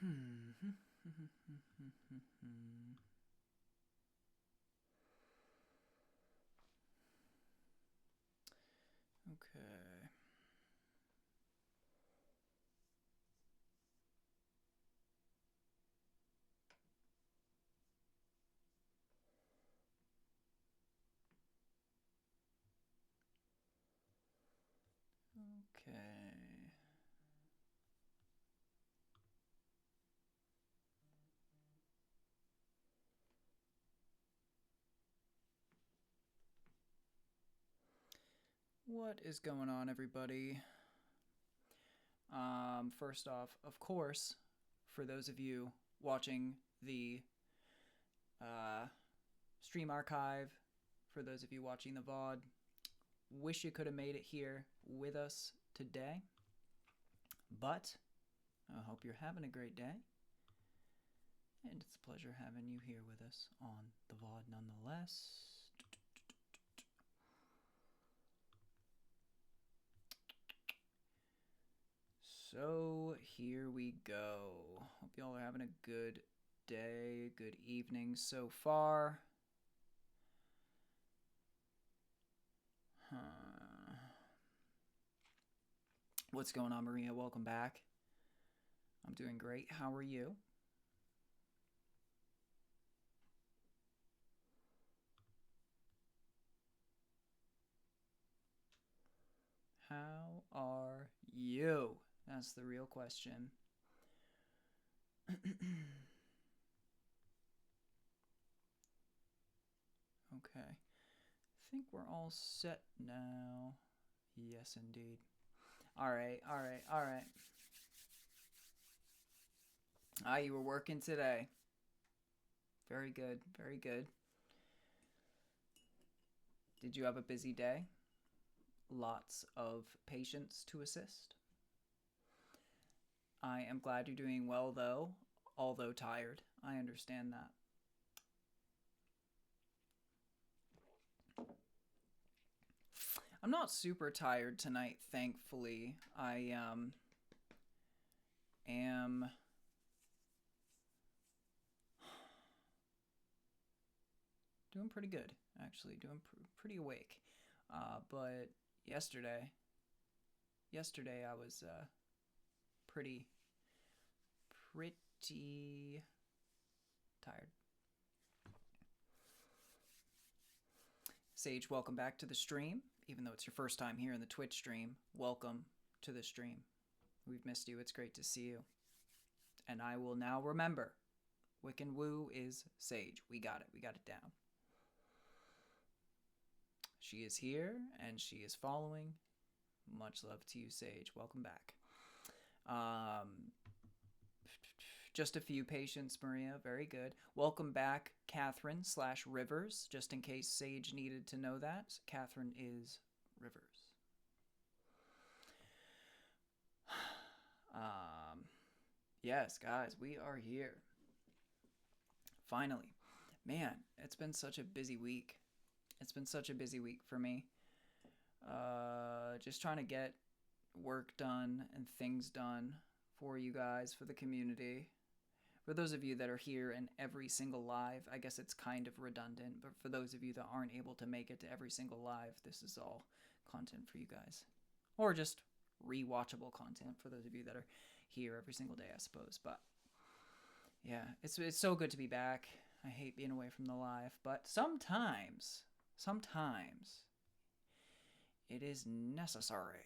Hmm. Okay. Okay. What is going on, everybody? First off, of course, for those of you watching the uh, stream archive, for those of you watching the VOD, wish you could have made it here with us today. But I hope you're having a great day. And it's a pleasure having you here with us on the VOD nonetheless. So here we go. Hope y'all are having a good day, good evening so far. What's going on, Maria? Welcome back. I'm doing great. How are you? How are you? That's the real question. Okay. I think we're all set now. Yes, indeed. All right, all right, all right. You were working today. Very good, very good. Did you have a busy day? Lots of patients to assist? I am glad you're doing well, though, although tired. I understand that. I'm not super tired tonight, thankfully. I am doing pretty good, actually. Doing pretty awake. But yesterday I was pretty tired. Sage, welcome back to the stream. Even though it's your first time here in the Twitch stream, welcome to the stream. We've missed you. It's great to see you. And I will now remember, Wiccan Woo is Sage. We got it. We got it down. She is here and she is following. Much love to you, Sage. Welcome back. Just a few patients, Maria. Very good. Welcome back, Catherine / Rivers, just in case Sage needed to know that. Catherine is Rivers. Yes, guys, we are here. Finally. Man, it's been such a busy week. It's been such a busy week for me. Just trying to get work done and things done for you guys, for the community. For those of you that are here in every single live, I guess it's kind of redundant, but for those of you that aren't able to make it to every single live, this is all content for you guys. Or just rewatchable content for those of you that are here every single day, I suppose. But yeah, it's so good to be back. I hate being away from the live, but sometimes it is necessary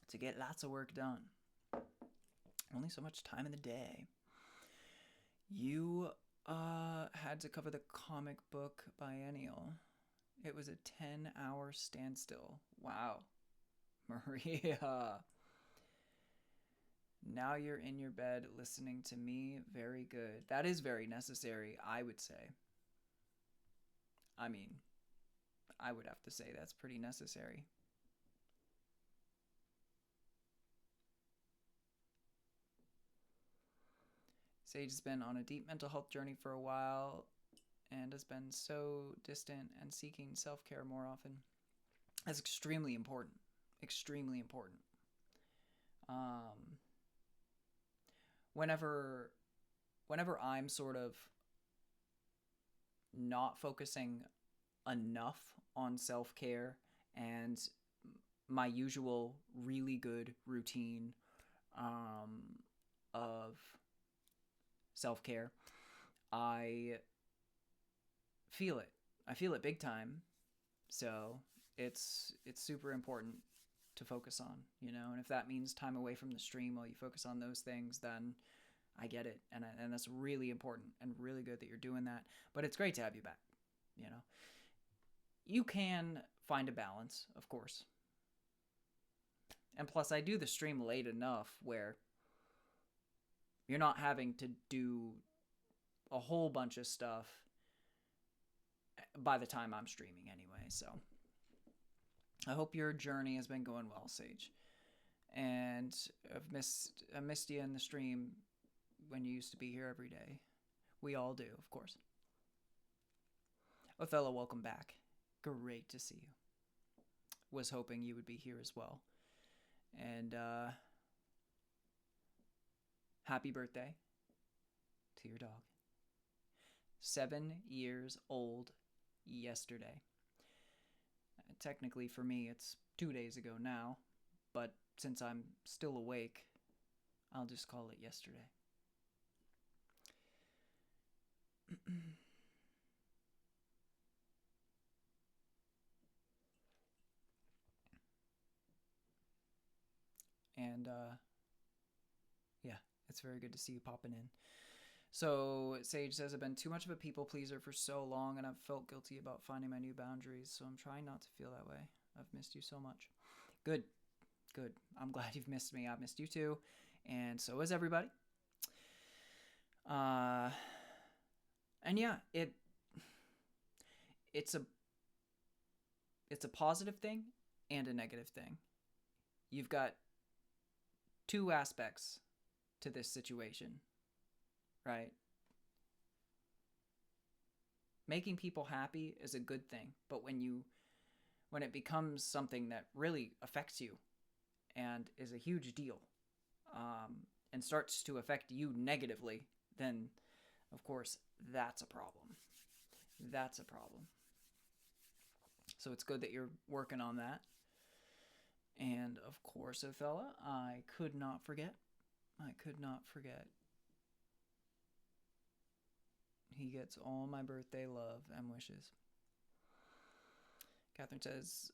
to get lots of work done. Only so much time in the day. You had to cover the comic book biennial. It was a 10-hour standstill. Wow. Maria. Now you're in your bed listening to me. Very good. That is very necessary, I would say. I mean, I would have to say that's pretty necessary. Sage has been on a deep mental health journey for a while and has been so distant and seeking self-care more often. That's extremely important. extremely important. Um, whenever whenever I'm sort of not focusing enough on self-care and my usual really good routine um, of self-care, I feel it. I feel it big time. So it's super important to focus on, you know. And if that means time away from the stream while you focus on those things, then I get it, and that's really important and really good that you're doing that. But it's great to have you back. You know, you can find a balance, of course. And plus, I do the stream late enough where you're not having to do a whole bunch of stuff by the time I'm streaming anyway. So I hope your journey has been going well, Sage. And I missed you in the stream when you used to be here every day. We all do, of course. Othello, welcome back. Great to see you. Was hoping you would be here as well. And happy birthday to your dog. 7 years old yesterday. Technically for me it's 2 days ago now, but since I'm still awake, I'll just call it yesterday. And yeah, it's very good to see you popping in. So Sage says, I've been too much of a people pleaser for so long and I've felt guilty about finding my new boundaries, so I'm trying not to feel that way. I've missed you so much. Good. I'm glad you've missed me. I've missed you too, and so has everybody. And yeah, it's a positive thing and a negative thing. You've got two aspects to this situation, right? Making people happy is a good thing, but when it becomes something that really affects you and is a huge deal, and starts to affect you negatively, then of course that's a problem. That's a problem. So it's good that you're working on that. And of course, Othella, I could not forget. He gets all my birthday love and wishes. Catherine says,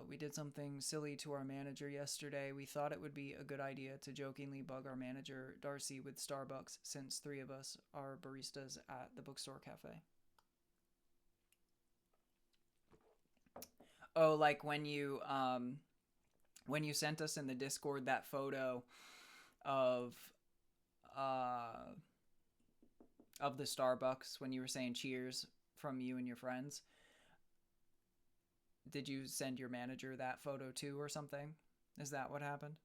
we did something silly to our manager yesterday. We thought it would be a good idea to jokingly bug our manager, Darcy, with Starbucks, since 3 of us are baristas at the bookstore cafe. Oh, like when you sent us in the Discord that photo of the Starbucks when you were saying cheers from you and your friends. Did you send your manager that photo too or something? Is that what happened?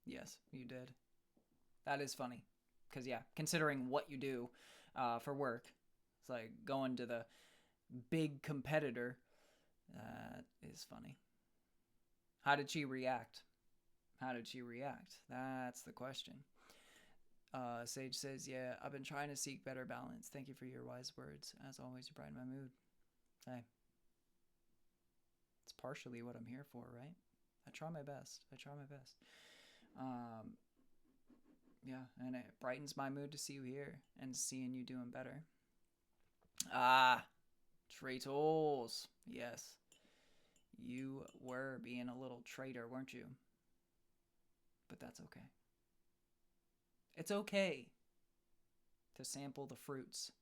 Yes, you did. That is funny. Because, yeah, considering what you do for work, it's like going to the big competitor. That is funny. How did she react? That's the question. Sage says, yeah, I've been trying to seek better balance. Thank you for your wise words. As always, you brighten my mood. Hey. It's partially what I'm here for, right? I try my best. Yeah, and it brightens my mood to see you here and seeing you doing better. Traitors. Yes. You were being a little traitor, weren't you? But that's okay. It's okay to sample the fruits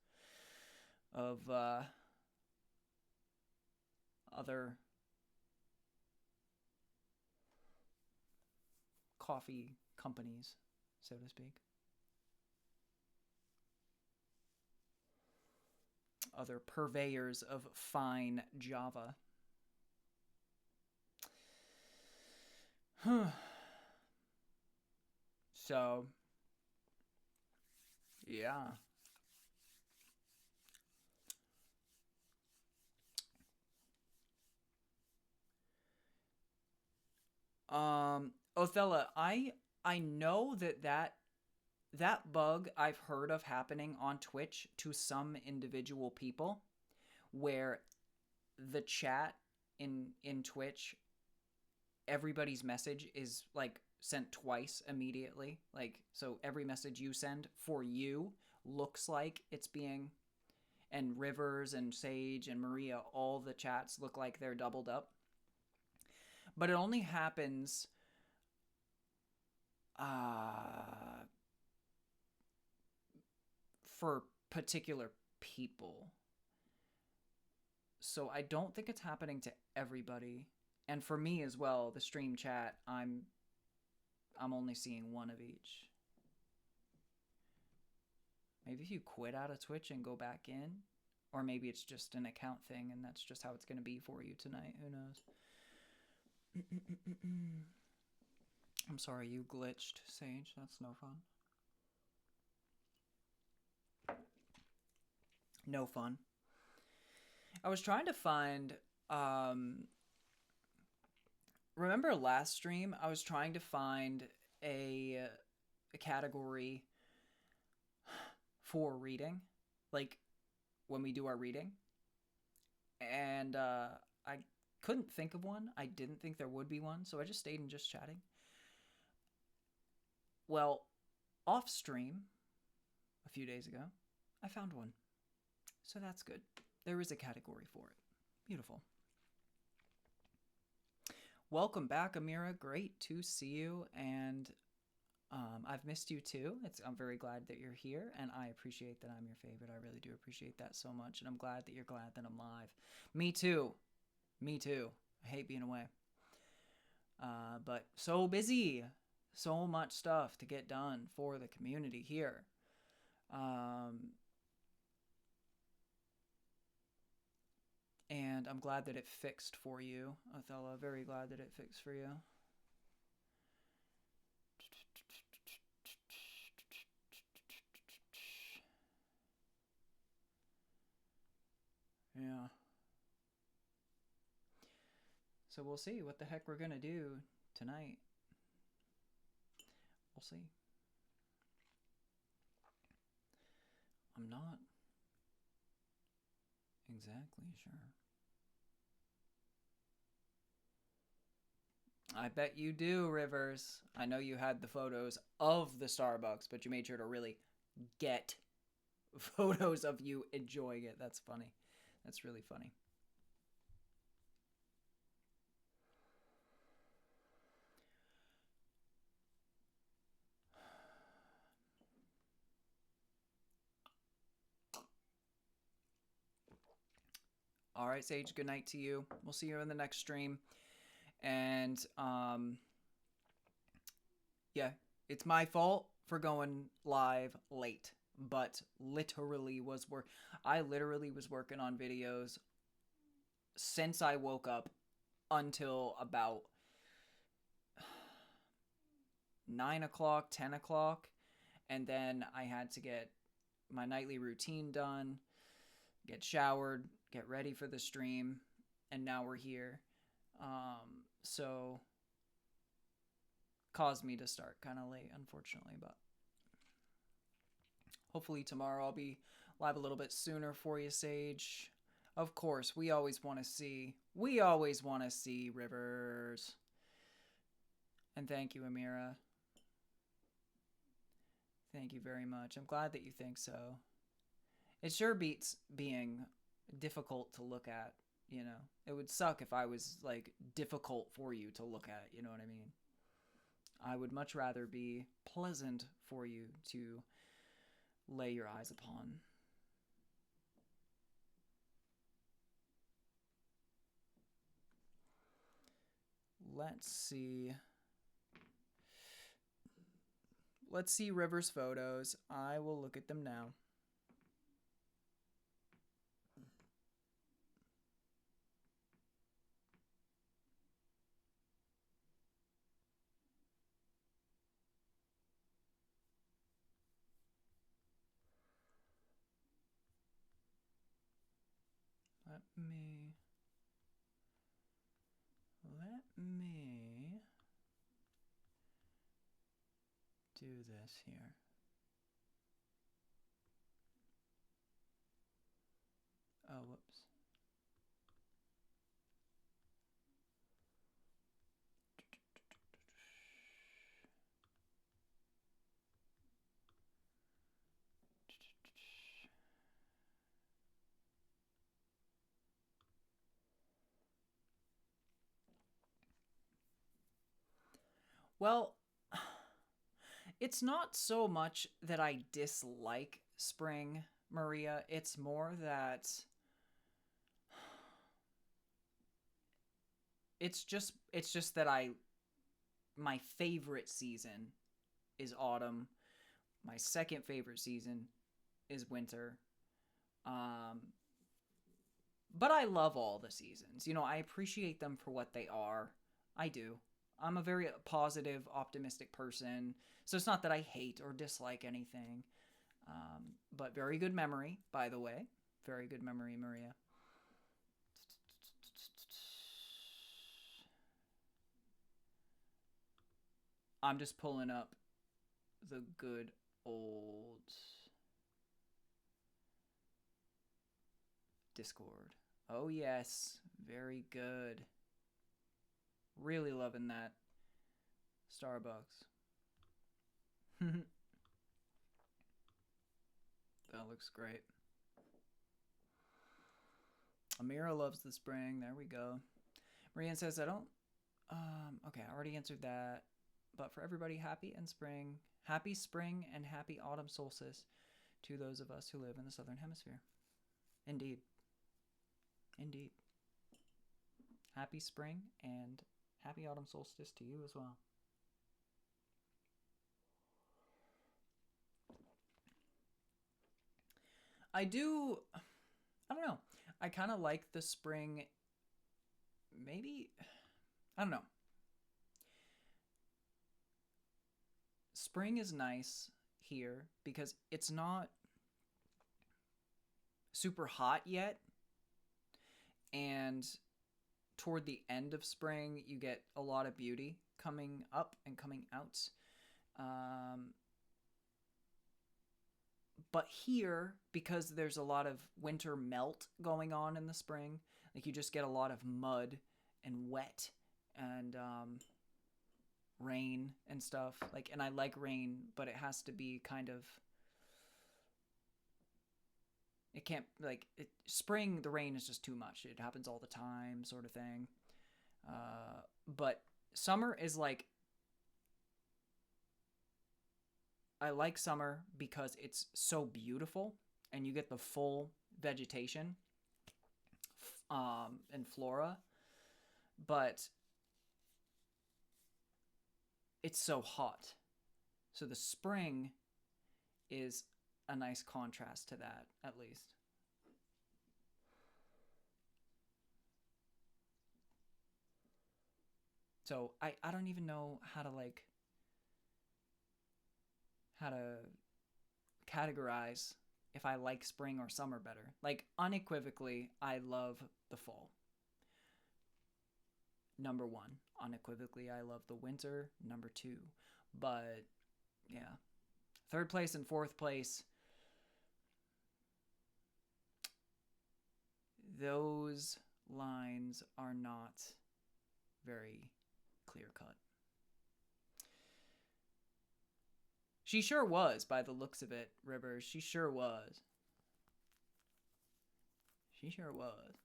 of other coffee companies, so to speak. Other purveyors of fine Java. So, yeah. Othella, I know that bug I've heard of happening on Twitch to some individual people, where the chat in Twitch, everybody's message is like sent twice immediately. Like, so every message you send for you looks like it's being, and Rivers and Sage and Maria, all the chats look like they're doubled up. But it only happens for particular people. So I don't think it's happening to everybody. And for me as well, the stream chat, I'm only seeing one of each. Maybe if you quit out of Twitch and go back in, or maybe it's just an account thing and that's just how it's going to be for you tonight. Who knows? I'm sorry you glitched, Sage. That's no fun. No fun. I was trying to find remember last stream I was trying to find a category for reading, like when we do our reading, and I couldn't think of one. I didn't think there would be one, so I just stayed in just chatting. Well, off stream a few days ago, I found one, so that's good. There is a category for it. Beautiful. Welcome back, Amira. Great to see you, and I've missed you too. I'm very glad that you're here, and I appreciate that I'm your favorite. I really do appreciate that so much, and I'm glad that you're glad that I'm live. Me too. Me too. I hate being away. But so busy. So much stuff to get done for the community here. And I'm glad that it fixed for you, Othello. Very glad that it fixed for you. Yeah. So we'll see what the heck we're gonna do tonight. We'll see. I'm not exactly sure. I bet you do, Rivers. I know you had the photos of the Starbucks, but you made sure to really get photos of you enjoying it. That's funny. That's really funny. All right, Sage, good night to you. We'll see you in the next stream. And yeah, it's my fault for going live late, but I literally was working on videos since I woke up until about 9 o'clock, 10 o'clock, and then I had to get my nightly routine done, get showered, get ready for the stream, and now we're here. So caused me to start kind of late, unfortunately, but hopefully tomorrow I'll be live a little bit sooner for you, Sage. Of course, we always want to see Rivers. And thank you, Amira. Thank you very much. I'm glad that you think so. It sure beats being difficult to look at, you know. It would suck if I was, like, difficult for you to look at, you know what I mean? I would much rather be pleasant for you to lay your eyes upon. Let's see. Let's see River's photos. I will look at them now. Let me do this here. Oh, whoops. Well, it's not so much that I dislike spring, Maria. It's more that it's just that my favorite season is autumn. My second favorite season is winter. Um but I love all the seasons. You know, I appreciate them for what they are. I do. I'm a very positive, optimistic person. So it's not that I hate or dislike anything. But very good memory, by the way. Very good memory, Maria. I'm just pulling up the good old Discord. Oh, yes. Very good. Really loving that Starbucks. That looks great. Amira loves the spring. There we go. Marianne says, I don't. Okay, I already answered that. But for everybody, happy spring and happy autumn solstice to those of us who live in the southern hemisphere. Indeed. Indeed. Happy spring and happy autumn solstice to you as well. I don't know. I kind of like the spring. Maybe, I don't know. Spring is nice here because it's not super hot yet. And toward the end of spring, you get a lot of beauty coming up and coming out. Um, but here, because there's a lot of winter melt going on in the spring, like you just get a lot of mud and wet and rain and stuff. Like, and I like rain, but it has to be kind of. It can't spring. The rain is just too much. It happens all the time, sort of thing. But summer is like. I like summer because it's so beautiful and you get the full vegetation and flora, but it's so hot. So the spring is a nice contrast to that, at least. So I don't even know how to categorize if I like spring or summer better. Like, unequivocally, I love the fall. Number one. Unequivocally, I love the winter. Number two. But, yeah. Third place and fourth place, those lines are not very clear cut. She sure was, by the looks of it, Rivers. She sure was. She sure was.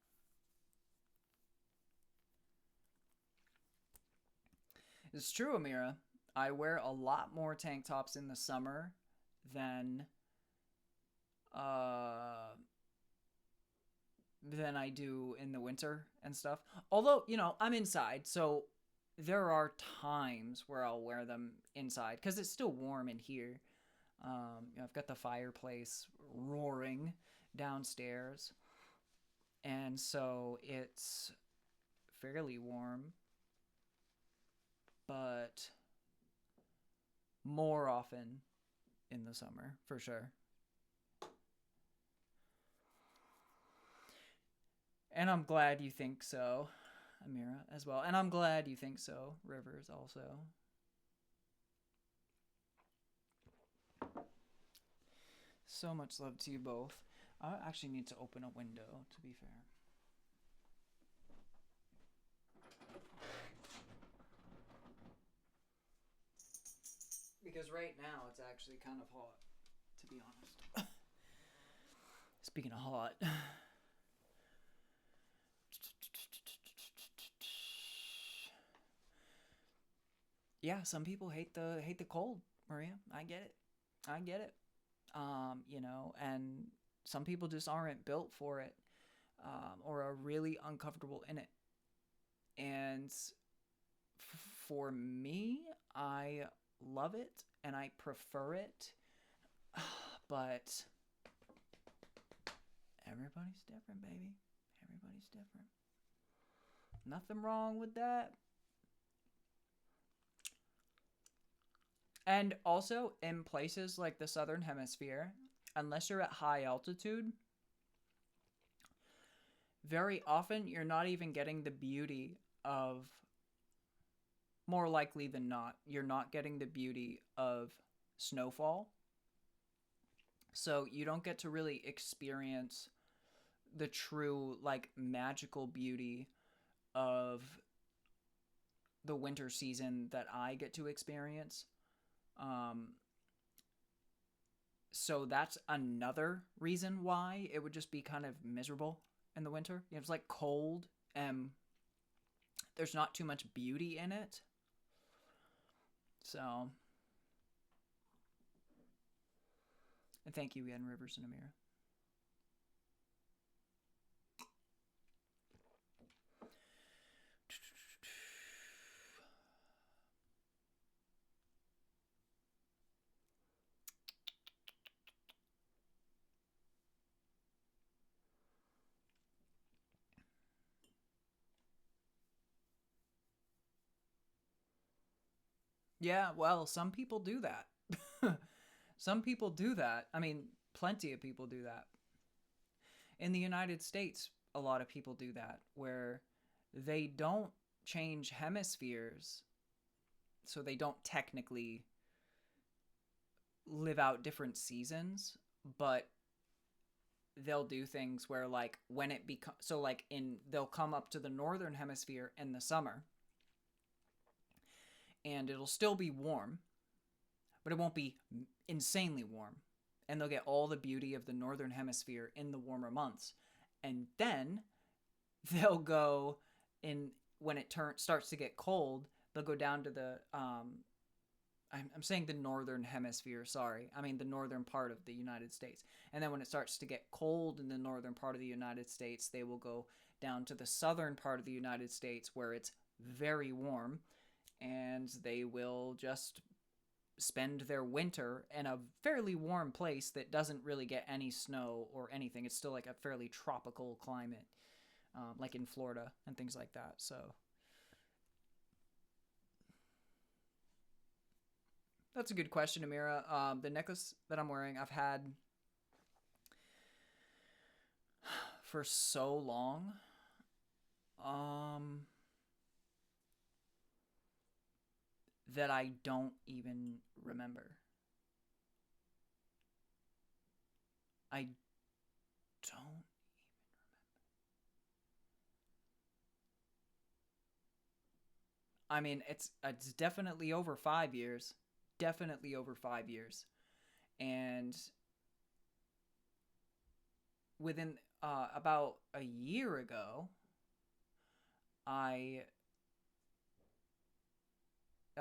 It's true, Amira. I wear a lot more tank tops in the summer than uh than I do in the winter and stuff. Although, I'm inside, so there are times where I'll wear them inside because it's still warm in here. I've got the fireplace roaring downstairs, and so it's fairly warm, but more often in the summer, for sure. And I'm glad you think so, Amira, as well. And I'm glad you think so, Rivers, also. So much love to you both. I actually need to open a window, to be fair. Because right now it's actually kind of hot, to be honest. Speaking of hot. Yeah, some people hate the cold, Maria. I get it. I get it. You know, and some people just aren't built for it, or are really uncomfortable in it. And for me, I love it and I prefer it, but everybody's different, baby. Everybody's different. Nothing wrong with that. And also, in places like the southern hemisphere, unless you're at high altitude, very often you're not even getting the beauty of, more likely than not, you're not getting the beauty of snowfall. So you don't get to really experience the true, like, magical beauty of the winter season that I get to experience. Um, so that's another reason why it would just be kind of miserable in the winter. You know, it's like cold and there's not too much beauty in it. So, and thank you again, Rivers and Amira. Yeah, well, some people do that. Some people do that. I mean, plenty of people do that. In the United States, a lot of people do that where they don't change hemispheres, so they don't technically live out different seasons, but they'll do things where, like, when it becomes so, like, in they'll come up to the northern hemisphere in the summer and it'll still be warm, but it won't be insanely warm, and they'll get all the beauty of the northern hemisphere in the warmer months. And then they'll go in when it starts to get cold, they'll go down to the I'm saying the northern hemisphere, sorry. I mean the northern part of the United States. And then when it starts to get cold in the northern part of the United States, they will go down to the southern part of the United States where it's very warm, and they will just spend their winter in a fairly warm place that doesn't really get any snow or anything. It's still like a fairly tropical climate, like in Florida and things like that. So that's a good question, Amira. The necklace that I'm wearing, I've had for so long. That I don't even remember. I don't even remember. I mean, it's definitely over 5 years. Definitely over 5 years. And within about a year ago, I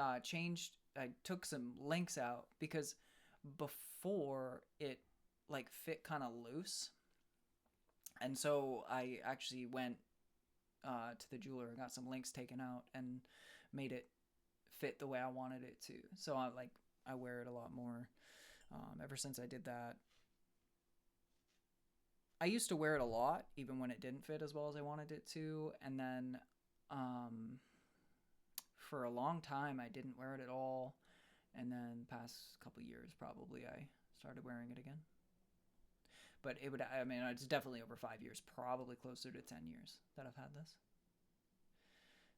I took some links out because before it, like, fit kind of loose. And so I actually went to the jeweler and got some links taken out and made it fit the way I wanted it to. So I wear it a lot more ever since I did that. I used to wear it a lot, even when it didn't fit as well as I wanted it to. And then for a long time, I didn't wear it at all. And then past couple years, probably, I started wearing it again. But I mean, it's definitely over 5 years, probably closer to 10 years that I've had this.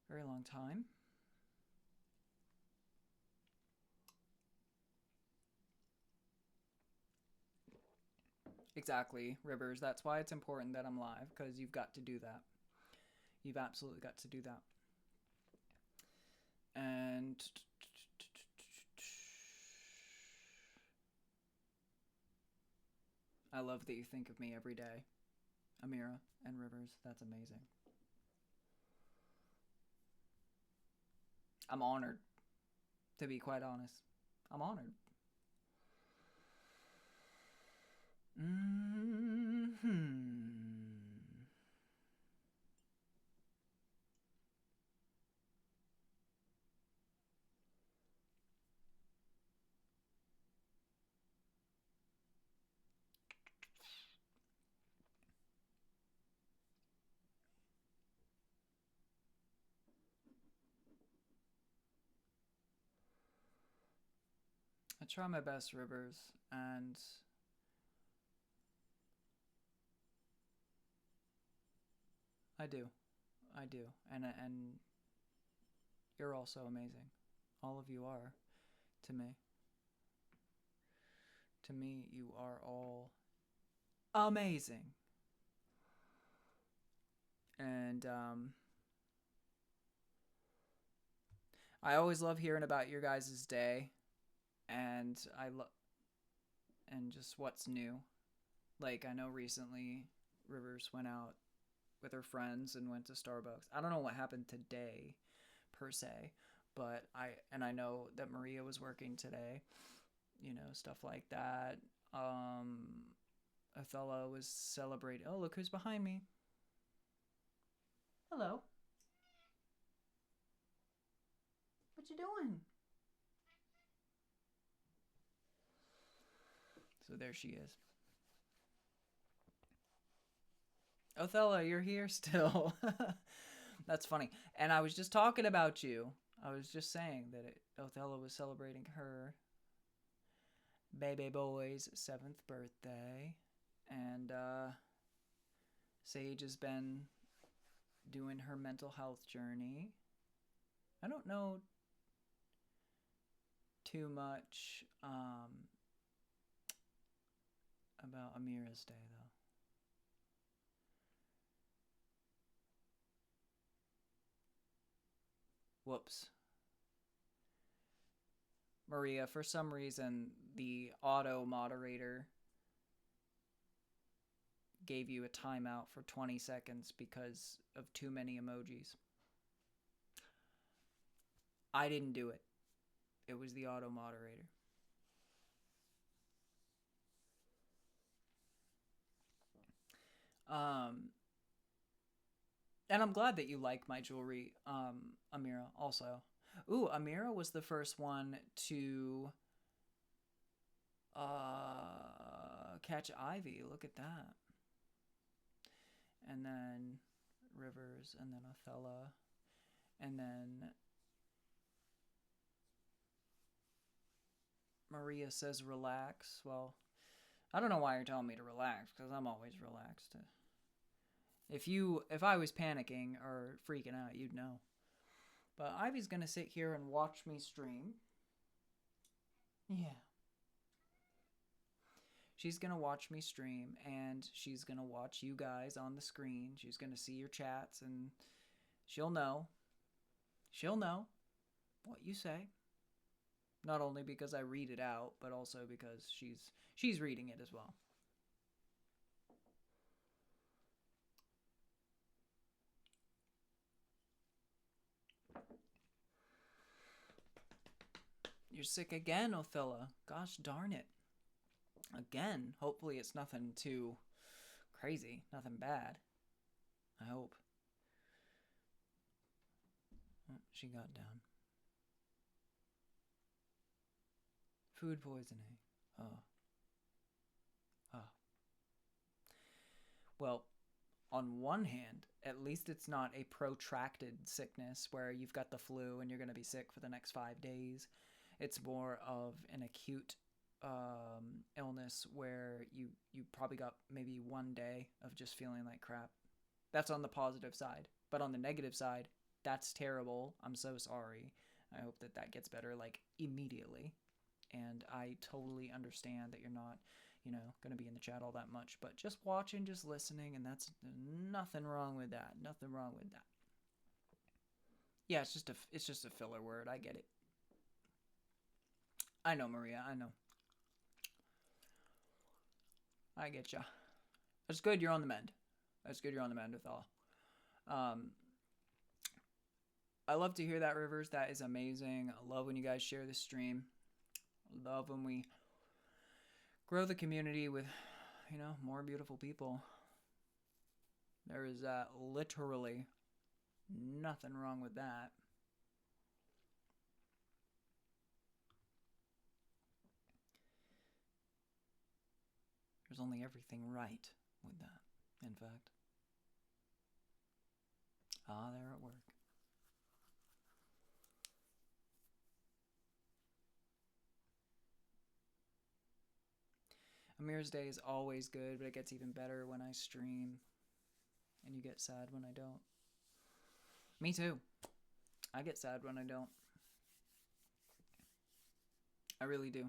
Very long time. Exactly, Rivers. That's why it's important that I'm live, because you've got to do that. You've absolutely got to do that. And I love that you think of me every day, Amira and Rivers. That's amazing. I'm honored, to be quite honest. I'm honored. Hmm. I try my best, Rivers, and I do. I do. And you're also amazing. All of you are to me. To me, you are all amazing. And I always love hearing about your guys' day, and and just what's new. Like I know recently Rivers went out with her friends and went to Starbucks. I don't know what happened today per se, but I know that Maria was working today, stuff like that. Um Othello was celebrating. Oh, look who's behind me. Hello. What you doing? So there she is. Othello, you're here still. That's funny. And I was just talking about you. I was just saying that Othello was celebrating her baby boy's 7th birthday. And Sage has been doing her mental health journey. I don't know too much about Amira's day, though. Whoops. Maria, for some reason, the auto moderator gave you a timeout for 20 seconds because of too many emojis. I didn't do it. It was the auto moderator. Um, and I'm glad that you like my jewelry, Amira, also. Ooh, Amira was the first one to catch Ivy. Look at that. And then Rivers, and then Othello, and then Maria says relax. Well, I don't know why you're telling me to relax, because I'm always relaxed. If I was panicking or freaking out, you'd know. But Ivy's gonna sit here and watch me stream. Yeah. She's gonna watch me stream, and she's gonna watch you guys on the screen. She's gonna see your chats, and she'll know. She'll know what you say. Not only because I read it out, but also because she's reading it as well. You're sick again, Othello. Gosh darn it. Again. Hopefully it's nothing too crazy. Nothing bad. I hope. Oh, she got down. Food poisoning. Oh. Oh. Well, on one hand, at least it's not a protracted sickness where you've got the flu and you're going to be sick for the next 5 days. It's more of an acute illness where you probably got maybe 1 day of just feeling like crap. That's on the positive side. But on the negative side, that's terrible. I'm so sorry. I hope that gets better like immediately. And I totally understand that you're not going to be in the chat all that much, but just watching, just listening, and there's nothing wrong with that. Nothing wrong with that. Yeah, it's just a filler word. I get it. I know, Maria. I know. I get ya. That's good. You're on the mend. That's good. You're on the mend with all. I love to hear that, Rivers. That is amazing. I love when you guys share the stream. I love when we grow the community with, more beautiful people. There is literally nothing wrong with that. There's only everything right with that, in fact. They're at work. Amir's day is always good, but it gets even better when I stream. And you get sad when I don't. Me too. I get sad when I don't. I really do.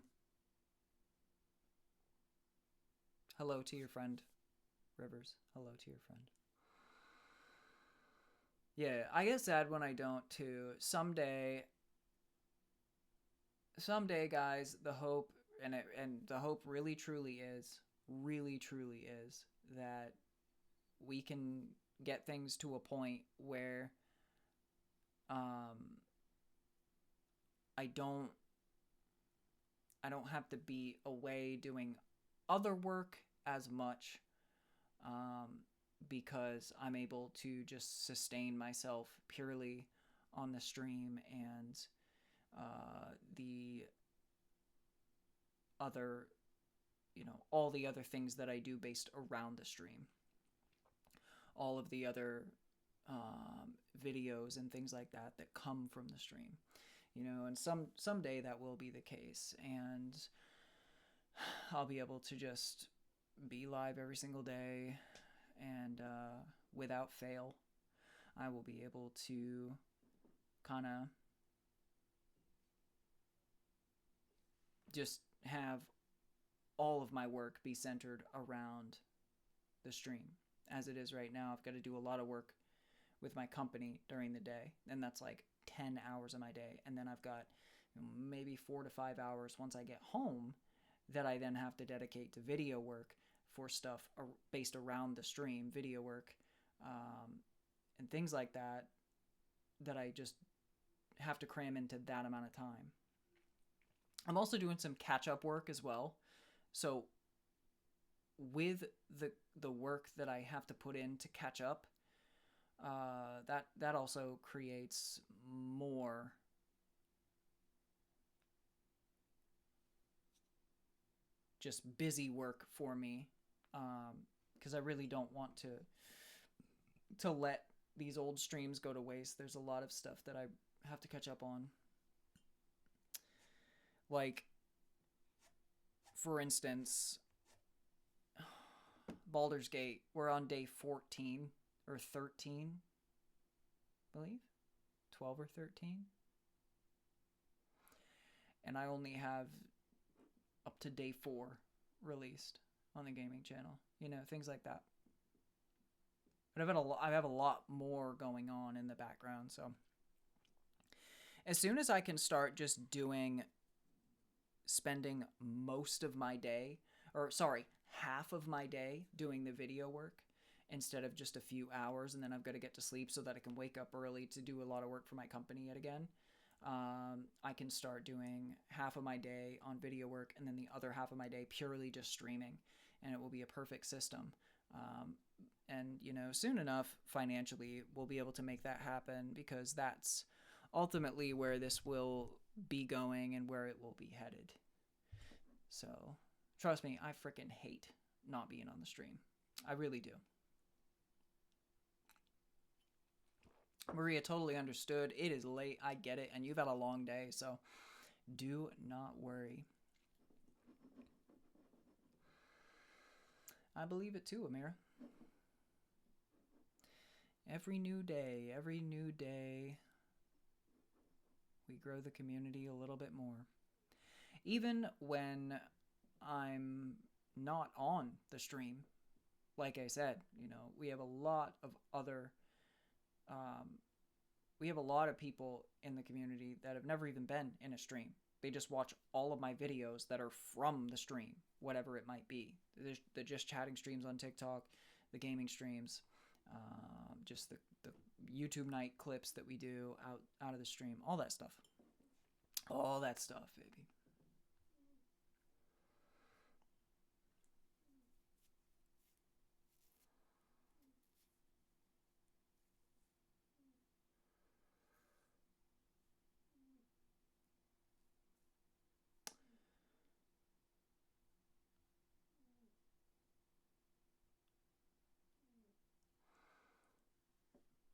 Hello to your friend, Rivers. Hello to your friend. Yeah, I get sad when I don't too. Someday, guys, the hope and the hope really truly is that we can get things to a point where I don't have to be away doing other work as much, because I'm able to just sustain myself purely on the stream and the other, all the other things that I do based around the stream. All of the other videos and things like that come from the stream, and someday that will be the case, and I'll be able to just be live every single day, and without fail, I will be able to kind of just have all of my work be centered around the stream. As it is right now, I've got to do a lot of work with my company during the day, and that's like 10 hours of my day, and then I've got maybe 4 to 5 hours once I get home that I then have to dedicate to video work for stuff based around the stream, video work, and things like that I just have to cram into that amount of time. I'm also doing some catch-up work as well. So with the work that I have to put in to catch up, that also creates more just busy work for me, because I really don't want to let these old streams go to waste. There's a lot of stuff that I have to catch up on. Like, for instance, Baldur's Gate, we're on day 14 or 13, I believe. 12 or 13. And I only have up to day 4 released on the gaming channel. Things like that. But I have a lot more going on in the background, so as soon as I can start just spending most of my day, half of my day doing the video work instead of just a few hours, and then I've got to get to sleep so that I can wake up early to do a lot of work for my company yet again. I can start doing half of my day on video work and then the other half of my day purely just streaming, and it will be a perfect system. And soon enough, financially, we'll be able to make that happen, because that's ultimately where this will be going and where it will be headed. So trust me, I freaking hate not being on the stream. I really do. Maria, totally understood. It is late. I get it. And you've had a long day, so do not worry. I believe it too, Amira. Every new day, we grow the community a little bit more. Even when I'm not on the stream. Like I said, we have a lot of other, um, we have a lot of people in the community that have never even been in a stream. They just watch all of my videos that are from the stream, whatever it might be. The just chatting streams on TikTok, the gaming streams, just the YouTube night clips that we do out of the stream, all that stuff. All that stuff, baby.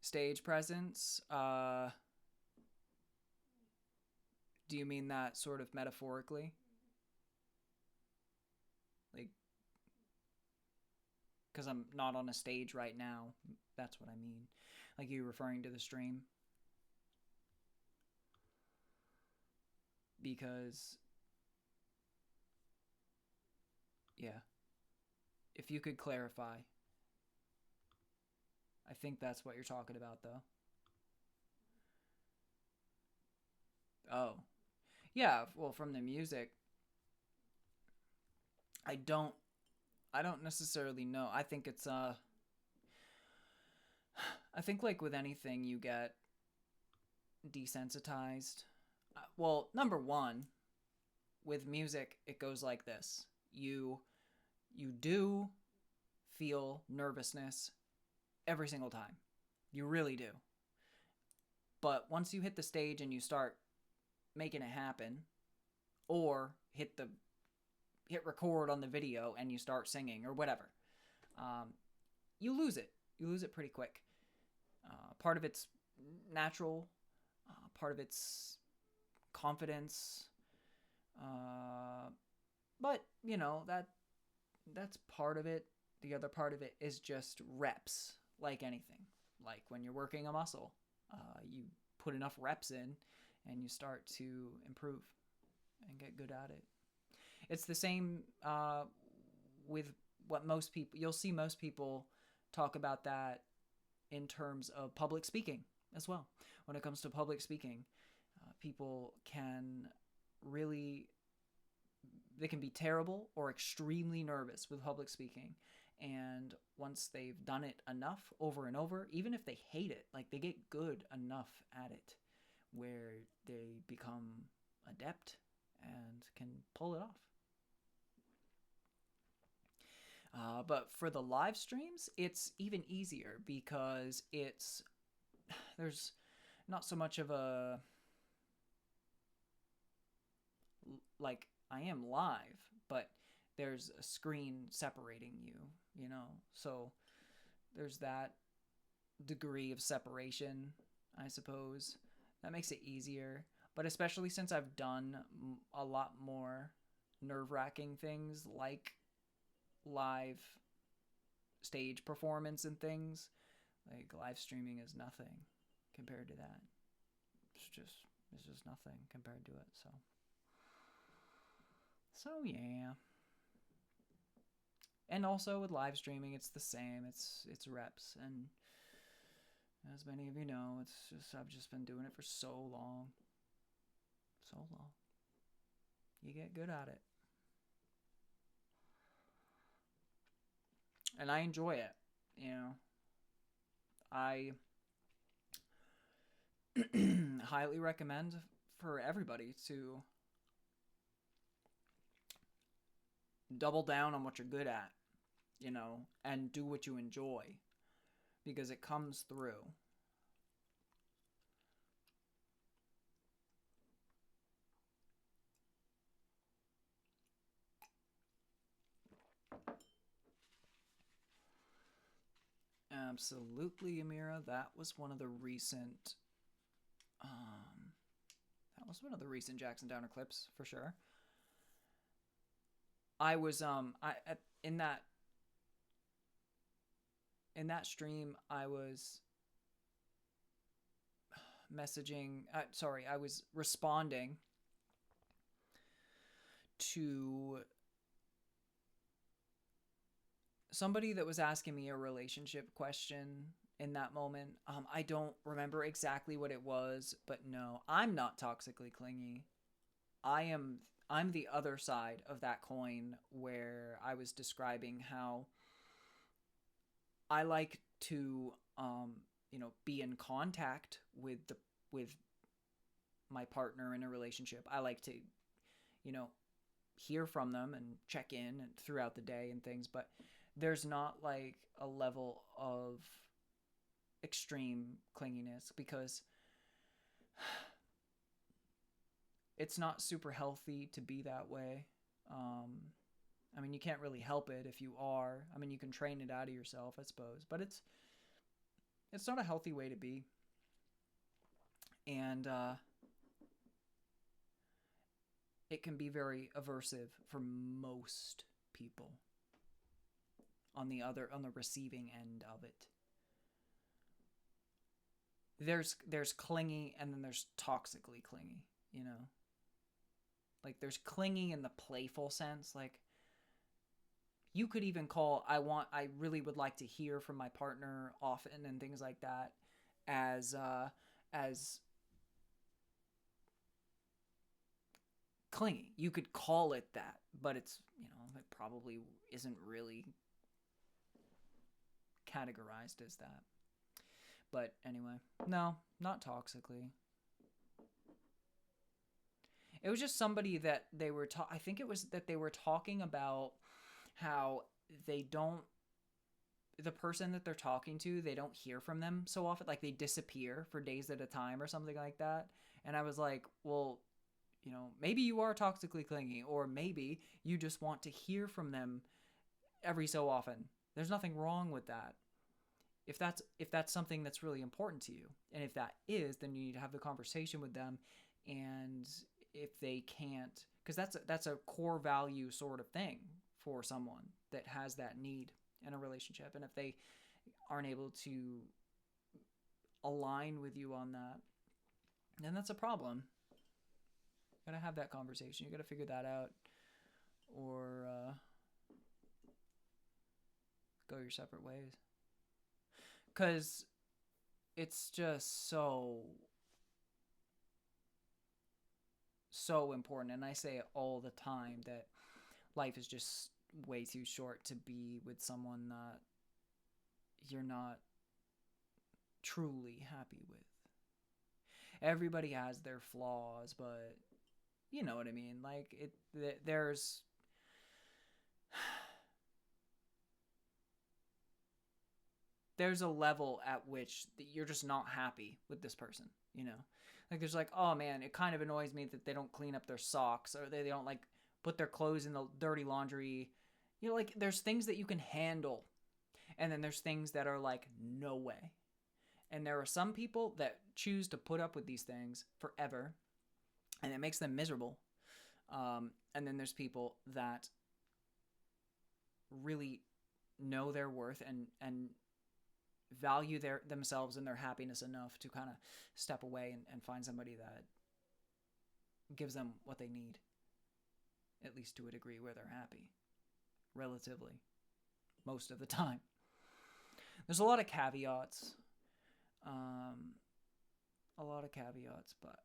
Stage presence. Do you mean that sort of metaphorically? Like, because I'm not on a stage right now. That's what I mean. Like, you referring to the stream? Because, yeah. If you could clarify. I think that's what you're talking about, though. Oh. Yeah, well, from the music, I don't I don't necessarily know. I think it's I think like with anything you get desensitized. Well, number 1, with music it goes like this. You do feel nervousness every single time. You really do. But once you hit the stage and you start making it happen, or hit record on the video and you start singing or whatever, you lose it. You lose it pretty quick. Part of it's natural. Part of it's confidence. But that's part of it. The other part of it is just reps, like anything. Like when you're working a muscle, you put enough reps in and you start to improve and get good at it. It's the same with what most people, you'll see most people talk about that in terms of public speaking as well. When it comes to public speaking, people can really, they can be terrible or extremely nervous with public speaking. And once they've done it enough over and over, even if they hate it, like they get good enough at it where they become adept and can pull it off. But for the live streams, it's even easier because there's not so much of a, like, I am live, but there's a screen separating you, so there's that degree of separation, I suppose, that makes it easier. But especially since I've done a lot more nerve-wracking things like live stage performance and things, like live streaming is nothing compared to that. It's just nothing compared to it. So yeah. And also with live streaming, it's the same. It's reps, and as many of you know, I've just been doing it for so long. So long. You get good at it. And I enjoy it, I highly recommend for everybody to double down on what you're good at, and do what you enjoy, because it comes through. Absolutely, Amira. That was one of the recent Jackson Downer clips for sure. I was in that stream I was messaging, I was responding to somebody that was asking me a relationship question in that moment. I don't remember exactly what it was, but no, I'm not toxically clingy. I am I'm the other side of that coin where I was describing how I like to be in contact with my partner in a relationship. I like to, you know, hear from them and check in and throughout the day and things, but there's not like a level of extreme clinginess because it's not super healthy to be that way. I mean, you can't really help it if you are. I mean, you can train it out of yourself, I suppose, but it's not a healthy way to be. And it can be very aversive for most people on the receiving end of it. There's clingy and then there's toxically clingy, you know? Like there's clingy in the playful sense, like you could even call I really would like to hear from my partner often and things like that as clingy. You could call it that, but it's, it probably isn't really categorized as that. But anyway, no, not toxically. It was just somebody that they were I think it was that they were talking about how they don't the person that they're talking to, they don't hear from them so often, like they disappear for days at a time or something like that. And I was like, well, maybe you are toxically clingy, or maybe you just want to hear from them every so often. There's nothing wrong with that. If that's something that's really important to you, and if that is, then you need to have the conversation with them. And if they can't, because that's a core value sort of thing for someone that has that need in a relationship, and if they aren't able to align with you on that, then that's a problem. You gotta have that conversation. You gotta figure that out, or go your separate ways. Because it's just so important, and I say it all the time, that life is just way too short to be with someone that you're not truly happy with. Everybody has their flaws, but you know what I mean. Like there's a level at which you're just not happy with this person, Like there's like, oh man, it kind of annoys me that they don't clean up their socks, or they don't like put their clothes in the dirty laundry. Like there's things that you can handle, and then there's things that are like, no way. And there are some people that choose to put up with these things forever, and it makes them miserable. And then there's people that really know their worth and value themselves and their happiness enough to kind of step away and find somebody that gives them what they need, at least to a degree where they're happy, relatively, most of the time. There's a lot of caveats, but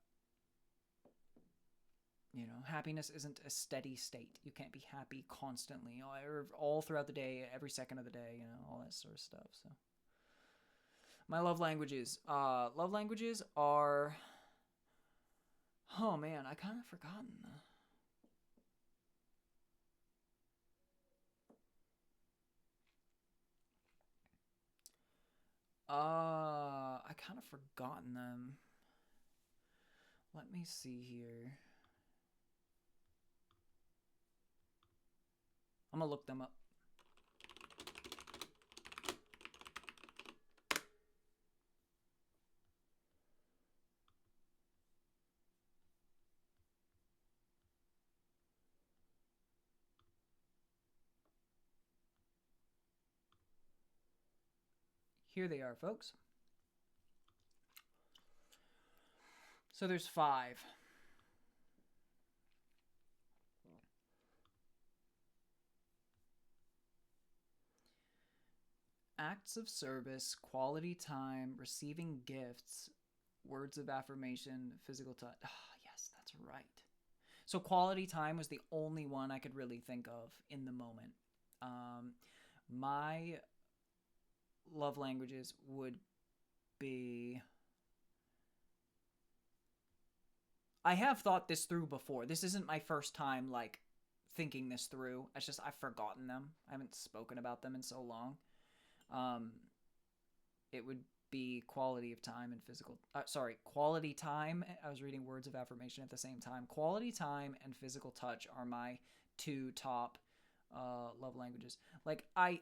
happiness isn't a steady state. You can't be happy constantly, or all throughout the day, every second of the day, all that sort of stuff. So my love languages are, oh man, I kind of forgotten. I kind of forgotten them. Let me see here. I'm gonna look them up. Here they are, folks. So there's 5. Acts of service, quality time, receiving gifts, words of affirmation, physical touch. Ah, yes, that's right. So quality time was the only one I could really think of in the moment. Um, my love languages would be. I have thought this through before. This isn't my first time like thinking this through. It's just I've forgotten them. I haven't spoken about them in so long. Um, it would be quality of time and physical. Quality time. I was reading words of affirmation at the same time. Quality time and physical touch are my two top love languages. Like I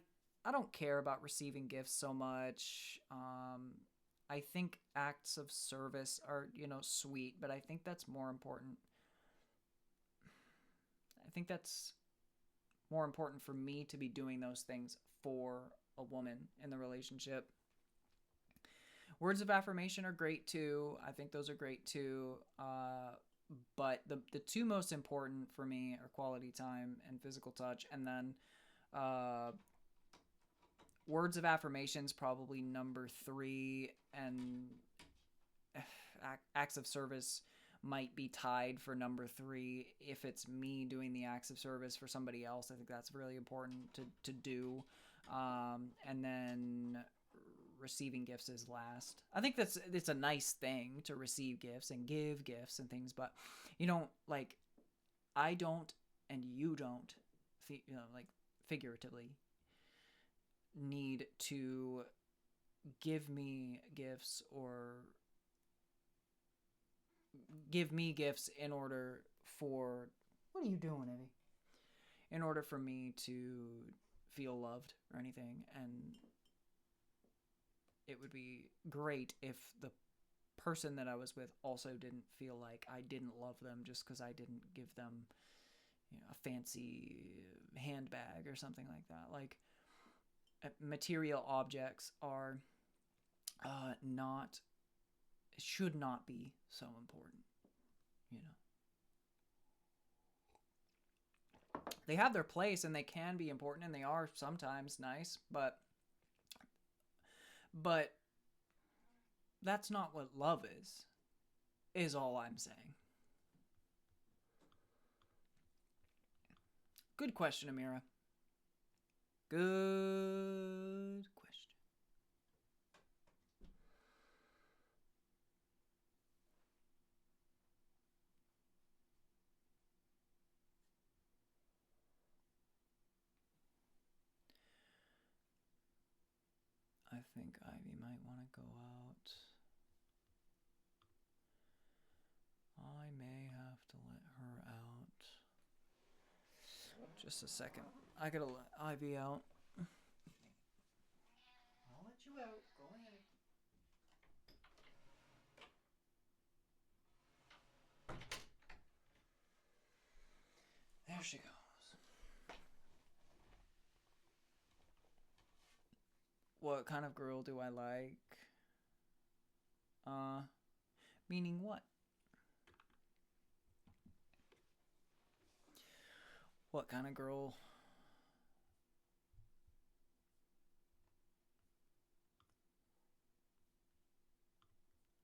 don't care about receiving gifts so much. I think acts of service are, sweet, but I think that's more important. I think that's more important for me to be doing those things for a woman in the relationship. Words of affirmation are great too. I think those are great too. But the two most important for me are quality time and physical touch. And then words of affirmations probably number 3, and acts of service might be tied for number 3 if it's me doing the acts of service for somebody else. I think that's really important to do. And then receiving gifts is last. I think it's a nice thing to receive gifts and give gifts and things, but like I don't and you don't like figuratively need to give me gifts or give me gifts in order for what are you doing, Evie? In order for me to feel loved or anything. And it would be great if the person that I was with also didn't feel like I didn't love them just because I didn't give them a fancy handbag or something like that. Like material objects are should not be so important. They have their place and they can be important and they are sometimes nice, but that's not what love is all I'm saying. Good question, Amira. Good question. I think Ivy might want to go out. I may have to let her out. Just a second. I gotta let Ivy out. I'll let you out. Go ahead. There she goes. What kind of girl do I like? Meaning what? What kind of girl?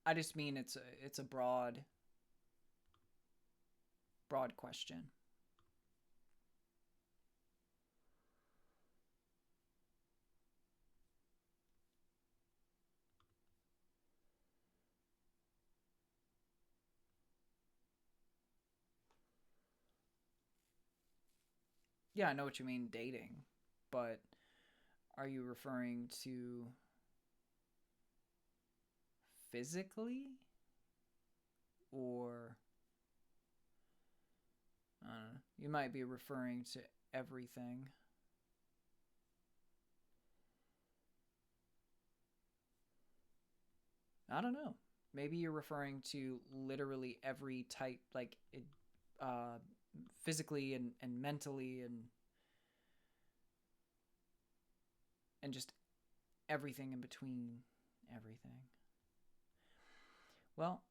I just mean it's a broad question. Yeah, I know what you mean dating, but are you referring to physically or I don't know. You might be referring to everything. I don't know. Maybe you're referring to literally every type, like uh, physically and mentally and just everything in between everything. Well,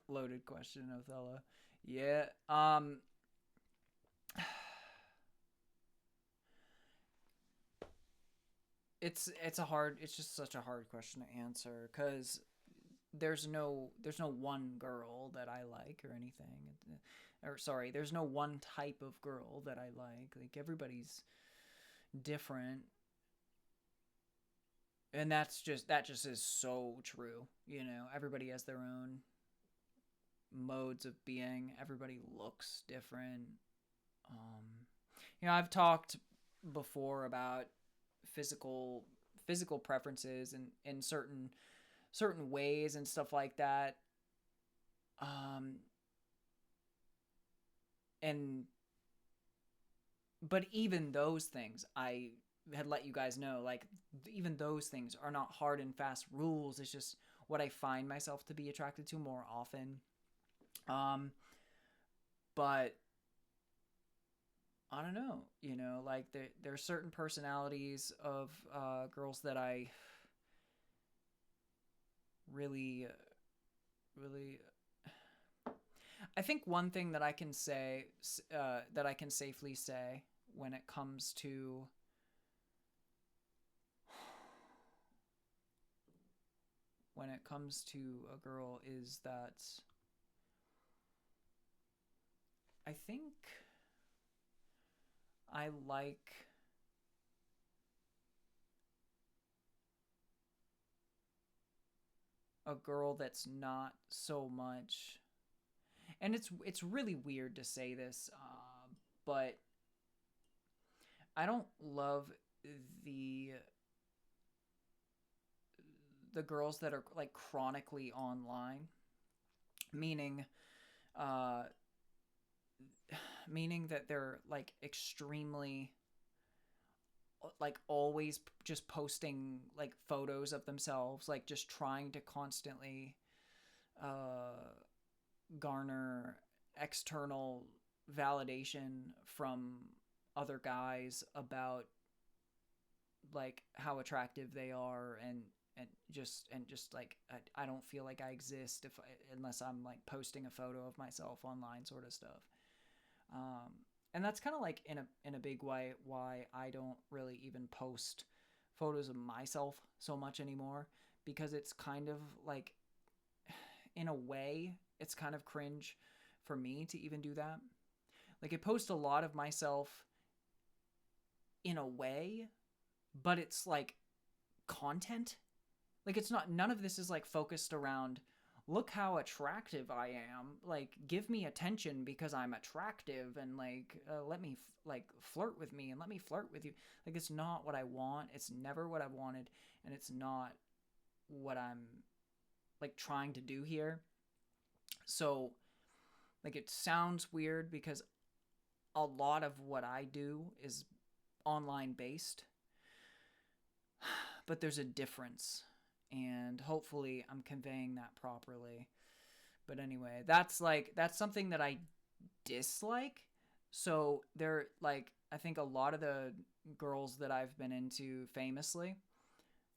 loaded question, Othello. Yeah. it's just such a hard question to answer because there's no one girl that I like or anything, or sorry, there's no one type of girl that I like. Like everybody's different, and that just is so true. Everybody has their own modes of being. Everybody looks different. I've talked before about physical physical preferences and in certain ways and stuff like that. Um, and but even those things, I had let you guys know, like even those things are not hard and fast rules. It's just what I find myself to be attracted to more often. Um, but I don't know, like there are certain personalities of girls that I really, really. I think one thing that I can say, that I can safely say when it comes to a girl is that I think I like a girl that's not so much, and it's really weird to say this, but I don't love the the girls that are like chronically online, meaning uh meaning that they're like extremely, like always just posting like photos of themselves, like just trying to constantly uh garner external validation from other guys about like how attractive they are, and just like I don't feel like I exist if unless I'm like posting a photo of myself online, sort of stuff. um, and that's kind of like in a big way why I don't really even post photos of myself so much anymore, because it's kind of like, in a way, it's kind of cringe for me to even do that. Like I post a lot of myself in a way, but it's like content. Like it's not, none of this is like focused around look how attractive I am. Like give me attention because I'm attractive, and like let me like flirt with me and let me flirt with you. Like it's not what I want. It's never what I've wanted, and it's not what I'm like trying to do here. So like it sounds weird because a lot of what I do is online based, but there's a difference, and hopefully I'm conveying that properly. But anyway, that's something that I dislike. So they're like, I think a lot of the girls that I've been into famously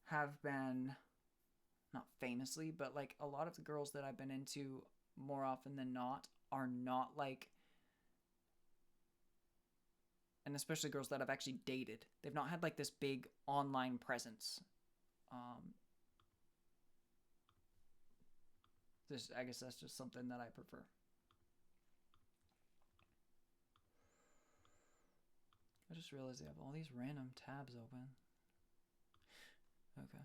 have been, not famously, but like a lot of the girls that I've been into more often than not are not like, and especially girls that I've actually dated, they've not had like this big online presence. Um, I guess that's just something that I prefer. I just realized they have all these random tabs open. Okay.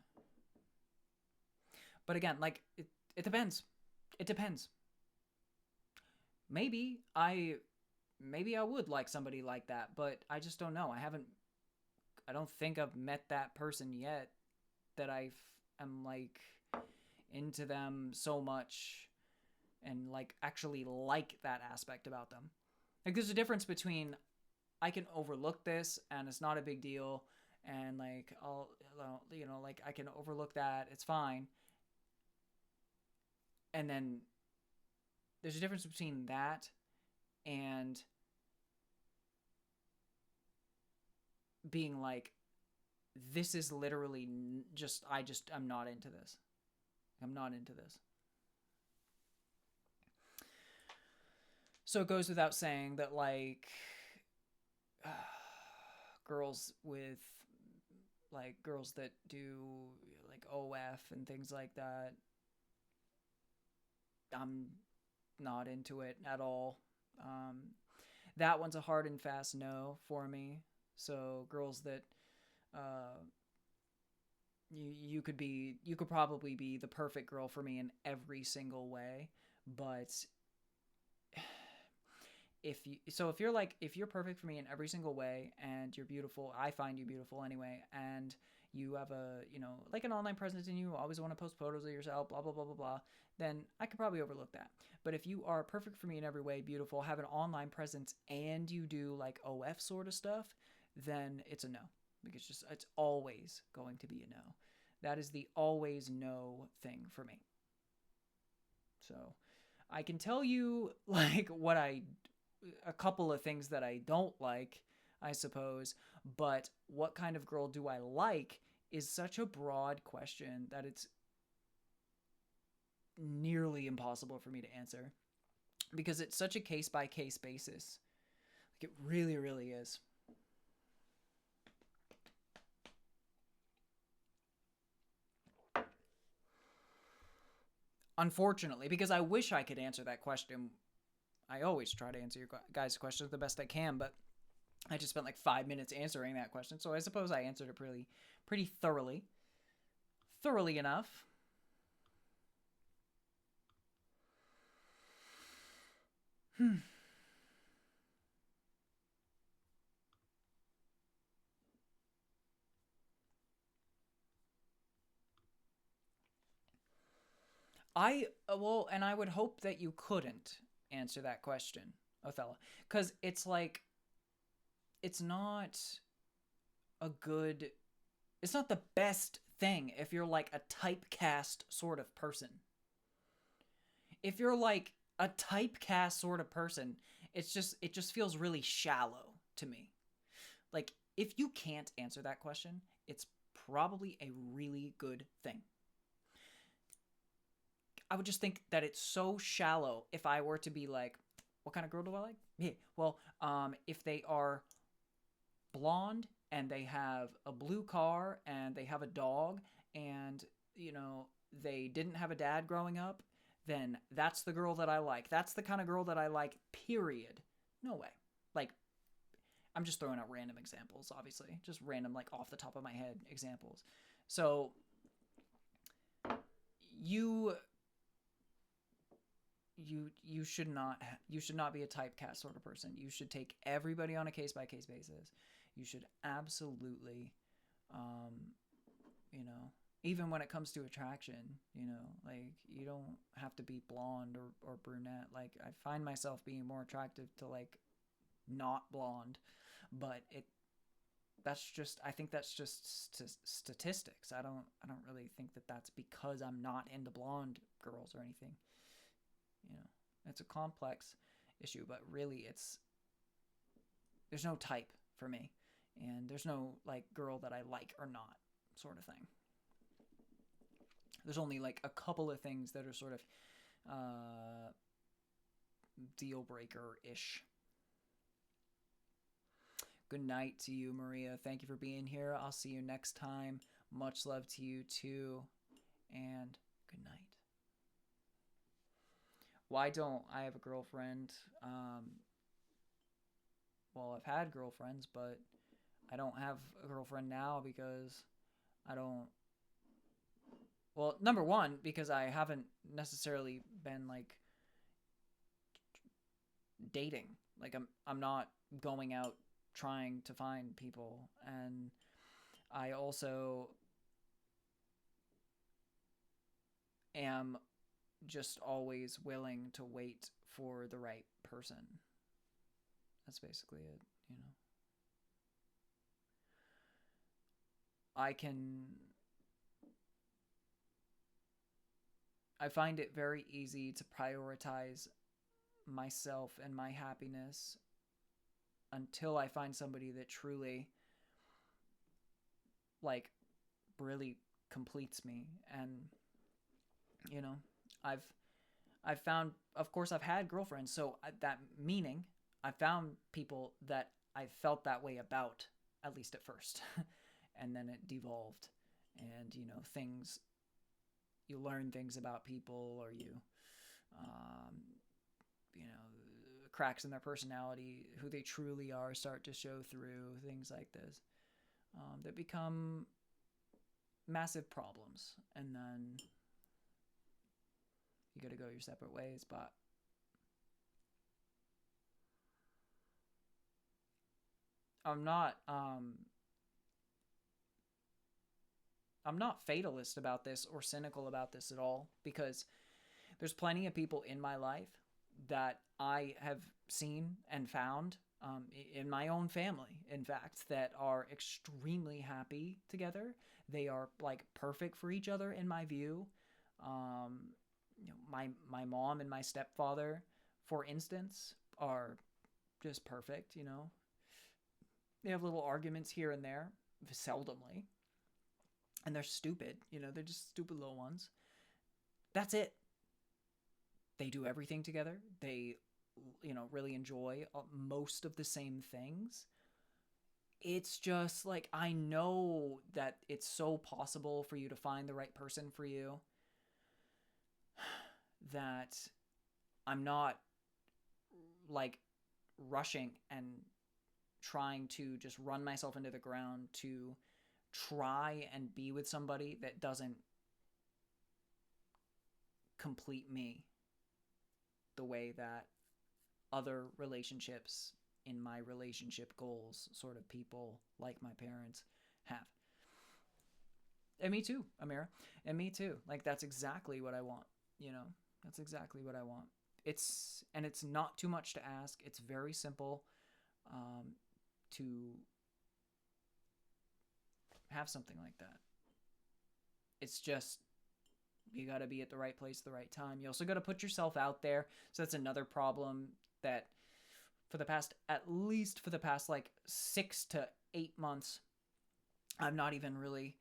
But again, like it depends. It depends. Maybe I maybe I would like somebody like that, but I just don't know. I don't think I've met that person yet that am like into them so much and like actually like that aspect about them. Like there's a difference between I can overlook this and it's not a big deal, and like I'll, like I can overlook that, it's fine. And then there's a difference between that and being like, this is literally I'm not into this. I'm not into this. So it goes without saying that like girls with like girls that do like OF and things like that. I'm not into it at all. Um, that one's a hard and fast no for me. So girls that uh, you could probably be the perfect girl for me in every single way, but if you're perfect for me in every single way and you're beautiful, I find you beautiful anyway, and you have a, like an online presence and you always want to post photos of yourself, blah blah blah blah blah, then I could probably overlook that. But if you are perfect for me in every way, beautiful, have an online presence, and you do like OF sort of stuff, then it's a no. Because just it's always going to be a no. That is the always no thing for me. So I can tell you like a couple of things that I don't like, I suppose, but what kind of girl do I like is such a broad question that it's nearly impossible for me to answer because it's such a case by case basis. Like it really, really is. Unfortunately, because I wish I could answer that question. I always try to answer your guys' questions the best I can, but I just spent like 5 minutes answering that question, so I suppose I answered it pretty thoroughly enough. Hmm. And I would hope that you couldn't answer that question, Othello, because it's like it's not a good, it's not the best thing if you're like a typecast sort of person. If you're like a typecast sort of person, it just feels really shallow to me. Like if you can't answer that question, it's probably a really good thing. I would just think that it's so shallow if I were to be like, what kind of girl do I like? Yeah. Well, if they are blonde and they have a blue car and they have a dog and, they didn't have a dad growing up, then that's the girl that I like. That's the kind of girl that I like, period. No way. Like, I'm just throwing out random examples, obviously. Just random, like, off the top of my head examples. So, you you should not be a typecast sort of person. You should take everybody on a case by case basis. You should absolutely, um, you know, even when it comes to attraction, like you don't have to be blonde or brunette. Like I find myself being more attractive to like not blonde, but I think that's just statistics. I don't really think that that's because I'm not into blonde girls or anything. you know it's a complex issue, but really there's no type for me, and there's no like girl that I like or not sort of thing. There's only like a couple of things that are sort of deal breaker ish. Good night to you, Maria. Thank you for being here. I'll see you next time. Much love to you too, and good night. Why don't I have a girlfriend? Well, I've had girlfriends, but I don't have a girlfriend now because I don't. Well, number one, because I haven't necessarily been like dating. Like I'm not going out trying to find people, and I also am just always willing to wait for the right person. That's basically it. I can I find it very easy to prioritize myself and my happiness until I find somebody that truly like really completes me. And you know I've I've found, of course, I've had girlfriends, so that meaning I found people that I felt that way about, at least at first. and then it devolved. And, you know, things, you learn things about people, or um, you know, cracks in their personality, who they truly are, start to show through, things like this, that become massive problems. And then you got to go your separate ways. But I'm not I'm not fatalist about this or cynical about this at all, because there's plenty of people in my life that I have seen and found, in my own family, in fact, that are extremely happy together. They are like perfect for each other in my view. Um, you know, my mom and my stepfather, for instance, are just perfect. You know, they have little arguments here and there, seldomly, and they're stupid. You know, they're just stupid little ones. That's it. They do everything together. They, you know, really enjoy most of the same things. It's just like, I know that it's so possible for you to find the right person for you, that I'm not like rushing and trying to just run myself into the ground to try and be with somebody that doesn't complete me the way that other relationships in my relationship goals, sort of people like my parents, have. And me too, Amira. And me too. Like, that's exactly what I want, you know? That's exactly what I want. It's not too much to ask. It's very simple, to have something like that. It's just, you got to be at the right place at the right time. You also got to put yourself out there. So that's another problem that at least for the past like 6 to 8 months, I've not even really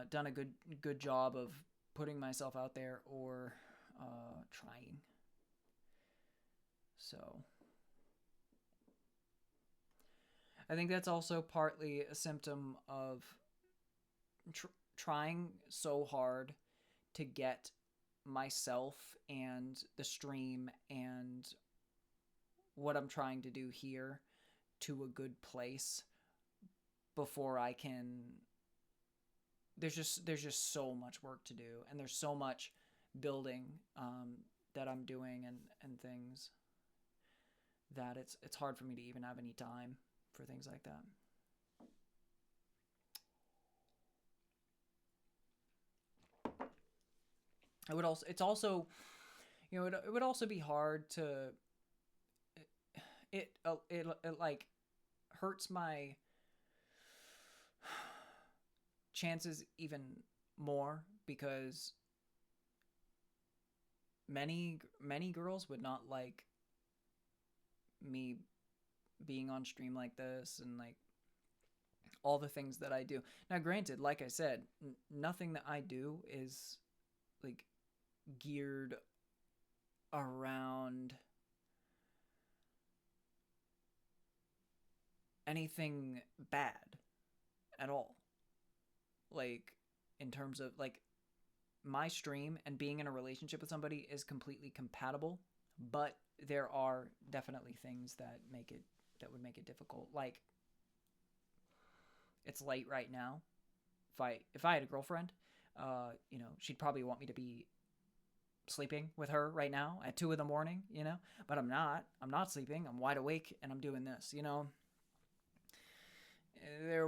done a good job of putting myself out there, or trying. So I think that's also partly a symptom of trying so hard to get myself and the stream and what I'm trying to do here to a good place before I can. There's just so much work to do, and there's so much building, that I'm doing, and things, that it's hard for me to even have any time for things like that. It's also, you know, it would also be hard to, it like hurts my chances even more, because many girls would not like me being on stream like this, and like all the things that I do. Now, granted, like I said, nothing that I do is like geared around anything bad at all. Like, in terms of like, my stream and being in a relationship with somebody is completely compatible, but there are definitely things that would make it difficult. Like, it's late right now. If I had a girlfriend, you know, she'd probably want me to be sleeping with her right now at 2 a.m, you know, but I'm not. I'm not sleeping. I'm wide awake and I'm doing this, you know. There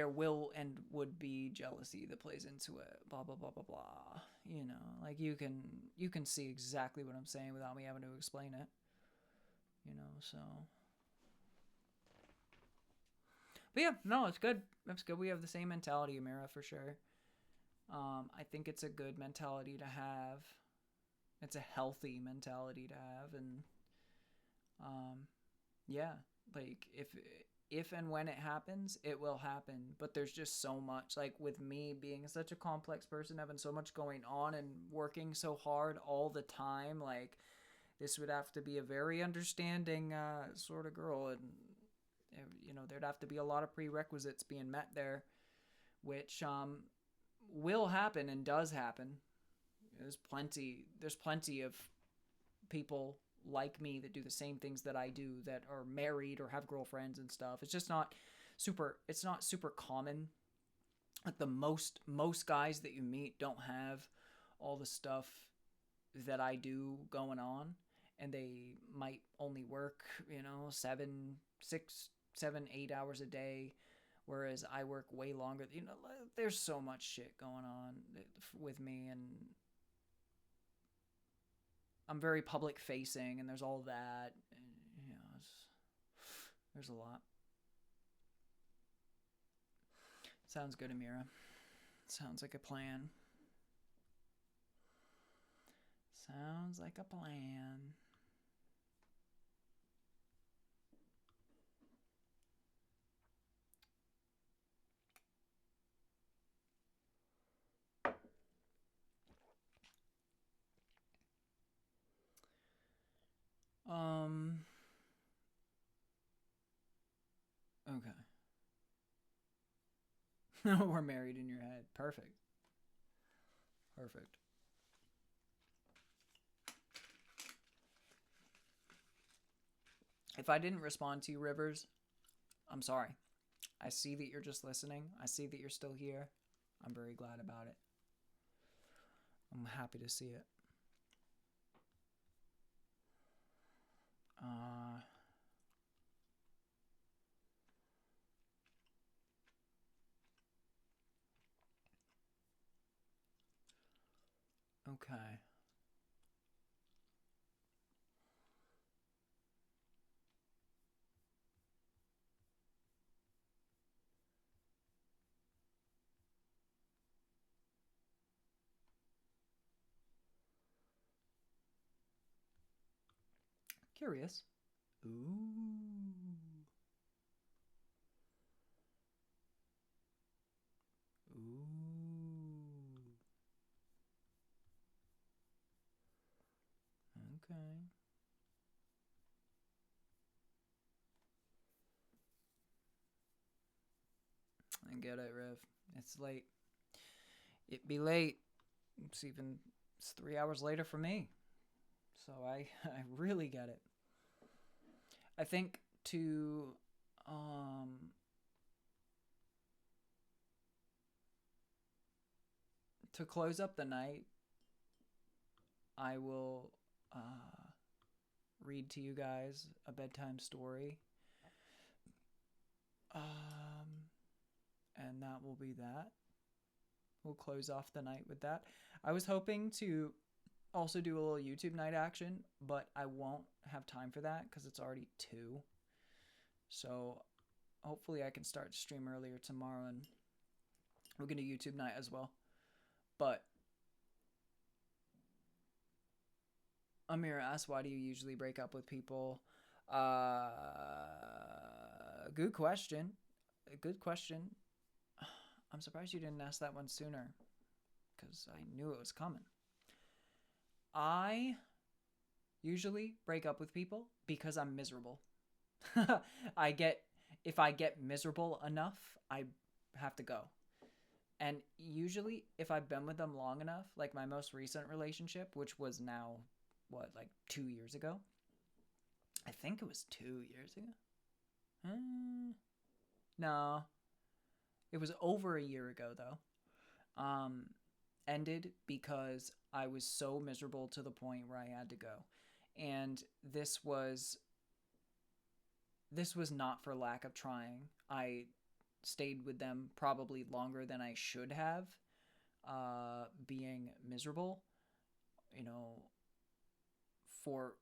will and would be jealousy that plays into it. Blah blah blah blah blah. You know, like, you can see exactly what I'm saying without me having to explain it. You know, so. But yeah, no, it's good. That's good. We have the same mentality, Amira, for sure. I think it's a good mentality to have. It's a healthy mentality to have, and yeah, like, if and when it happens, it will happen. But there's just so much, like, with me being such a complex person, having so much going on and working so hard all the time, like, this would have to be a very understanding sort of girl, and, you know, there'd have to be a lot of prerequisites being met there which will happen and does happen. There's plenty of people like me that do the same things that I do, that are married or have girlfriends and stuff. It's not super common. Like the most guys that you meet don't have all the stuff that I do going on, and they might only work, 8 hours a day, whereas I work way longer. There's so much shit going on with me, and I'm very public facing, and there's all that. There's a lot. Sounds good, Amira. Sounds like a plan. Sounds like a plan. Okay. We're married in your head. Perfect. Perfect. If I didn't respond to you, Rivers, I'm sorry. I see that you're just listening. I see that you're still here. I'm very glad about it. I'm happy to see it. Okay. Curious. Ooh. Ooh. Okay. I get it, Riv. It's late. It be late. It's 3 hours later for me. So I really get it. I think to close up the night, I will read to you guys a bedtime story. And that will be that. We'll close off the night with that. I was hoping to also do a little YouTube night action, but I won't have time for that because it's already 2. So hopefully I can start to stream earlier tomorrow, and we're going to YouTube night as well. But Amira asked, why do you usually break up with people? Good question. Good question. I'm surprised you didn't ask that one sooner, because I knew it was coming. I usually break up with people because I'm miserable. If I get miserable enough, I have to go. And usually if I've been with them long enough, like my most recent relationship, which was now, 2 years ago? I think it was 2 years ago. No. It was over a year ago, though. Ended because I was so miserable to the point where I had to go. And this was not for lack of trying. I stayed with them probably longer than I should have, being miserable, for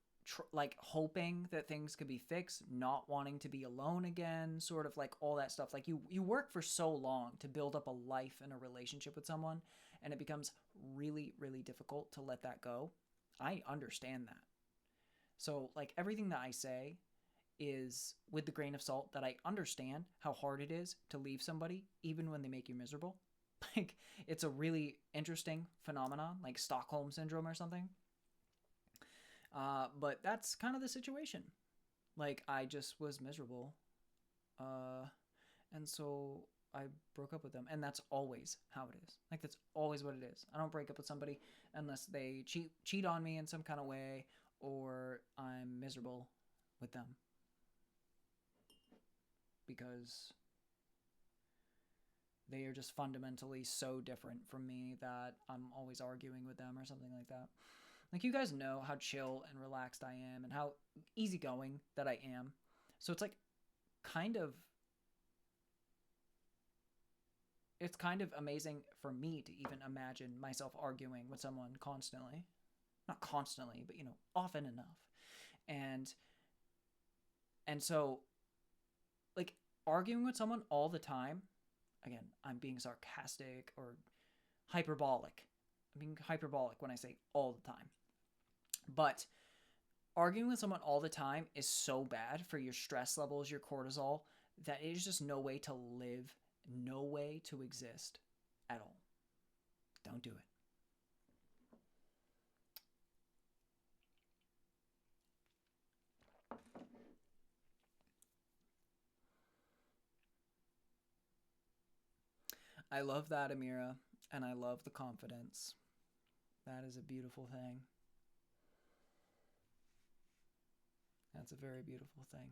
hoping that things could be fixed, not wanting to be alone again, sort of like all that stuff. Like you work for so long to build up a life and a relationship with someone, and it becomes really, really difficult to let that go. I understand that. So everything that I say is with the grain of salt, that I understand how hard it is to leave somebody even when they make you miserable. It's a really interesting phenomenon, like Stockholm syndrome or something. But that's kind of the situation. I just was miserable. And so I broke up with them, and that's always how it is. Like that's always what it is. I don't break up with somebody unless they cheat on me in some kind of way, or I'm miserable with them because they are just fundamentally so different from me that I'm always arguing with them or something like that. Like, you guys know how chill and relaxed I am and how easygoing that I am. So it's like it's kind of amazing for me to even imagine myself arguing with someone constantly. Not constantly, but often enough. And so, like, arguing with someone all the time, again, I'm being sarcastic or hyperbolic. I'm being hyperbolic when I say all the time. But arguing with someone all the time is so bad for your stress levels, your cortisol, that it is just no way to live, no way to exist at all. Don't do it. I love that, Amira, and I love the confidence. That is a beautiful thing. That's a very beautiful thing.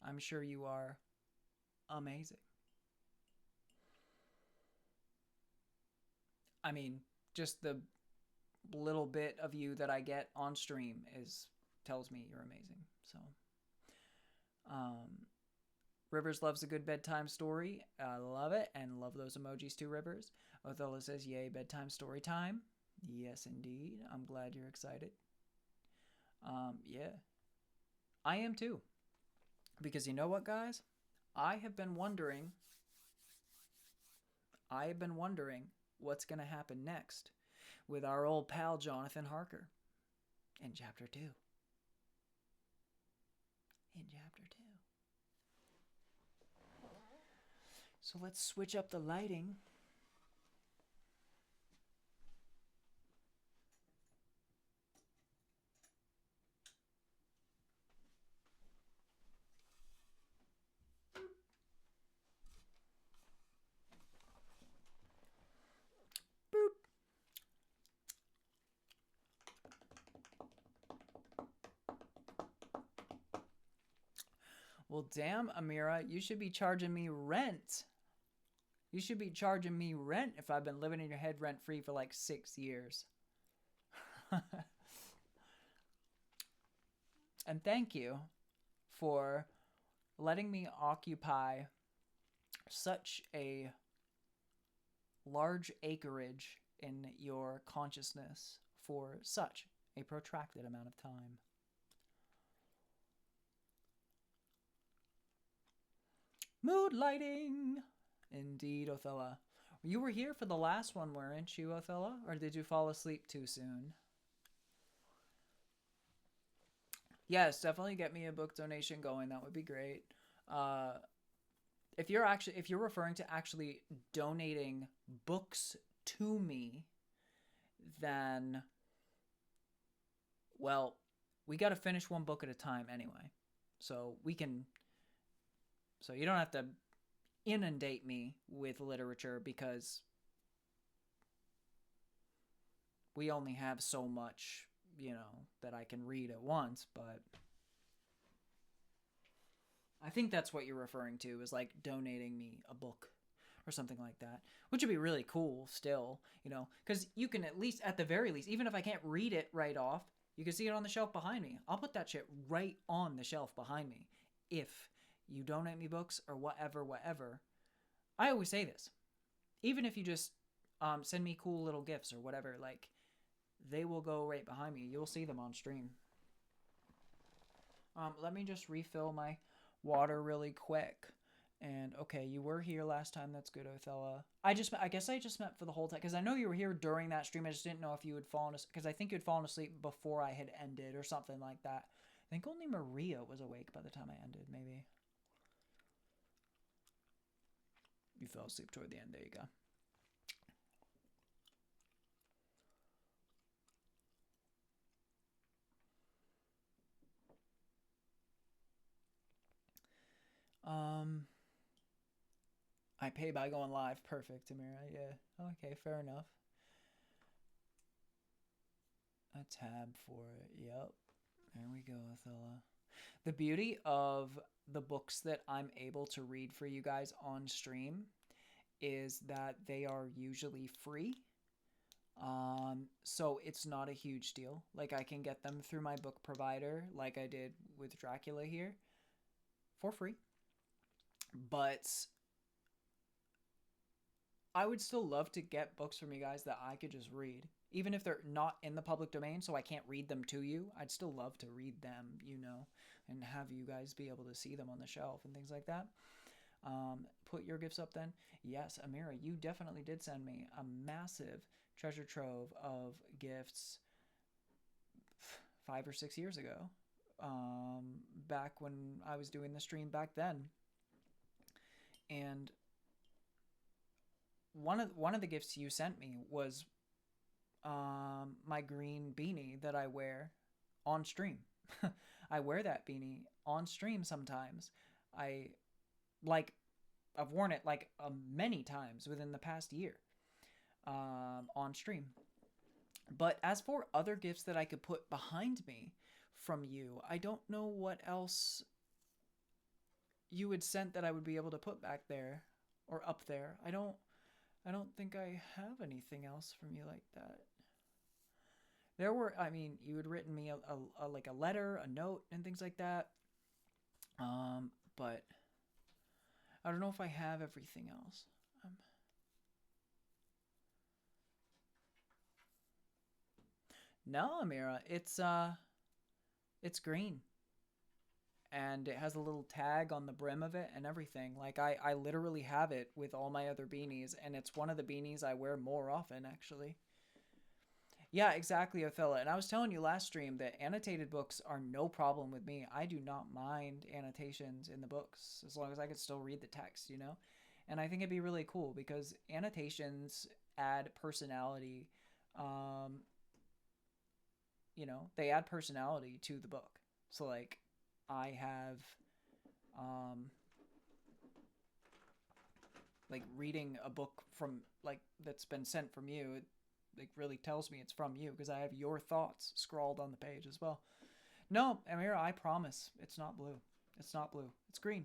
I'm sure you are amazing. I mean, just the little bit of you that I get on stream tells me you're amazing. So, um, Rivers loves a good bedtime story. I love it and love those emojis too, Rivers. Othello says, yay, bedtime story time. Yes, indeed. I'm glad you're excited. Yeah. I am too. Because you know what, guys? I have been wondering what's going to happen next with our old pal Jonathan Harker in Chapter 2. So let's switch up the lighting. Boop. Well, damn, Amira, you should be charging me rent. You should be charging me rent if I've been living in your head rent-free for like 6 years. And thank you for letting me occupy such a large acreage in your consciousness for such a protracted amount of time. Mood lighting! Indeed, Othello. You were here for the last one, weren't you, Othello? Or did you fall asleep too soon? Yes, definitely get me a book donation going. That would be great. If you're referring to actually donating books to me, then, well, we got to finish one book at a time anyway. So you don't have to inundate me with literature because we only have so much, that I can read at once, but I think that's what you're referring to, is like donating me a book or something like that, which would be really cool still, because you can at the very least, even if I can't read it right off, you can see it on the shelf behind me. I'll put that shit right on the shelf behind me if you donate me books or whatever. I always say this. Even if you just send me cool little gifts or whatever, like, they will go right behind me. You'll see them on stream. Let me just refill my water really quick. And okay, you were here last time. That's good, Othello. I guess I just meant for the whole time, because I know you were here during that stream. I just didn't know if you had fallen asleep, because I think you'd fallen asleep before I had ended or something like that. I think only Maria was awake by the time I ended, maybe. You fell asleep toward the end. There you go. I pay by going live. Perfect, Amira. Yeah. Okay, fair enough. A tab for it. Yep. There we go, Athela. The beauty of the books that I'm able to read for you guys on stream is that they are usually free. So it's not a huge deal. Like I can get them through my book provider, like I did with Dracula here, for free. But I would still love to get books from you guys that I could just read. Even if they're not in the public domain, so I can't read them to you, I'd still love to read them, and have you guys be able to see them on the shelf and things like that. Put your gifts up then. Yes, Amira, you definitely did send me a massive treasure trove of gifts 5 or 6 years ago. Back when I was doing the stream back then. And one of the gifts you sent me was my green beanie that I wear on stream. I wear that beanie on stream sometimes. I like I've worn it like many times within the past year on stream. But as for other gifts that I could put behind me from you, I don't know what else you had sent that I would be able to put back there or up there. I don't think I have anything else from you like that. There were, I mean, you had written me a like a letter, a note, and things like that. But I don't know if I have everything else. No, Amira, it's green, and it has a little tag on the brim of it and everything. Like I literally have it with all my other beanies, and it's one of the beanies I wear more often actually. Yeah, exactly, Othello. And I was telling you last stream that annotated books are no problem with me. I do not mind annotations in the books as long as I can still read the text. And I think it'd be really cool because annotations add personality. Um, they add personality to the book. So like I have like reading a book from like that's been sent from you, it like really tells me it's from you because I have your thoughts scrawled on the page as well. No, Amira, I promise it's not blue. It's not blue. It's green.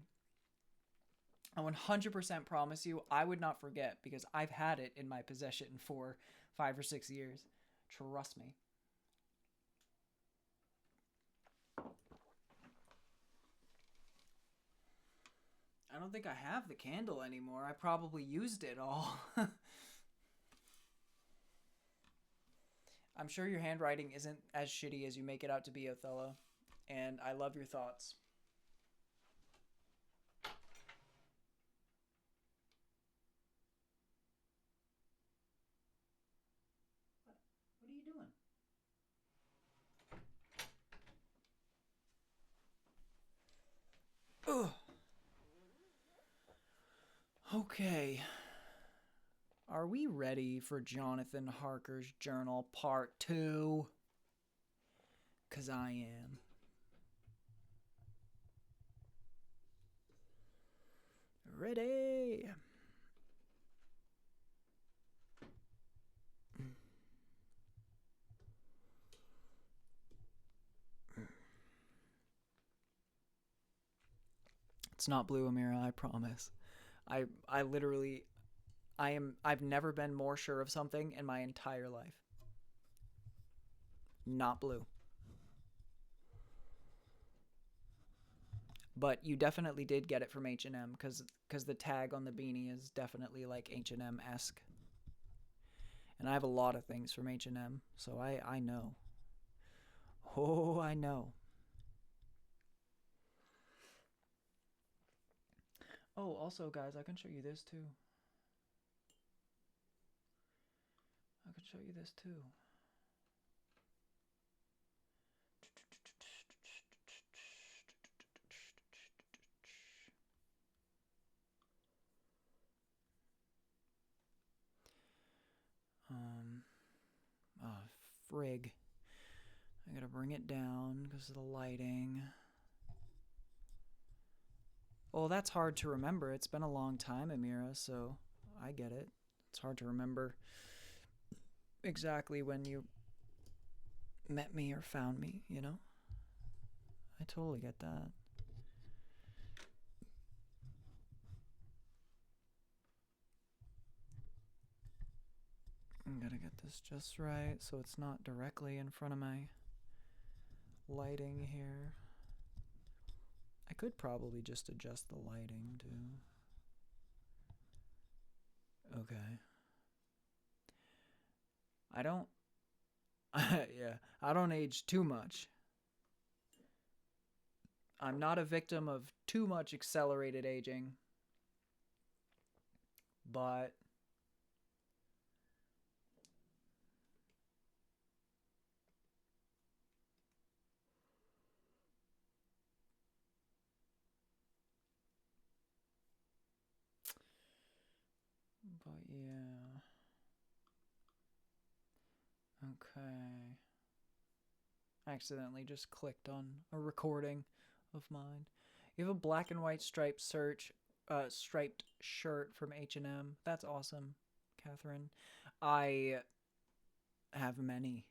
I 100% promise you I would not forget because I've had it in my possession for 5 or 6 years. Trust me. I don't think I have the candle anymore. I probably used it all. I'm sure your handwriting isn't as shitty as you make it out to be, Othello. And I love your thoughts. What are you doing? Ugh. Okay. Are we ready for Jonathan Harker's Journal Part 2? 'Cause I am. Ready. It's not blue, Amira, I promise. I literally I've never been more sure of something in my entire life. Not blue. But you definitely did get it from H&M cuz the tag on the beanie is definitely like H&M-esque. And I have a lot of things from H&M, so I know. Oh, I know. Oh, also guys, I can show you this too. I can show you this too. Um, oh, frig. I gotta bring it down because of the lighting. Well, that's hard to remember. It's been a long time, Amira, so I get it. It's hard to remember exactly when you met me or found me, you know? I totally get that. I'm gonna get this just right so it's not directly in front of my lighting here. I could probably just adjust the lighting too. Okay. I don't. Yeah, I don't age too much. I'm not a victim of too much accelerated aging, but yeah. Okay. I accidentally just clicked on a recording of mine. You have a black and white striped shirt from H&M. That's awesome, Catherine. I have many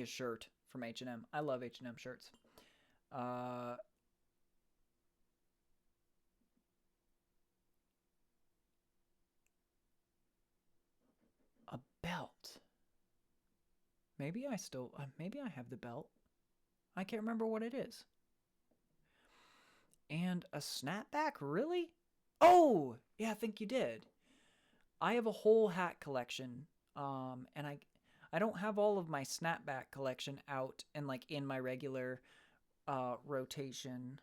a shirt from H&M. I love H&M shirts. Uh, a belt. Maybe I have the belt. I can't remember what it is. And a snapback, really? Oh, yeah, I think you did. I have a whole hat collection, and I don't have all of my snapback collection out and like in my regular rotation.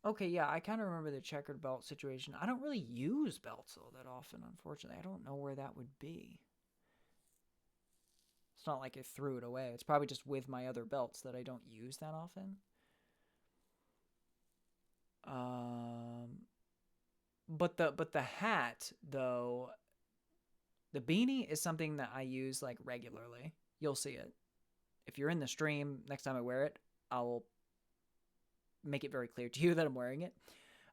Okay, yeah, I kind of remember the checkered belt situation. I don't really use belts all that often, unfortunately. I don't know where that would be. It's not like I threw it away. It's probably just with my other belts that I don't use that often. Um, but the hat though, the beanie is something that I use like regularly. You'll see it if you're in the stream. Next time I wear it, I'll make it very clear to you that I'm wearing it.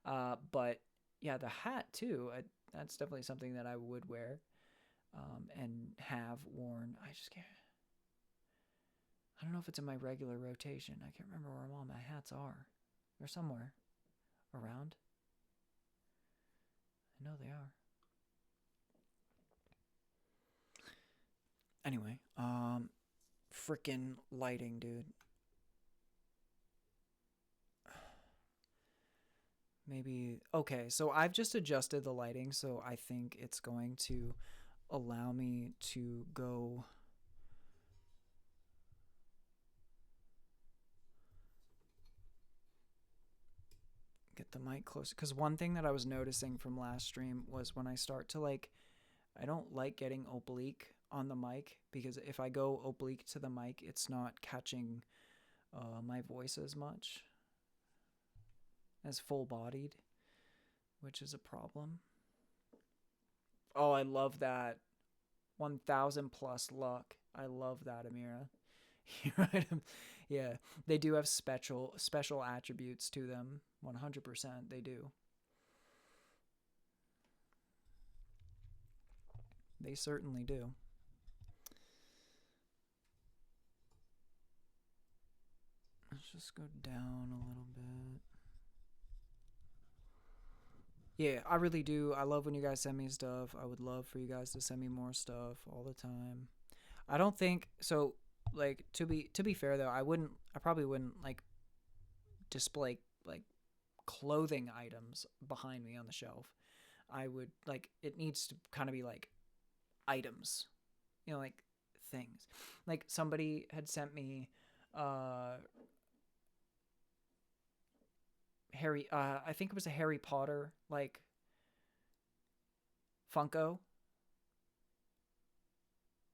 But yeah, the hat too. That's definitely something that I would wear and have worn. I just can't. I don't know if it's in my regular rotation. I can't remember where all my hats are. They're somewhere around. I know they are. Anyway, freaking lighting, dude. Maybe okay, so I've just adjusted the lighting, so I think it's going to allow me to go get the mic closer, because one thing that I was noticing from last stream was when I start to like, I don't like getting oblique on the mic, because if I go oblique to the mic, it's not catching my voice as much as full bodied, which is a problem. Oh, I love that. 1000 plus luck. I love that, Amira. Right? Yeah, they do have special attributes to them. 100% they do. They certainly do. Let's just go down a little bit. Yeah, I really do. I love when you guys send me stuff. I would love for you guys to send me more stuff all the time. I don't think so. Like to be fair though, I probably wouldn't like display like clothing items behind me on the shelf. I would like it needs to kind of be like items, like things. Like somebody had sent me uh Harry I think it was a Harry Potter like Funko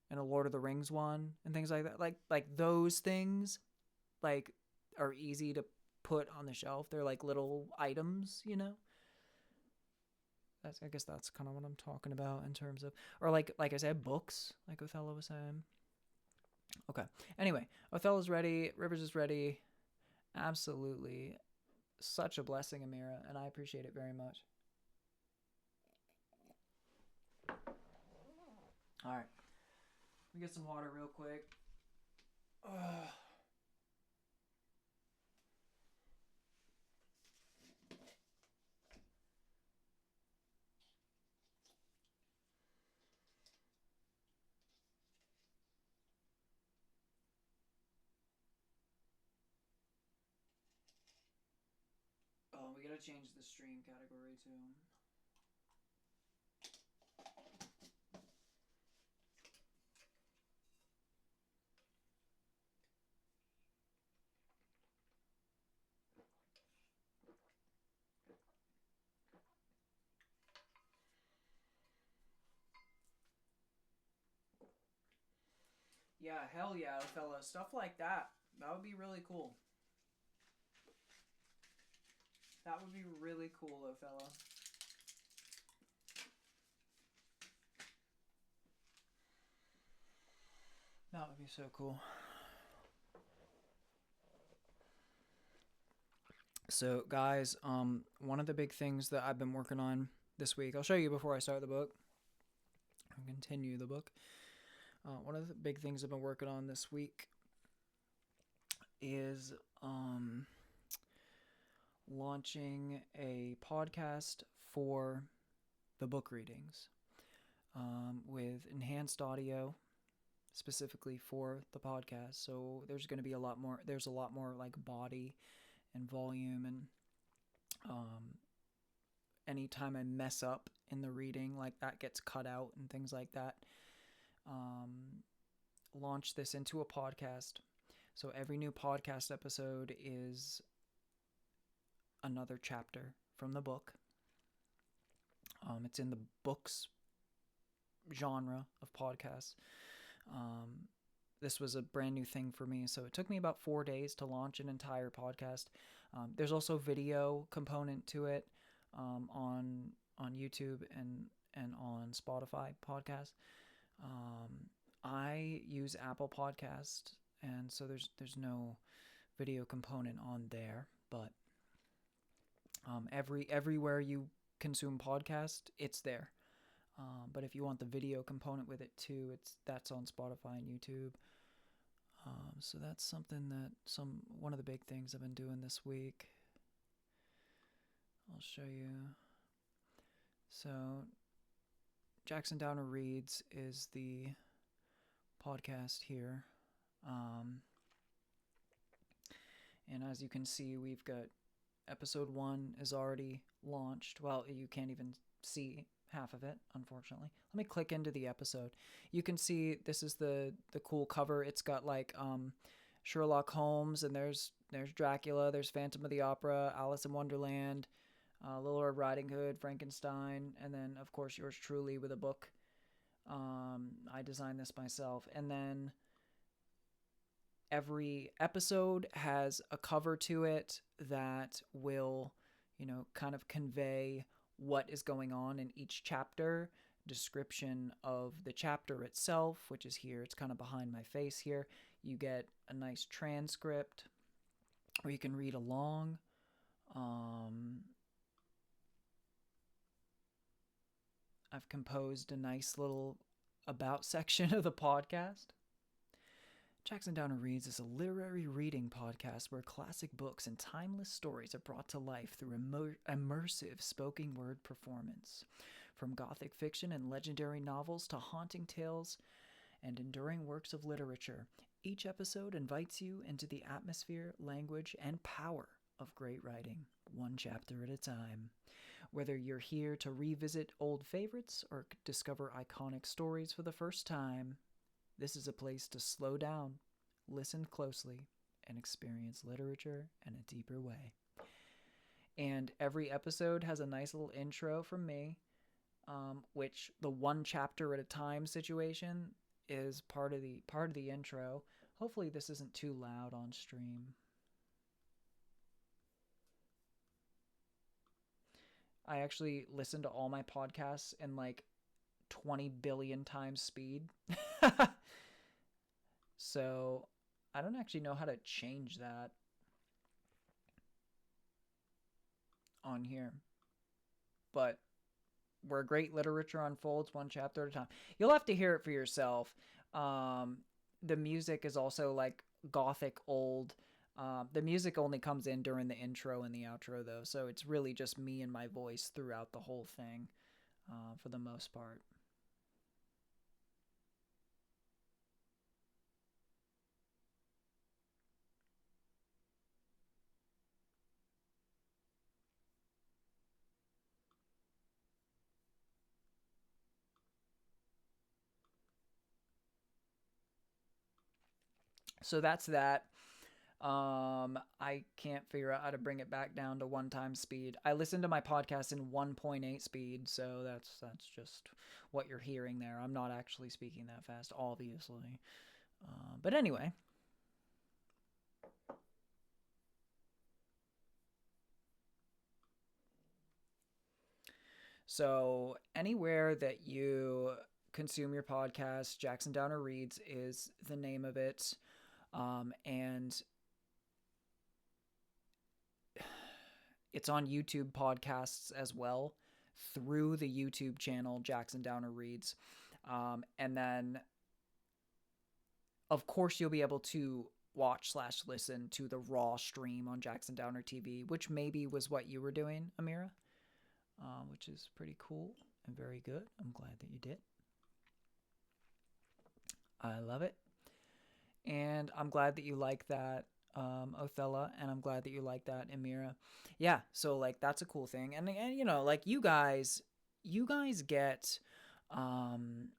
and a Lord of the Rings one and things like that. Like those things like are easy to put on the shelf. They're like little items. I guess that's kind of what I'm talking about in terms of, or like I said, books, like Othello was saying. Okay. Anyway, Othello's ready. Rivers is ready. Absolutely. such a blessing, Amira, and I appreciate it very much. All right. Let me get some water real quick. Ugh. Oh, we gotta change the stream category too. Yeah, hell yeah, fella. Stuff like that. That would be really cool. That would be really cool, fella. That would be so cool. So, guys, one of the big things that I've been working on this week, I'll show you before I start the book. I'll continue the book. One of the big things I've been working on this week is launching a podcast for the book readings with enhanced audio specifically for the podcast. So there's going to be a lot more, there's a lot more like body and volume, and anytime I mess up in the reading, like that gets cut out and things like that. Launch this into a podcast. So every new podcast episode is another chapter from the book. It's in the books genre of podcasts. This was a brand new thing for me, so it took me about 4 days to launch an entire podcast. There's also video component to it on YouTube and on Spotify podcast. I use Apple Podcast, and so there's no video component on there, but everywhere you consume podcast, it's there. But if you want the video component with it too, that's on Spotify and YouTube. So that's something that one of the big things I've been doing this week. I'll show you. So Jackson Downer Reads is the podcast here. And as you can see, we've got episode 1 is already launched. Well, you can't even see half of it, unfortunately. Let me click into the episode. You can see this is the cool cover. It's got like Sherlock Holmes, and there's Dracula, there's Phantom of the Opera, Alice in Wonderland, Little Red Riding Hood, Frankenstein, and then of course yours truly with a book. I designed this myself. And then every episode has a cover to it that will, kind of convey what is going on in each chapter, description of the chapter itself, which is here. It's kind of behind my face here. You get a nice transcript where you can read along. I've composed a nice little about section of the podcast. Jackson Downer Reads is a literary reading podcast where classic books and timeless stories are brought to life through immersive spoken word performance. From gothic fiction and legendary novels to haunting tales and enduring works of literature, each episode invites you into the atmosphere, language, and power of great writing, one chapter at a time. Whether you're here to revisit old favorites or discover iconic stories for the first time, this is a place to slow down, listen closely, and experience literature in a deeper way. And every episode has a nice little intro from me, which the one chapter at a time situation is part of the intro. Hopefully this isn't too loud on stream. I actually listen to all my podcasts in like 20 billion times speed. So I don't actually know how to change that. on here. But where great literature unfolds one chapter at a time. You'll have to hear it for yourself. The music is also like gothic old. The music only comes in during the intro and the outro, though, so it's really just me and my voice throughout the whole thing, for the most part. So that's that. I can't figure out how to bring it back down to one time speed. I listen to my podcast in 1.8 speed, so that's just what you're hearing there. I'm not actually speaking that fast, obviously. But anyway, so anywhere that you consume your podcast, Jackson Downer Reads is the name of it. And it's on YouTube podcasts as well through the YouTube channel Jackson Downer Reads. And then, of course, you'll be able to watch/listen to the raw stream on Jackson Downer TV, which maybe was what you were doing, Amira, which is pretty cool and very good. I'm glad that you did. I love it. And I'm glad that you like that, Othello, and I'm glad that you like that, Amira. Yeah, so like that's a cool thing, and you know, like you guys um,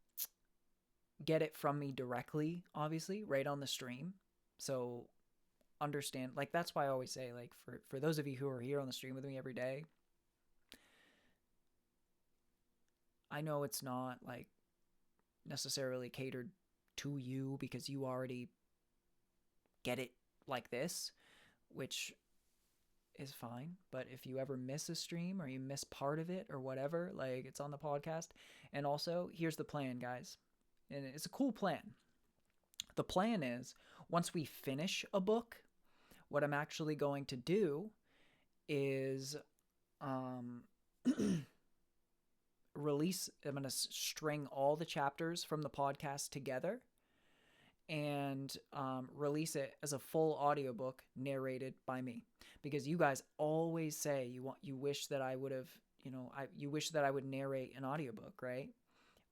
get it from me directly, obviously, right on the stream. So understand, like that's why I always say, like for those of you who are here on the stream with me every day, I know it's not like necessarily catered to you because you already get it like this, which is fine. But if you ever miss a stream or you miss part of it or whatever, like it's on the podcast. And also, here's the plan, guys. And it's a cool plan. The plan is once we finish a book, what I'm actually going to do is um, I'm going to string all the chapters from the podcast together and release it as a full audiobook narrated by me, because you guys always say you wish that I would have, you wish that I would narrate an audiobook, right?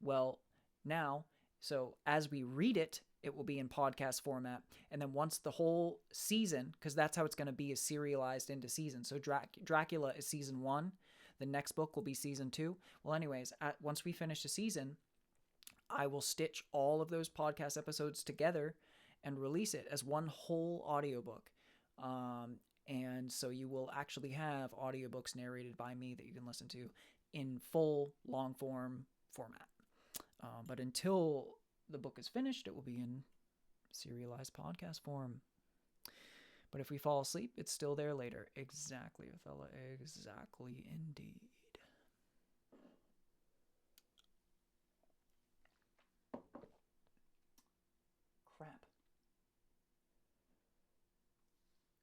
Well, now, so as we read it, it will be in podcast format, and then once the whole season, because that's how it's going to be, is serialized into seasons. So Dracula is season 1, the next book will be season 2. Well, anyways, once we finish the season, I will stitch all of those podcast episodes together and release it as one whole audiobook. And so you will actually have audiobooks narrated by me that you can listen to in full long form format. But until the book is finished, it will be in serialized podcast form. But if we fall asleep, it's still there later. Exactly, Othello. Exactly, indeed.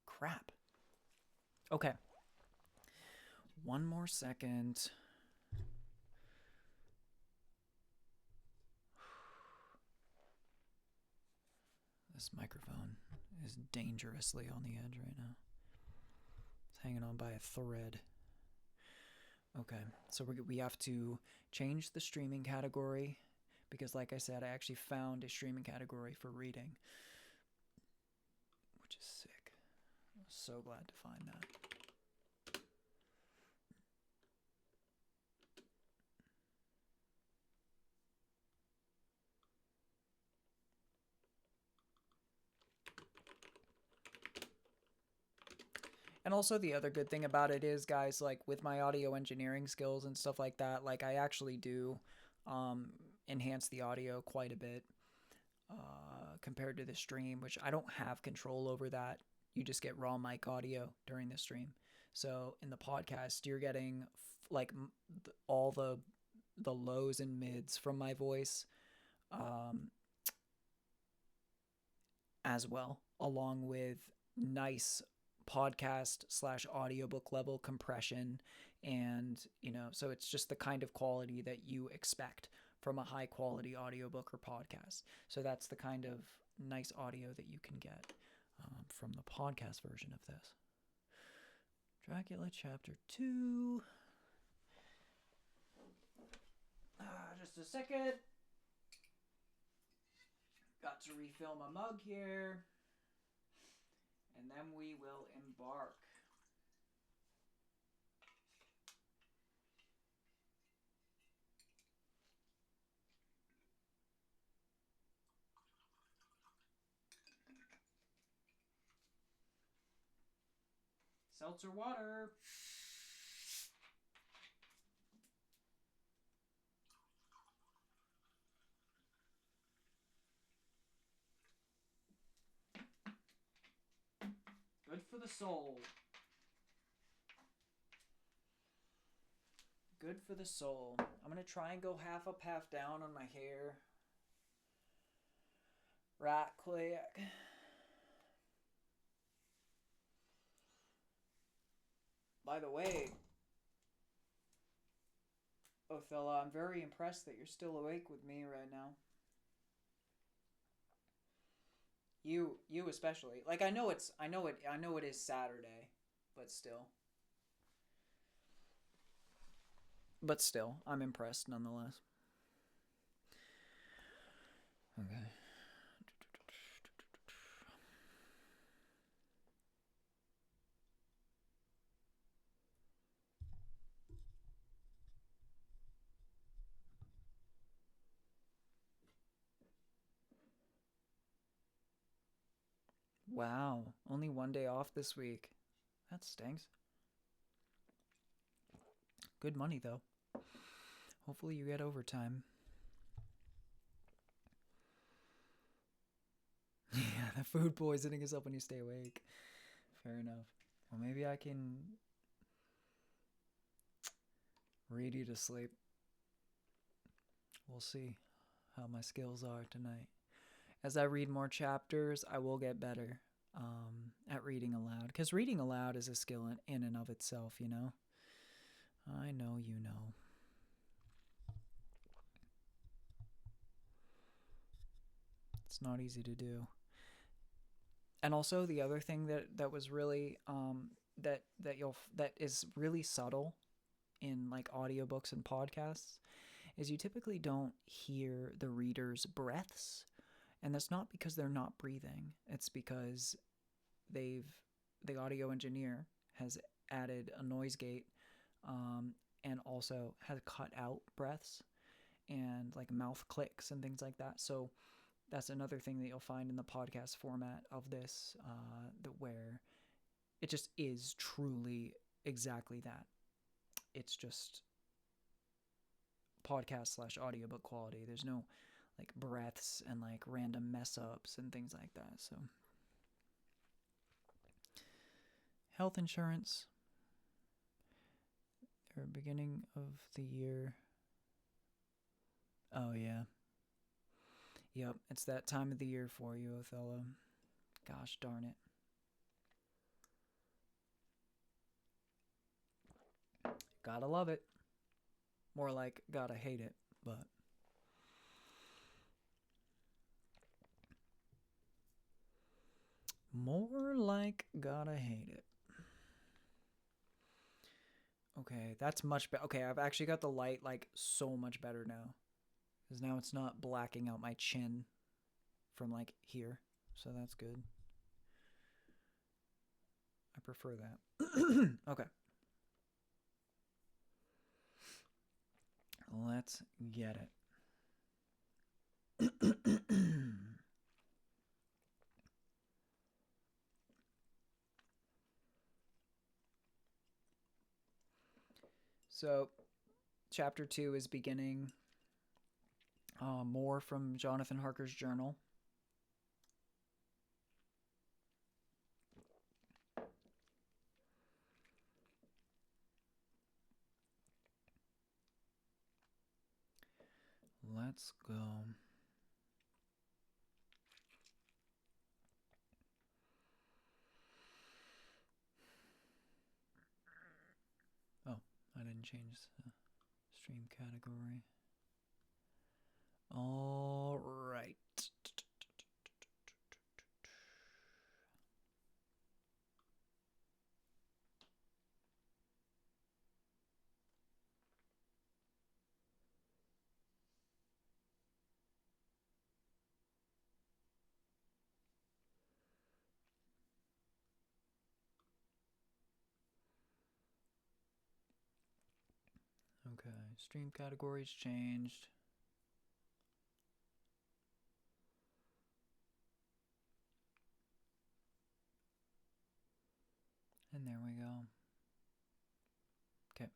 Crap. Okay. One more second. This microphone is dangerously on the edge right now. It's hanging on by a thread. Okay, so we have to change the streaming category because, like I said, I actually found a streaming category for reading, which is sick. I'm so glad to find that. And also the other good thing about it is, guys, like with my audio engineering skills and stuff like that, like I actually do enhance the audio quite a bit compared to the stream, which I don't have control over that. You just get raw mic audio during the stream. So in the podcast, you're getting like all the lows and mids from my voice as well, along with nice podcast slash audiobook level compression, and so it's just the kind of quality that you expect from a high quality audiobook or podcast. So that's the kind of nice audio that you can get from the podcast version of this. Dracula Chapter 2. Just a second. Got to refill my mug here. And then we will embark. Seltzer water. Good for the soul. Good for the soul. I'm going to try and go half up, half down on my hair. Right click. By the way, Othello, I'm very impressed that you're still awake with me right now. You especially. Like I know it is Saturday, but still. I'm impressed nonetheless. Okay. Wow, only one day off this week. That stinks. Good money, though. Hopefully you get overtime. Yeah, the food poisoning is up when you stay awake. Fair enough. Well, maybe I can read you to sleep. We'll see how my skills are tonight. As I read more chapters, I will get better at reading aloud. Because reading aloud is a skill in and of itself, you know? I know you know. It's not easy to do. And also the other thing that was really that is really subtle in like audiobooks and podcasts is you typically don't hear the reader's breaths. And that's not because they're not breathing. It's because the audio engineer has added a noise gate and also has cut out breaths and like mouth clicks and things like that. So that's another thing that you'll find in the podcast format of this, where it just is truly exactly that. It's just podcast / audiobook quality. There's no like breaths and like random mess ups and things like that. So health insurance, or beginning of the year. Oh yeah. Yep, it's that time of the year for you, Othello. Gosh darn it. Gotta love it. More like gotta hate it, but more like gotta hate it. Okay, that's much better. Okay, I've actually got the light like so much better now. Because now it's not blacking out my chin from like here. So that's good. I prefer that. Okay. Let's get it. So, chapter 2 is beginning more from Jonathan Harker's journal. Let's go. and change the stream category. All right. Okay, stream categories changed. And there we go. Okay.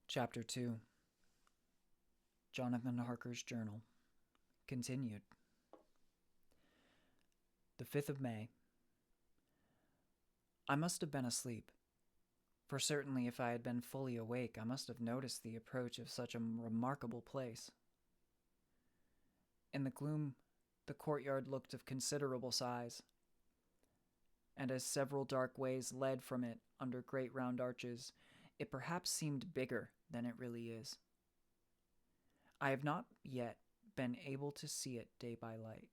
Chapter 2. Jonathan Harker's Journal. Continued. The 5th of May. I must have been asleep, for certainly if I had been fully awake, I must have noticed the approach of such a remarkable place. In the gloom, the courtyard looked of considerable size, and as several dark ways led from it under great round arches, it perhaps seemed bigger than it really is. I have not yet been able to see it day by light.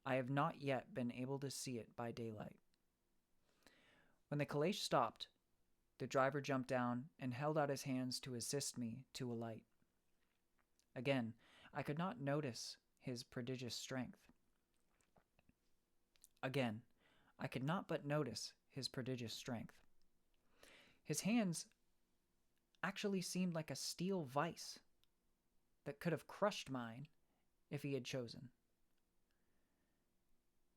I have not yet been able to see it by daylight. When the calèche stopped, the driver jumped down and held out his hands to assist me to alight. Again, I could not notice his prodigious strength. Again, I could not but notice his prodigious strength. His hands actually seemed like a steel vice that could have crushed mine if he had chosen.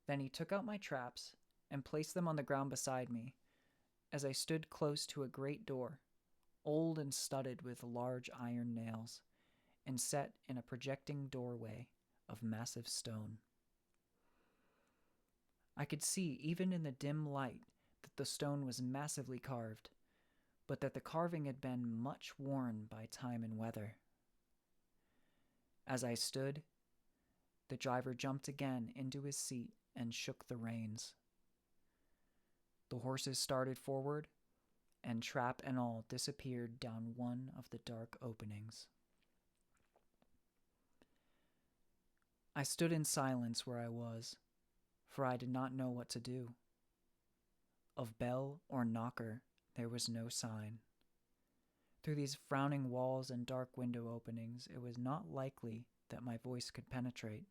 Then he took out my traps and placed them on the ground beside me as I stood close to a great door, old and studded with large iron nails, and set in a projecting doorway of massive stone. I could see, even in the dim light, that the stone was massively carved, but that the carving had been much worn by time and weather. As I stood, the driver jumped again into his seat and shook the reins. The horses started forward, and trap and all disappeared down one of the dark openings. I stood in silence where I was, for I did not know what to do. Of bell or knocker there was no sign. Through these frowning walls and dark window openings, it was not likely that my voice could penetrate.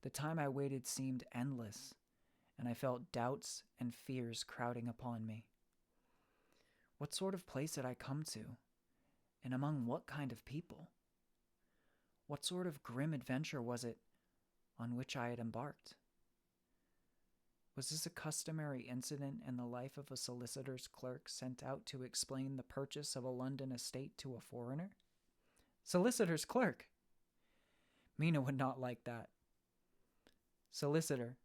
The time I waited seemed endless, and I felt doubts and fears crowding upon me. What sort of place had I come to, and among what kind of people? What sort of grim adventure was it on which I had embarked? Was this a customary incident in the life of a solicitor's clerk sent out to explain the purchase of a London estate to a foreigner? Solicitor's clerk! Mina would not like that. Solicitor.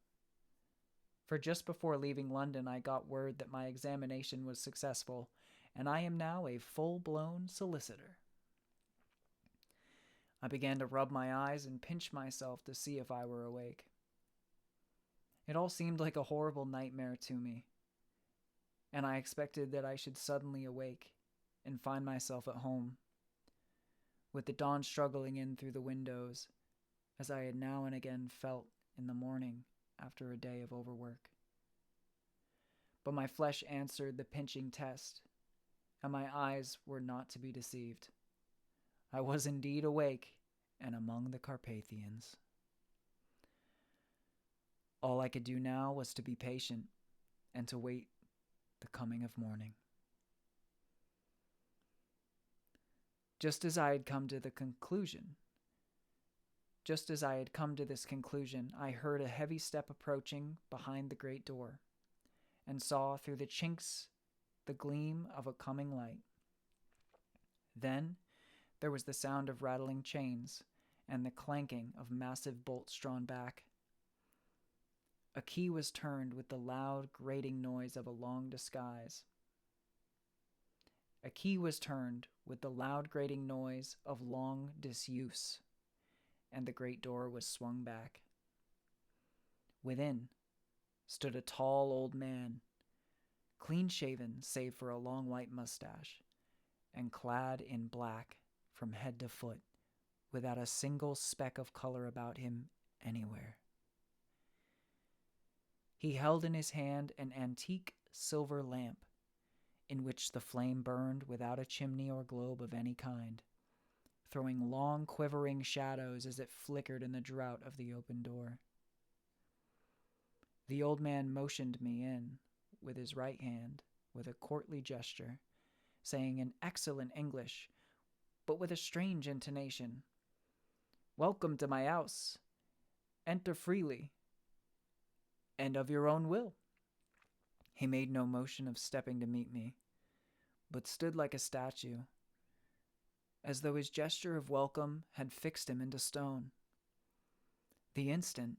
For just before leaving London, I got word that my examination was successful, and I am now a full-blown solicitor. I began to rub my eyes and pinch myself to see if I were awake. It all seemed like a horrible nightmare to me, and I expected that I should suddenly awake and find myself at home, with the dawn struggling in through the windows, as I had now and again felt in the morning after a day of overwork. But my flesh answered the pinching test, and my eyes were not to be deceived. I was indeed awake and among the Carpathians. All I could do now was to be patient and to wait the coming of morning. Just as I had come to this conclusion, I heard a heavy step approaching behind the great door, and saw through the chinks the gleam of a coming light. Then there was the sound of rattling chains and the clanking of massive bolts drawn back. A key was turned with the loud, grating noise of a long disguise. A key was turned with the loud, grating noise of long disuse, and the great door was swung back. Within stood a tall old man, clean-shaven save for a long white mustache, and clad in black from head to foot, without a single speck of color about him anywhere. He held in his hand an antique silver lamp, in which the flame burned without a chimney or globe of any kind, throwing long quivering shadows as it flickered in the draught of the open door. The old man motioned me in with his right hand with a courtly gesture, saying in excellent English, but with a strange intonation, "Welcome to my house. Enter freely, and of your own will." He made no motion of stepping to meet me, but stood like a statue, as though his gesture of welcome had fixed him into stone. The instant,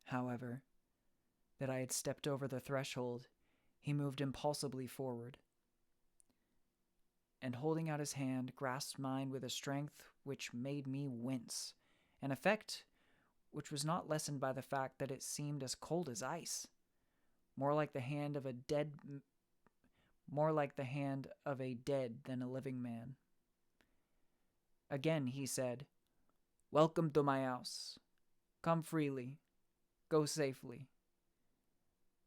however, that I had stepped over the threshold, he moved impulsively forward, and holding out his hand, grasped mine with a strength which made me wince, an effect which was not lessened by the fact that it seemed as cold as ice, more like the hand of a dead than a living man. Again he said, "Welcome to my house. Come freely, go safely,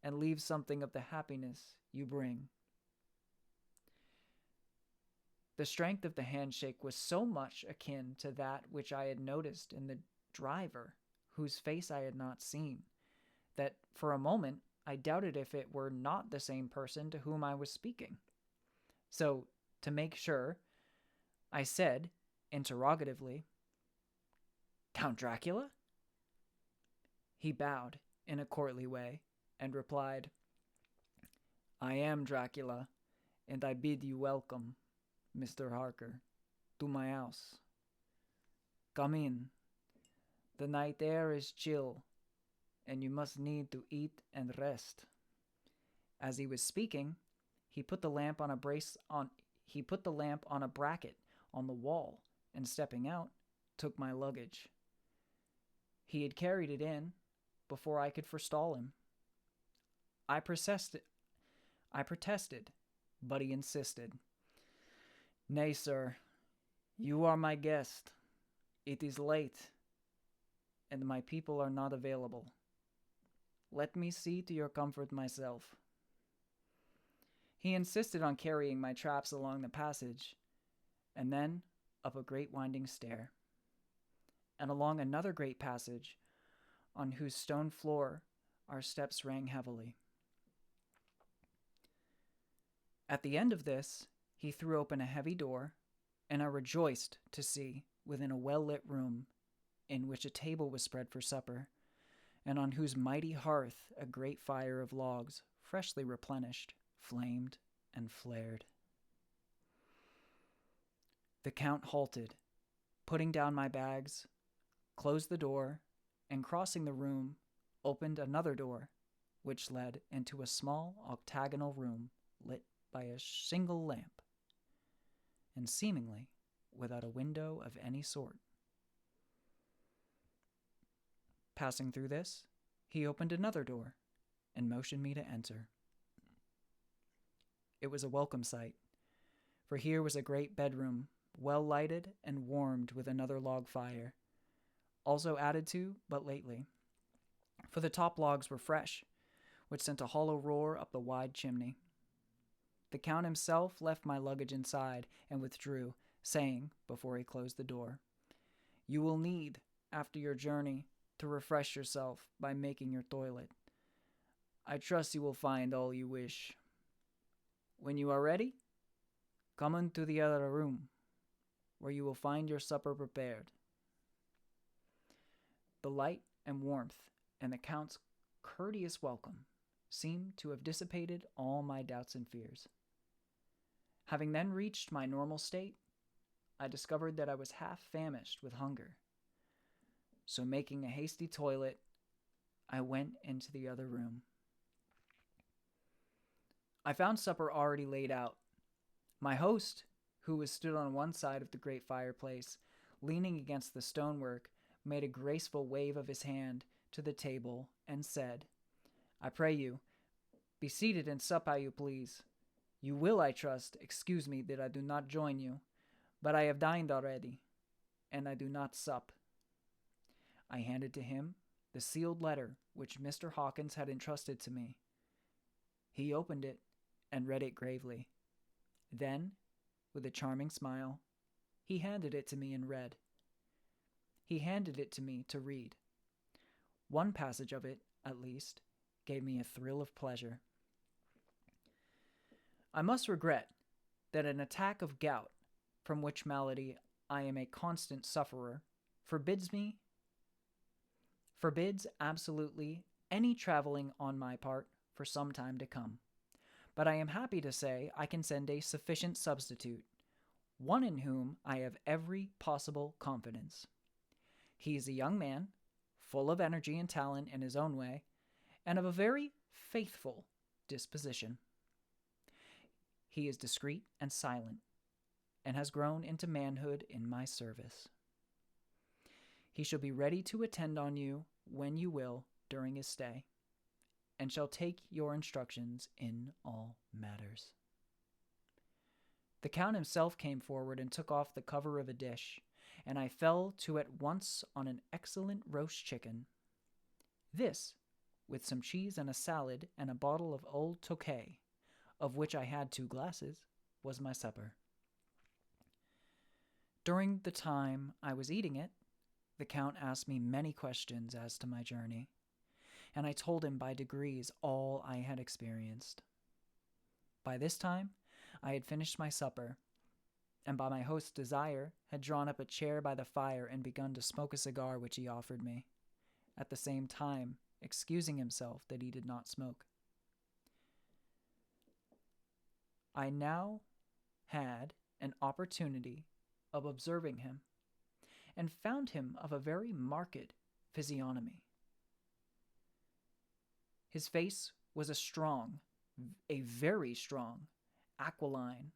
and leave something of the happiness you bring." The strength of the handshake was so much akin to that which I had noticed in the driver, whose face I had not seen, that for a moment I doubted if it were not the same person to whom I was speaking. So, to make sure, I said, interrogatively, "Count Dracula?" He bowed in a courtly way and replied, "I am Dracula, and I bid you welcome, Mr. Harker, to my house. Come in. The night air is chill, and you must need to eat and rest." As he was speaking, he put the lamp on a bracket on the wall, and stepping out, took my luggage. He had carried it in before I could forestall him. I protested, but he insisted. "Nay, sir, you are my guest. It is late, and my people are not available. Let me see to your comfort myself." He insisted on carrying my traps along the passage, and then up a great winding stair, and along another great passage, on whose stone floor our steps rang heavily. At the end of this, he threw open a heavy door, and I rejoiced to see, within a well-lit room, in which a table was spread for supper, and on whose mighty hearth a great fire of logs, freshly replenished, flamed and flared. The Count halted, putting down my bags, closed the door, and crossing the room, opened another door, which led into a small octagonal room lit by a single lamp, and seemingly without a window of any sort. Passing through this, he opened another door and motioned me to enter. It was a welcome sight, for here was a great bedroom, well lighted and warmed with another log fire, also added to but lately, for the top logs were fresh, which sent a hollow roar up the wide chimney. The Count himself left my luggage inside and withdrew, saying, before he closed the door, "You will need, after your journey, to refresh yourself by making your toilet. I trust you will find all you wish. When you are ready, come into the other room, where you will find your supper prepared." The light and warmth and the Count's courteous welcome seemed to have dissipated all my doubts and fears. Having then reached my normal state, I discovered that I was half famished with hunger. So making a hasty toilet, I went into the other room. I found supper already laid out. My host, who was stood on one side of the great fireplace, leaning against the stonework, made a graceful wave of his hand to the table and said, "I pray you, be seated and sup how you please. You will, I trust, excuse me that I do not join you, but I have dined already, and I do not sup." I handed to him the sealed letter which Mr. Hawkins had entrusted to me. He opened it and read it gravely. Then, with a charming smile, he handed it to me and read. He handed it to me to read. One passage of it, at least, gave me a thrill of pleasure. "I must regret that an attack of gout, from which malady I am a constant sufferer, forbids absolutely any traveling on my part for some time to come. But I am happy to say I can send a sufficient substitute, one in whom I have every possible confidence. He is a young man, full of energy and talent in his own way, and of a very faithful disposition. He is discreet and silent, and has grown into manhood in my service. He shall be ready to attend on you when you will during his stay, and shall take your instructions in all matters." The Count himself came forward and took off the cover of a dish, and I fell to at once on an excellent roast chicken. This, with some cheese and a salad and a bottle of old Tokay, of which I had 2 glasses, was my supper. During the time I was eating it, the Count asked me many questions as to my journey, and I told him by degrees all I had experienced. By this time, I had finished my supper, and by my host's desire had drawn up a chair by the fire and begun to smoke a cigar which he offered me, at the same time excusing himself that he did not smoke. I now had an opportunity of observing him, and found him of a very marked physiognomy. His face was a very strong, aquiline,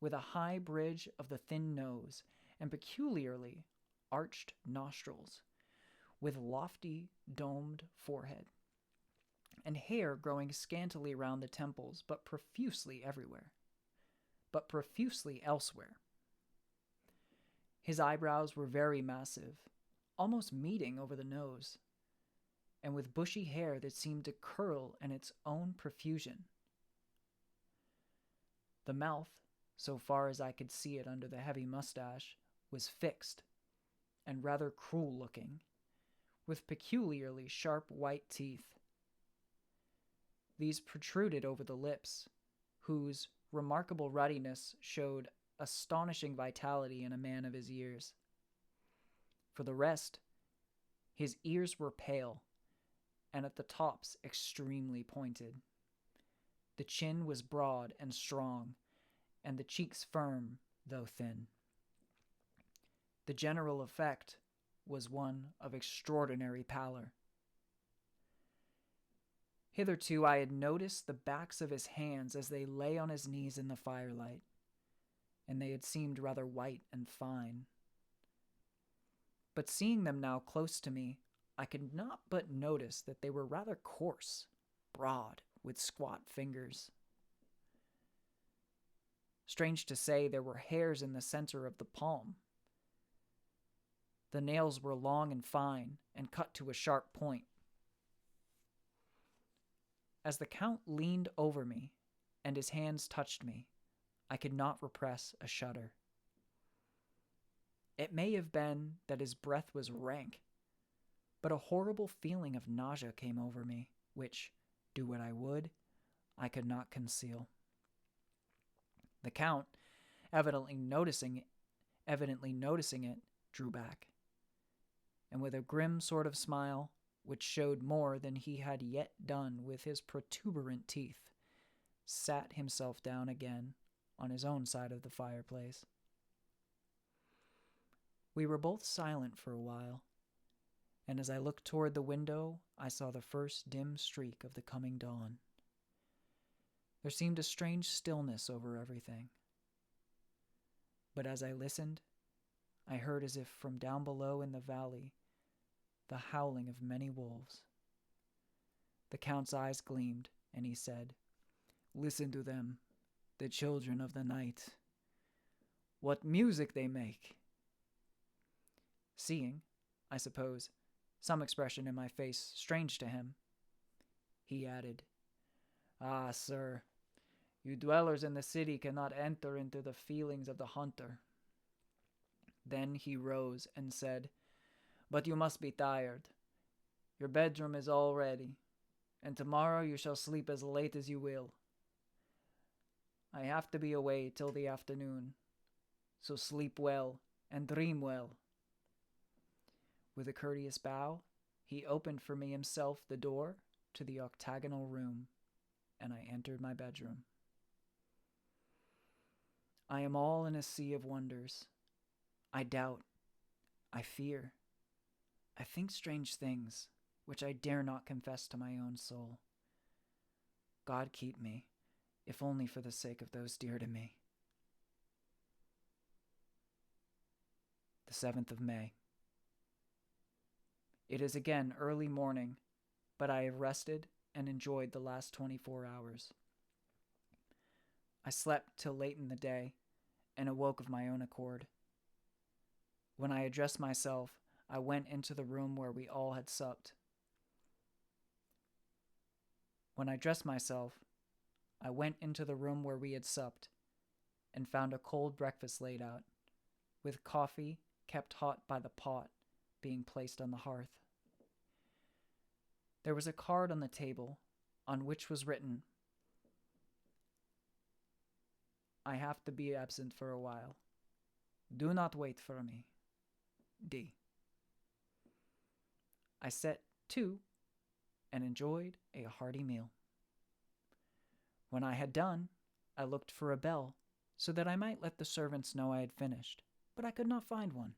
with a high bridge of the thin nose and peculiarly arched nostrils, with lofty domed forehead, and hair growing scantily round the temples, but profusely elsewhere. His eyebrows were very massive, almost meeting over the nose, and with bushy hair that seemed to curl in its own profusion. The mouth, so far as I could see it under the heavy mustache, was fixed and rather cruel-looking, with peculiarly sharp white teeth. These protruded over the lips, whose remarkable ruddiness showed astonishing vitality in a man of his years. For the rest, his ears were pale, and at the tops extremely pointed. The chin was broad and strong, and the cheeks firm, though thin. The general effect was one of extraordinary pallor. Hitherto I had noticed the backs of his hands as they lay on his knees in the firelight, and they had seemed rather white and fine. But seeing them now close to me, I could not but notice that they were rather coarse, broad, with squat fingers. Strange to say, there were hairs in the center of the palm. The nails were long and fine, and cut to a sharp point. As the Count leaned over me, and his hands touched me, I could not repress a shudder. It may have been that his breath was rank, but a horrible feeling of nausea came over me, which, do what I would, I could not conceal. The Count, evidently noticing it, drew back, and with a grim sort of smile, which showed more than he had yet done with his protuberant teeth, sat himself down again on his own side of the fireplace. We were both silent for a while, and as I looked toward the window, I saw the first dim streak of the coming dawn. There seemed a strange stillness over everything. But as I listened, I heard as if from down below in the valley the howling of many wolves. The Count's eyes gleamed, and he said, "Listen to them, the children of the night. What music they make!" Seeing, I suppose, some expression in my face strange to him, he added, "Ah, sir, you dwellers in the city cannot enter into the feelings of the hunter." Then he rose and said, "But you must be tired. Your bedroom is all ready, and tomorrow you shall sleep as late as you will. I have to be away till the afternoon, so sleep well and dream well." With a courteous bow, he opened for me himself the door to the octagonal room, and I entered my bedroom. I am all in a sea of wonders. I doubt, I fear, I think strange things, which I dare not confess to my own soul. God keep me, if only for the sake of those dear to me. The 7th of May. It is again early morning, but I have rested and enjoyed the last 24 hours. I slept till late in the day and awoke of my own accord. When I addressed myself, I went into the room where we all had supped. When I dressed myself, I went into the room where we had supped and found a cold breakfast laid out, with coffee kept hot by the pot being placed on the hearth. There was a card on the table on which was written, "I have to be absent for a while. Do not wait for me. D." I set to and enjoyed a hearty meal. When I had done, I looked for a bell so that I might let the servants know I had finished, but I could not find one.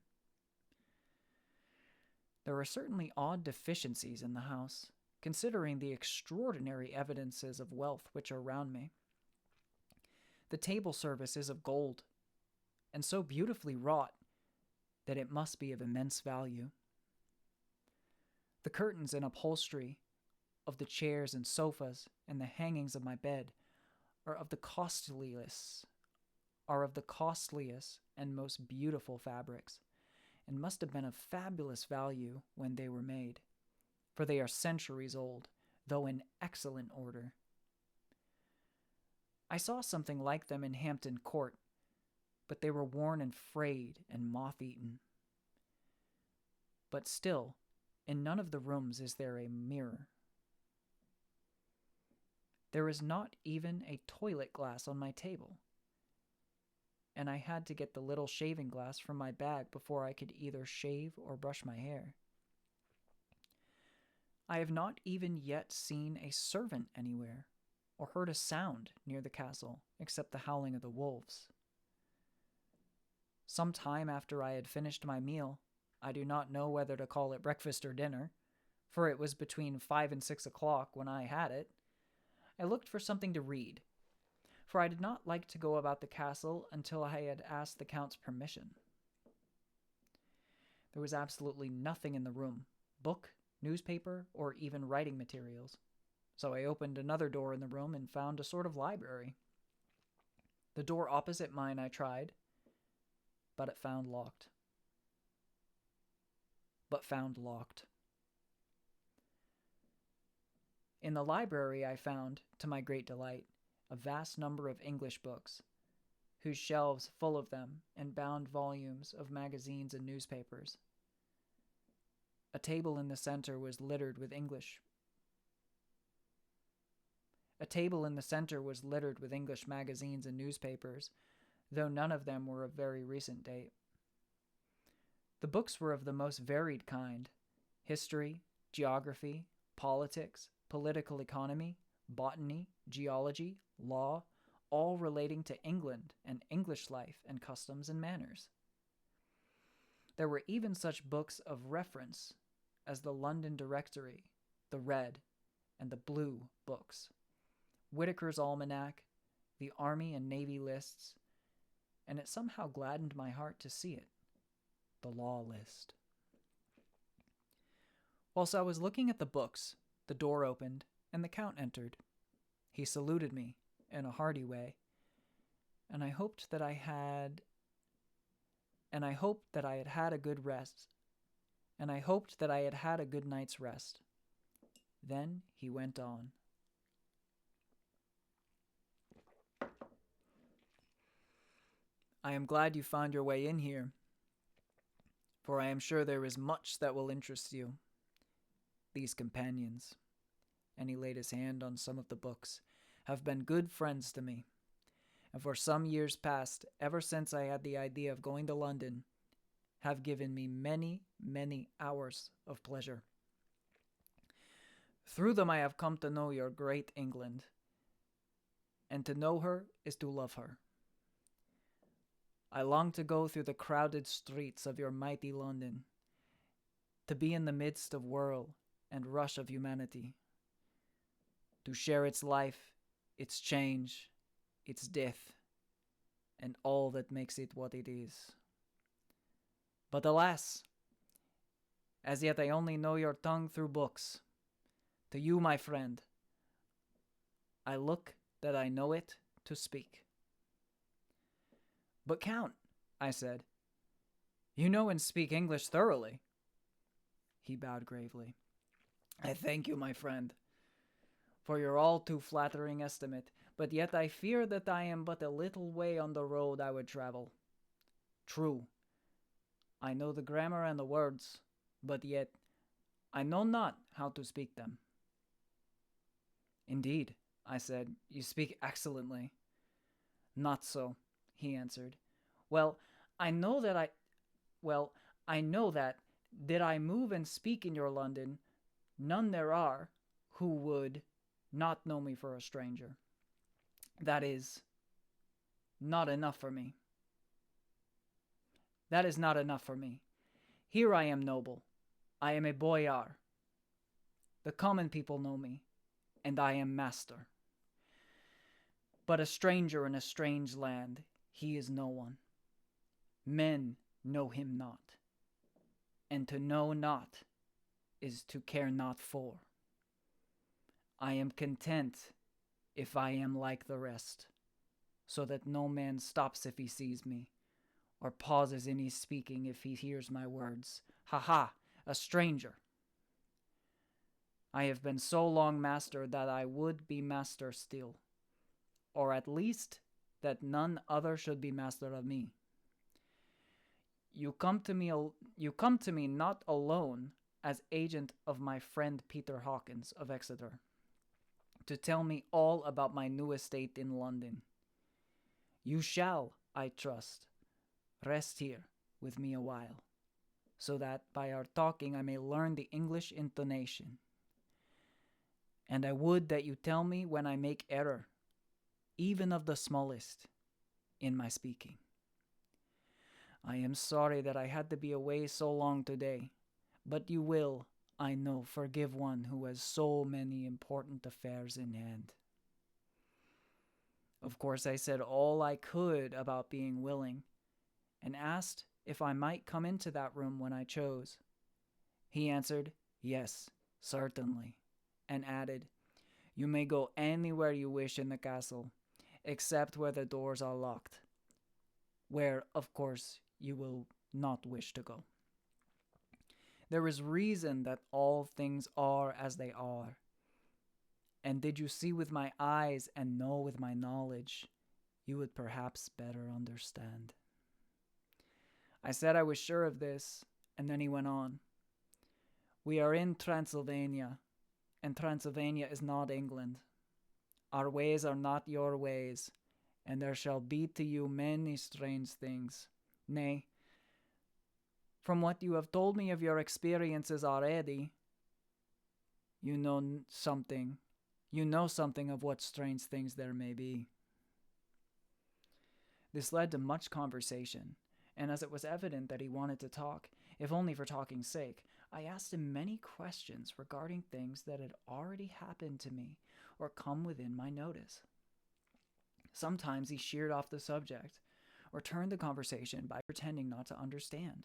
There were certainly odd deficiencies in the house, considering the extraordinary evidences of wealth which are round me. The table service is of gold, and so beautifully wrought that it must be of immense value. The curtains and upholstery of the chairs and sofas and the hangings of my bed are of the costliest and most beautiful fabrics, and must have been of fabulous value when they were made, for they are centuries old, though in excellent order. I saw something like them in Hampton Court, but they were worn and frayed and moth-eaten. But still, in none of the rooms is there a mirror. There is not even a toilet glass on my table, and I had to get the little shaving glass from my bag before I could either shave or brush my hair. I have not even yet seen a servant anywhere, or heard a sound near the castle except the howling of the wolves. Some time after I had finished my meal, I do not know whether to call it breakfast or dinner, for it was between 5 and 6 o'clock when I had it, I looked for something to read, for I did not like to go about the castle until I had asked the Count's permission. There was absolutely nothing in the room, book, newspaper, or even writing materials, so I opened another door in the room and found a sort of library. The door opposite mine I tried, but found locked. In the library I found, to my great delight, a vast number of English books, whose shelves full of them, and bound volumes of magazines and newspapers. A table in the center was littered with English magazines and newspapers, though none of them were of very recent date. The books were of the most varied kind: history, geography, politics, political economy, botany, geology, law, all relating to England and English life and customs and manners. There were even such books of reference as the London Directory, the Red, and the Blue books, Whitaker's Almanac, the Army and Navy lists, and it somehow gladdened my heart to see it, the Law List. Whilst I was looking at the books, the door opened, and the Count entered. He saluted me in a hearty way, and I hoped that I had had a good rest, and I hoped that I had had a good night's rest. Then he went on. I am glad you found your way in here, for I am sure there is much that will interest you. These companions, and he laid his hand on some of the books, have been good friends to me, and for some years past, ever since I had the idea of going to London, have given me many, many hours of pleasure. Through them I have come to know your great England, and to know her is to love her. I long to go through the crowded streets of your mighty London, to be in the midst of whirl and rush of humanity, to share its life, its change, its death, and all that makes it what it is. But alas, as yet I only know your tongue through books. To you, my friend, I look that I know it to speak. But Count, I said, you know and speak English thoroughly. He bowed gravely. I thank you, my friend, for your all too flattering estimate, but yet I fear that I am but a little way on the road I would travel. True, I know the grammar and the words, but yet I know not how to speak them. Indeed, I said, you speak excellently. Not so, he answered. I know that did I move and speak in your London, none there are who would not know me for a stranger. That is not enough for me. That is not enough for me. Here I am noble. I am a boyar. The common people know me, and I am master. But a stranger in a strange land, he is no one. Men know him not, and to know not is to care not for. I am content if I am like the rest, so that no man stops if he sees me, or pauses in his speaking if he hears my words. Ha ha, a stranger! I have been so long master that I would be master still, or at least that none other should be master of me. You come to me not alone as agent of my friend Peter Hawkins of Exeter, to tell me all about my new estate in London. You shall, I trust, rest here with me a while, so that by our talking I may learn the English intonation. And I would that you tell me when I make error, even of the smallest, in my speaking. I am sorry that I had to be away so long today, but you will, I know, forgive one who has so many important affairs in hand. Of course, I said all I could about being willing, and asked if I might come into that room when I chose. He answered, yes, certainly, and added, you may go anywhere you wish in the castle, except where the doors are locked, where, of course, you will not wish to go. There is reason that all things are as they are. And did you see with my eyes and know with my knowledge, you would perhaps better understand. I said I was sure of this, and then he went on. We are in Transylvania, and Transylvania is not England. Our ways are not your ways, and there shall be to you many strange things. Nay, from what you have told me of your experiences already, you know something of what strange things there may be. This led to much conversation, and as it was evident that he wanted to talk, if only for talking's sake, I asked him many questions regarding things that had already happened to me or come within my notice. Sometimes he sheered off the subject, or turned the conversation by pretending not to understand.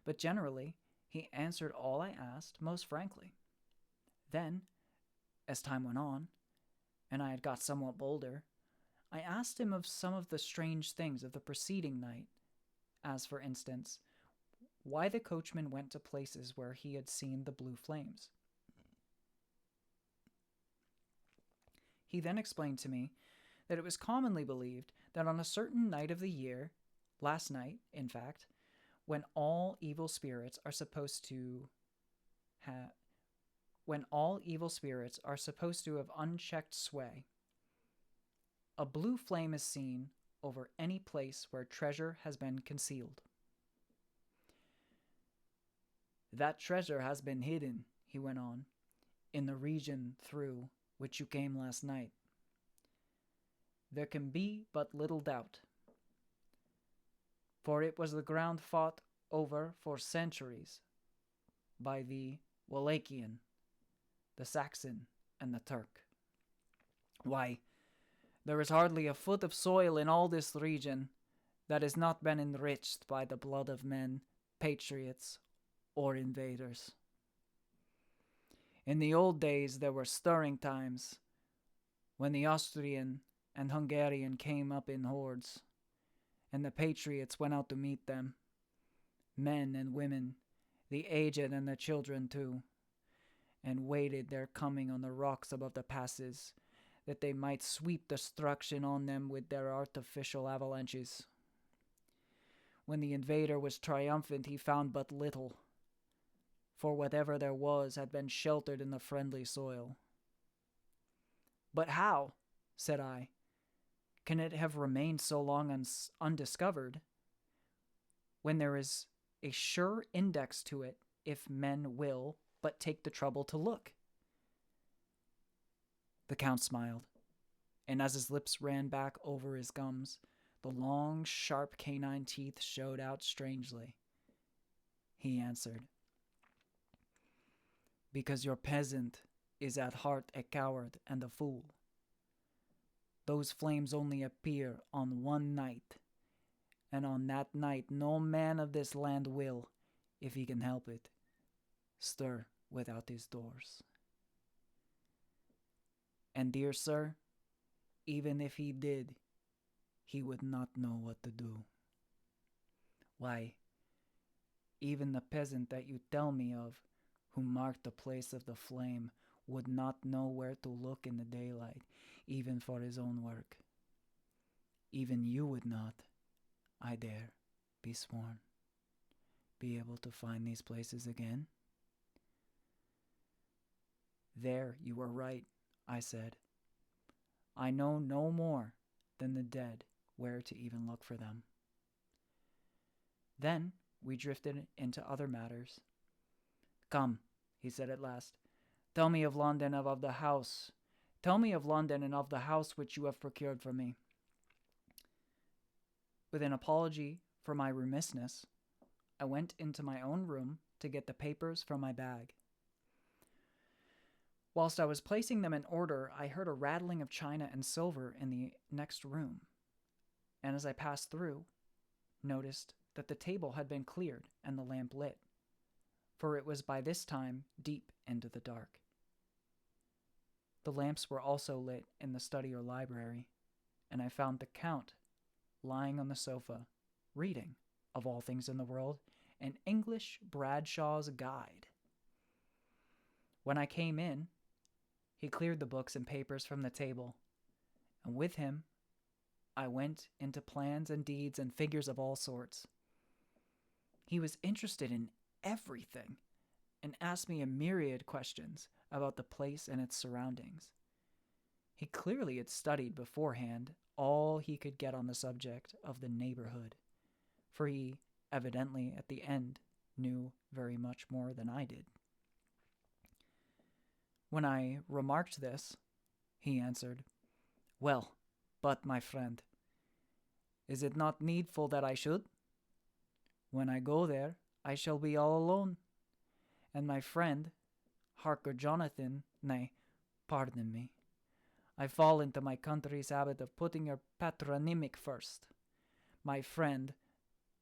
But generally, He answered all I asked most frankly. Then, as time went on, and I had got somewhat bolder, I asked him of some of the strange things of the preceding night, as, for instance, why the coachman went to places where he had seen the blue flames. He then explained to me that it was commonly believed that on a certain night of the year, last night, in fact, when all evil spirits are supposed to have unchecked sway, a blue flame is seen over any place where treasure has been concealed. That treasure has been hidden, he went on, in the region through which you came last night. There can be but little doubt, for it was the ground fought over for centuries by the Wallachian, the Saxon, and the Turk. Why, there is hardly a foot of soil in all this region that has not been enriched by the blood of men, patriots, or invaders. In the old days there were stirring times, when the Austrian and Hungarian came up in hordes, and the patriots went out to meet them, men and women, the aged and the children too, and waited their coming on the rocks above the passes, that they might sweep destruction on them with their artificial avalanches. When the invader was triumphant, he found but little, for whatever there was had been sheltered in the friendly soil. But how, said I, can it have remained so long undiscovered, when there is a sure index to it if men will but take the trouble to look? The Count smiled, and as his lips ran back over his gums, the long, sharp canine teeth showed out strangely. He answered, because your peasant is at heart a coward and a fool. Those flames only appear on one night, and on that night no man of this land will, if he can help it, stir without his doors. And, dear sir, even if he did, he would not know what to do. Why, even the peasant that you tell me of, who marked the place of the flame, would not know where to look in the daylight, even for his own work. Even you would not, I dare be sworn, be able to find these places again. There you are right, I said. I know no more than the dead where to even look for them. Then we drifted into other matters. Come, he said at last, tell me of London and of the house. Tell me of London and of the house which you have procured for me. With an apology for my remissness, I went into my own room to get the papers from my bag. Whilst I was placing them in order, I heard a rattling of china and silver in the next room, and as I passed through, noticed that the table had been cleared and the lamp lit, for it was by this time deep into the dark. The lamps were also lit in the study or library, and I found the Count lying on the sofa, reading, of all things in the world, an English Bradshaw's Guide. When I came in, he cleared the books and papers from the table, and with him I went into plans and deeds and figures of all sorts. He was interested in everything and asked me a myriad questions about the place and its surroundings. He clearly had studied beforehand all he could get on the subject of the neighborhood, for he evidently at the end knew very much more than I did. When I remarked this, he answered, "Well, but, my friend, is it not needful that I should? When I go there, I shall be all alone, and my friend, Harker Jonathan, nay, pardon me, I fall into my country's habit of putting your patronymic first. My friend,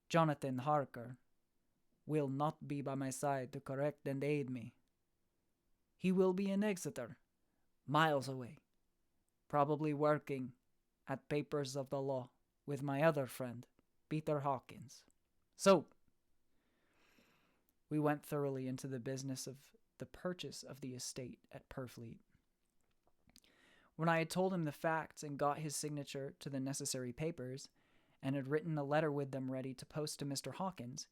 Jonathan Harker, will not be by my side to correct and aid me. He will be in Exeter, miles away, probably working at Papers of the Law with my other friend, Peter Hawkins. So, we went thoroughly into the business of the purchase of the estate at Purfleet. When I had told him the facts and got his signature to the necessary papers, and had written a letter with them ready to post to Mr. Hawkins,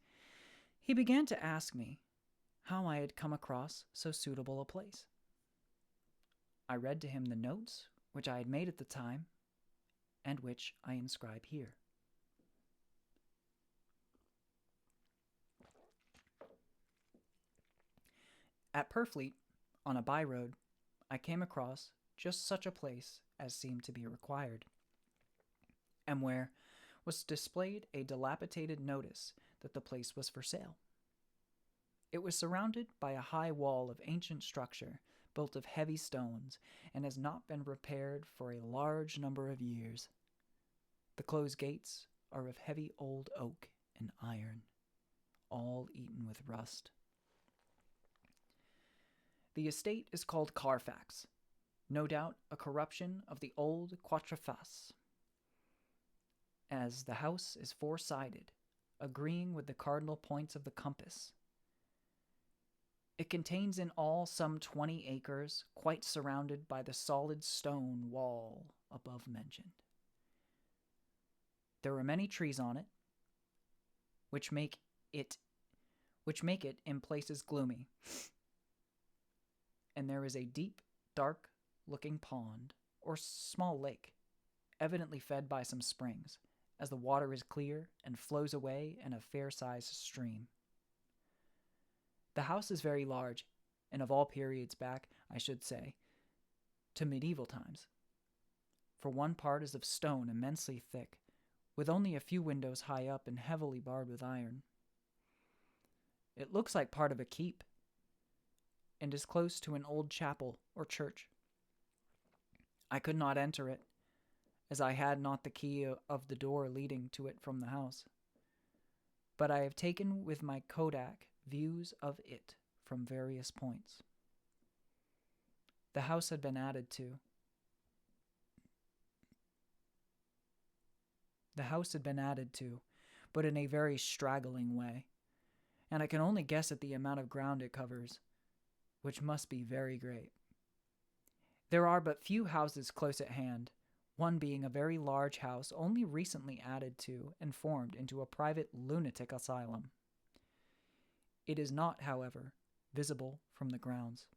he began to ask me how I had come across so suitable a place. I read to him the notes which I had made at the time, and which I inscribe here. At Purfleet, on a byroad, I came across just such a place as seemed to be required, and where was displayed a dilapidated notice that the place was for sale. It was surrounded by a high wall of ancient structure built of heavy stones and has not been repaired for a large number of years. The closed gates are of heavy old oak and iron, all eaten with rust. The estate is called Carfax, no doubt a corruption of the old Quatreface, as the house is four-sided, agreeing with the cardinal points of the compass. It contains in all some 20 acres, quite surrounded by the solid stone wall above mentioned. There are many trees on it, which make it in places gloomy, and there is a deep, dark-looking pond, or small lake, evidently fed by some springs, as the water is clear and flows away in a fair-sized stream. The house is very large, and of all periods back, I should say, to medieval times. For one part is of stone immensely thick, with only a few windows high up and heavily barred with iron. It looks like part of a keep, and is close to an old chapel or church. I could not enter it, as I had not the key of the door leading to it from the house. But I have taken with my Kodak views of it from various points. The house had been added to. But in a very straggling way, and I can only guess at the amount of ground it covers, which must be very great. There are but few houses close at hand, one being a very large house only recently added to and formed into a private lunatic asylum. It is not, however, visible from the grounds.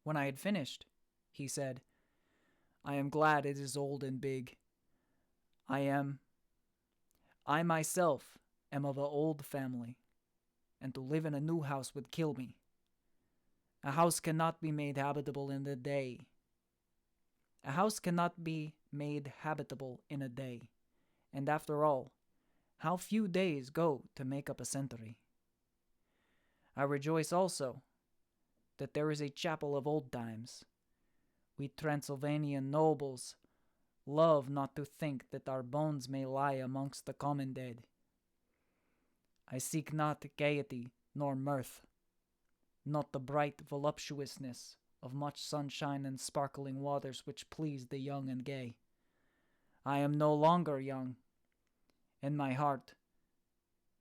When I had finished, he said, "I am glad it is old and big. I myself am of an old family, and to live in a new house would kill me. A house cannot be made habitable in a day. And after all, how few days go to make up a century. I rejoice also that there is a chapel of old times. We Transylvanian nobles love not to think that our bones may lie amongst the common dead. I seek not gaiety nor mirth, not the bright voluptuousness of much sunshine and sparkling waters which please the young and gay. I am no longer young, and my heart,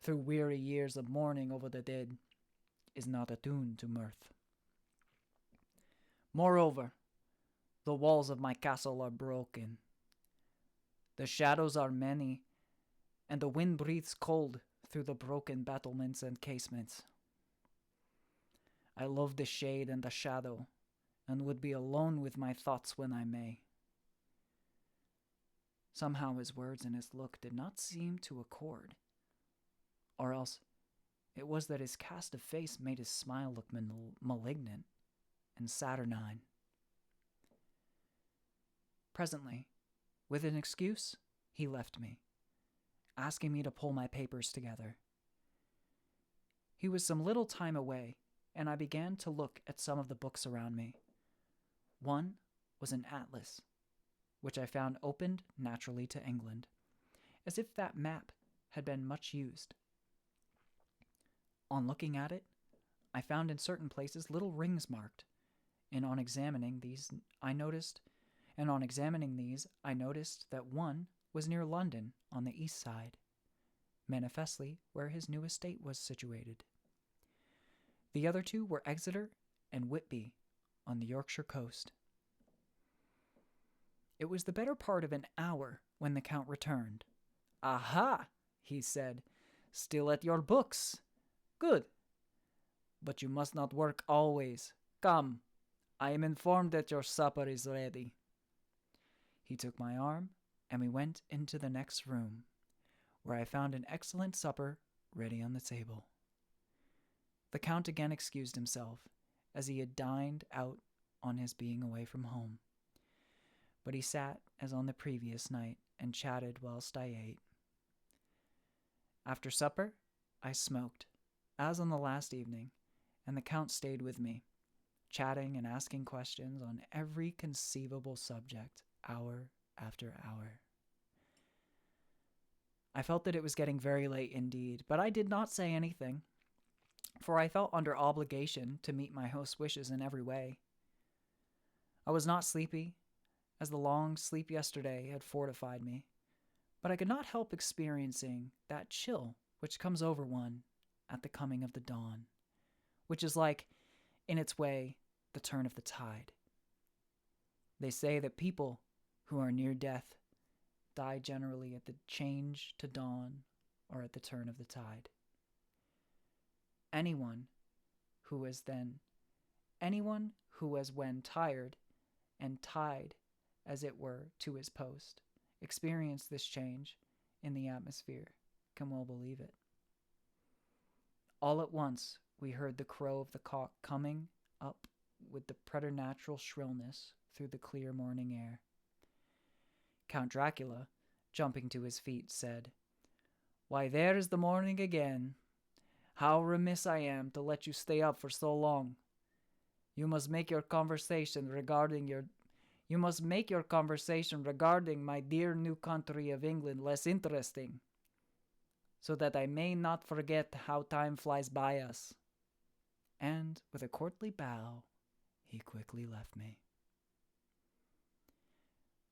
through weary years of mourning over the dead, is not attuned to mirth. Moreover, the walls of my castle are broken. The shadows are many, and the wind breathes cold through the broken battlements and casements. I love the shade and the shadow, and would be alone with my thoughts when I may." Somehow his words and his look did not seem to accord, or else it was that his cast of face made his smile look malignant and saturnine. Presently, with an excuse, he left me, asking me to pull my papers together. He was some little time away, and I began to look at some of the books around me. One was an atlas, which I found opened naturally to England, as if that map had been much used. On looking at it, I found in certain places little rings marked, and on examining these, I noticed that one was near London on the east side, manifestly where his new estate was situated. The other two were Exeter and Whitby on the Yorkshire coast. It was the better part of an hour when the Count returned. "Aha!" he said. "Still at your books. Good. But you must not work always. Come, I am informed that your supper is ready." He took my arm, and we went into the next room, where I found an excellent supper ready on the table. The Count again excused himself, as he had dined out on his being away from home. But he sat as on the previous night and chatted whilst I ate. After supper, I smoked, as on the last evening, and the Count stayed with me, chatting and asking questions on every conceivable subject, hour after hour. I felt that it was getting very late indeed, but I did not say anything, for I felt under obligation to meet my host's wishes in every way. I was not sleepy, as the long sleep yesterday had fortified me, but I could not help experiencing that chill which comes over one at the coming of the dawn, which is like, in its way, the turn of the tide. They say that people who are near death die generally at the change to dawn or at the turn of the tide. Anyone who has when tired and tied, as it were, to his post, experienced this change in the atmosphere can well believe it. All at once we heard the crow of the cock coming up with the preternatural shrillness through the clear morning air. Count Dracula, jumping to his feet, said, "Why, there is the morning again. How remiss I am to let you stay up for so long. You must make your conversation regarding my dear new country of England less interesting, so that I may not forget how time flies by us." And with a courtly bow, he quickly left me.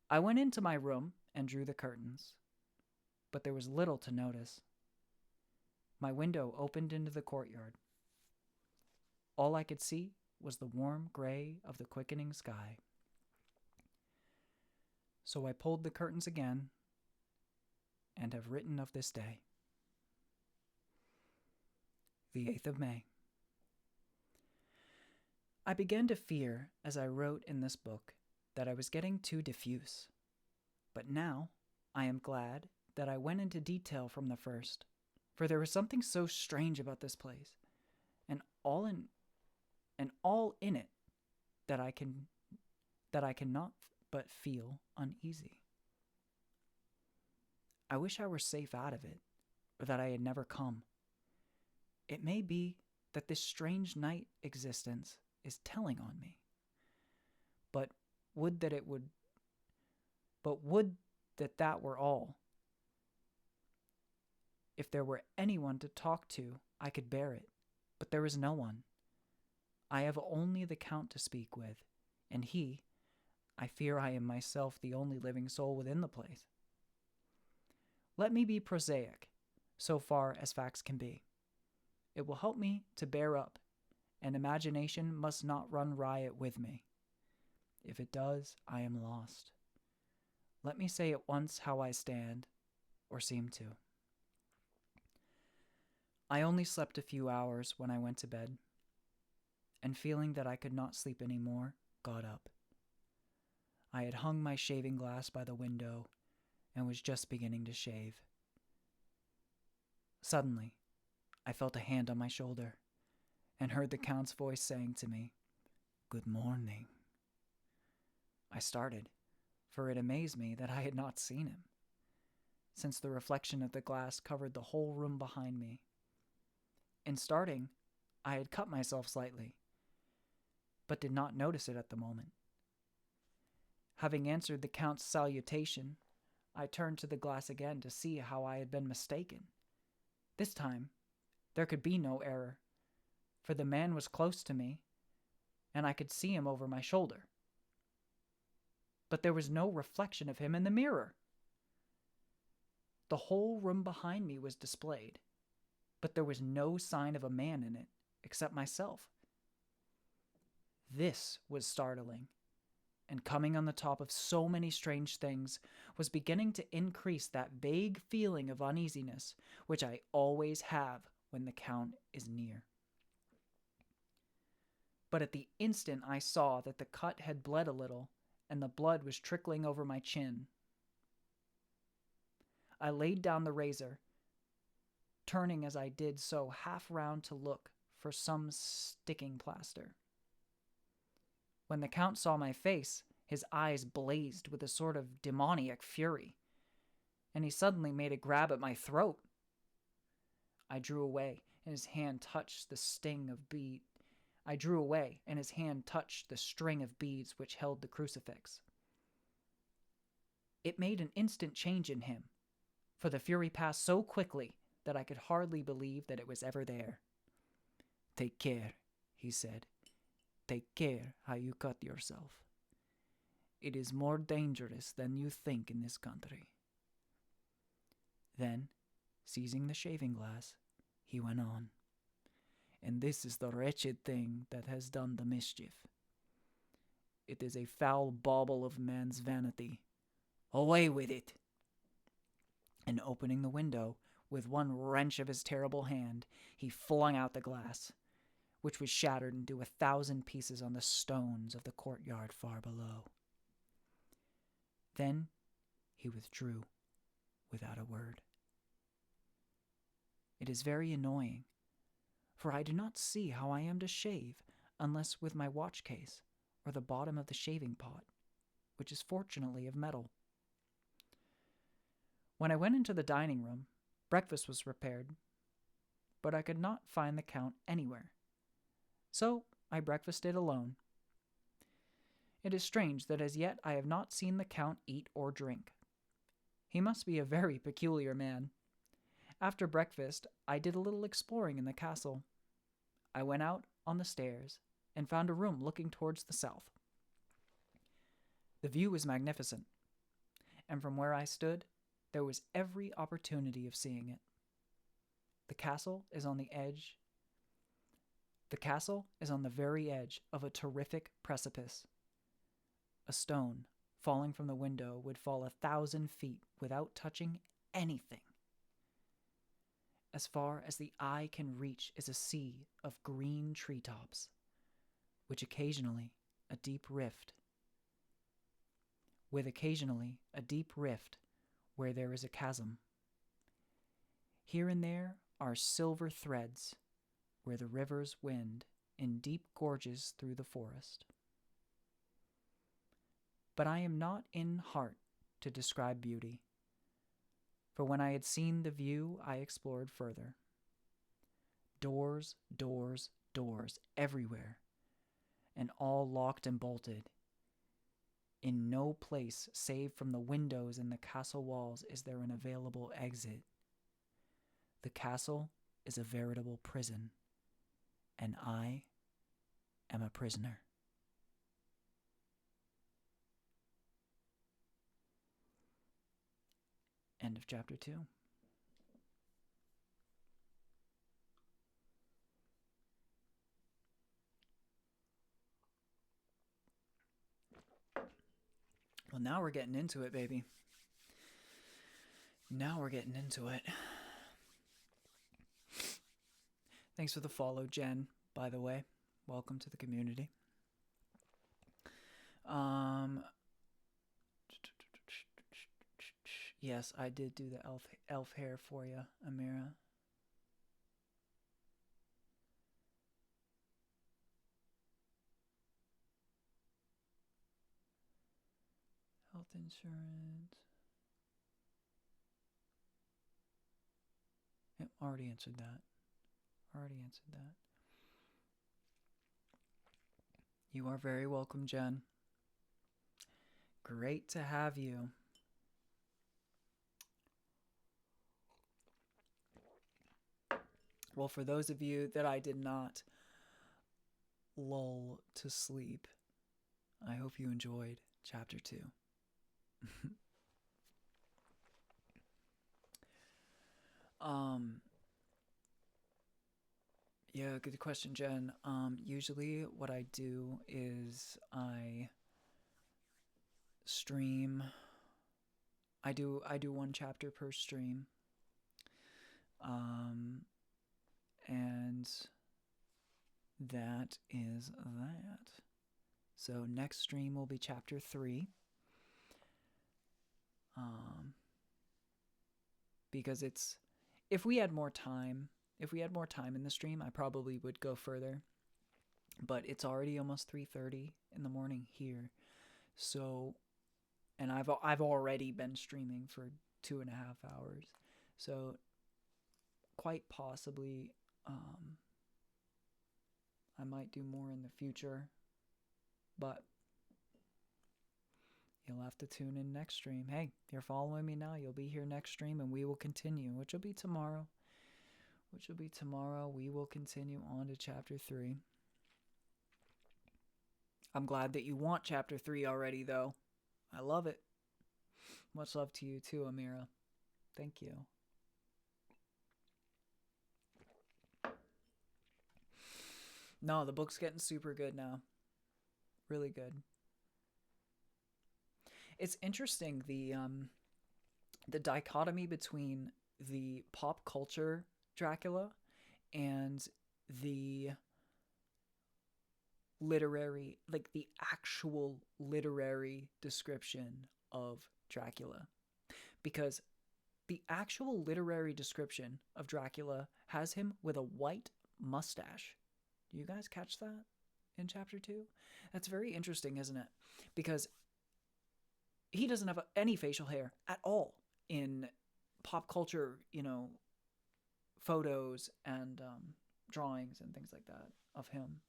I went into my room and drew the curtains, but there was little to notice. My window opened into the courtyard. All I could see was the warm gray of the quickening sky. So I pulled the curtains again and have written of this day. The 8th of May. I began to fear, as I wrote in this book, that I was getting too diffuse. But now I am glad that I went into detail from the first, for there was something so strange about this place, and all in it, that I cannot but feel uneasy. I wish I were safe out of it, or that I had never come. It may be that this strange night existence is telling on me, but would that were all. If there were anyone to talk to, I could bear it, but there is no one. I have only the Count to speak with, and I fear I am myself the only living soul within the place. Let me be prosaic, so far as facts can be. It will help me to bear up, and imagination must not run riot with me. If it does, I am lost. Let me say at once how I stand, or seem to. I only slept a few hours when I went to bed, and feeling that I could not sleep any more, got up. I had hung my shaving glass by the window and was just beginning to shave. Suddenly, I felt a hand on my shoulder and heard the Count's voice saying to me, "Good morning." I started, for it amazed me that I had not seen him, since the reflection of the glass covered the whole room behind me. In starting, I had cut myself slightly, but did not notice it at the moment. Having answered the Count's salutation, I turned to the glass again to see how I had been mistaken. This time, there could be no error, for the man was close to me, and I could see him over my shoulder. But there was no reflection of him in the mirror. The whole room behind me was displayed, but there was no sign of a man in it except myself. This was startling, and coming on the top of so many strange things was beginning to increase that vague feeling of uneasiness which I always have when the Count is near. But at the instant I saw that the cut had bled a little, and the blood was trickling over my chin, I laid down the razor, turning as I did so half round to look for some sticking plaster. When the Count saw my face, his eyes blazed with a sort of demoniac fury, and he suddenly made a grab at my throat. I drew away, and his hand touched the string of beads which held the crucifix. It made an instant change in him, for the fury passed so quickly that I could hardly believe that it was ever there. "Take care," he said. "Take care how you cut yourself. It is more dangerous than you think in this country." Then, seizing the shaving glass, he went on. "And this is the wretched thing that has done the mischief. It is a foul bauble of man's vanity. Away with it!" And opening the window, with one wrench of his terrible hand, he flung out the glass, which was shattered into 1,000 pieces on the stones of the courtyard far below. Then he withdrew without a word. It is very annoying, for I do not see how I am to shave unless with my watch case or the bottom of the shaving pot, which is fortunately of metal. When I went into the dining room, breakfast was prepared, but I could not find the Count anywhere. So I breakfasted alone. It is strange that as yet I have not seen the Count eat or drink. He must be a very peculiar man. After breakfast, I did a little exploring in the castle. I went out on the stairs and found a room looking towards the south. The view was magnificent, and from where I stood, there was every opportunity of seeing it. The castle is on the very edge of a terrific precipice. A stone falling from the window would fall 1,000 feet without touching anything. As far as the eye can reach is a sea of green treetops, with occasionally a deep rift where there is a chasm. Here and there are silver threads where the rivers wind in deep gorges through the forest. But I am not in heart to describe beauty, for when I had seen the view, I explored further. Doors, doors, doors everywhere, and all locked and bolted. In no place save from the windows in the castle walls is there an available exit. The castle is a veritable prison, and I am a prisoner. End of chapter 2. Well, now we're getting into it, baby. Now we're getting into it. Thanks for the follow, Jen, by the way. Welcome to the community. Yes, I did do the elf hair for you, Amira. Health insurance. Yep, already answered that. You are very welcome, Jen. Great to have you. Well, for those of you that I did not lull to sleep, I hope you enjoyed chapter 2. Yeah, good question, Jen. Usually what I do is I stream. I do one chapter per stream. And that is that. So next stream will be chapter 3. Because if we had more time in the stream, I probably would go further. But it's already almost 3:30 in the morning here. So, and I've already been streaming for 2.5 hours. So quite possibly I might do more in the future, but you'll have to tune in next stream. Hey, if you're following me now, you'll be here next stream, and we will continue, which will be tomorrow. We will continue on to chapter 3. I'm glad that you want chapter 3 already, though. I love it. Much love to you too, Amira. Thank you. No, the book's getting super good now. Really good. It's interesting, the dichotomy between the pop culture Dracula and the literary, like the actual literary description of Dracula. Because the actual literary description of Dracula has him with a white mustache. Do you guys catch that in chapter 2? That's very interesting, isn't it? Because he doesn't have any facial hair at all in pop culture, photos and drawings and things like that of him.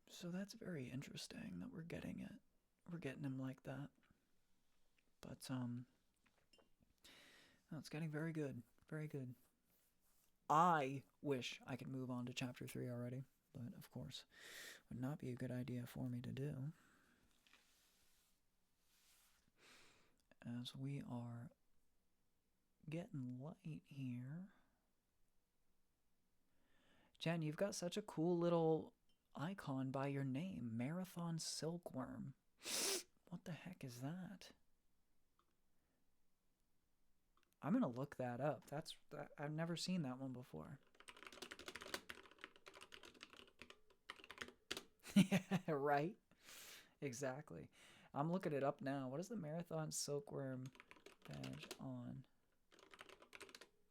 So that's very interesting that we're getting him like that. But it's getting very good. Very good. I wish I could move on to chapter 3 already, but of course, would not be a good idea for me to do. As we are getting light here. Jen, you've got such a cool little icon by your name, Marathon Silkworm. What the heck is that? I'm gonna look that up. I've never seen that one before. Yeah, right? Exactly. I'm looking it up now. What is the Marathon Silkworm badge on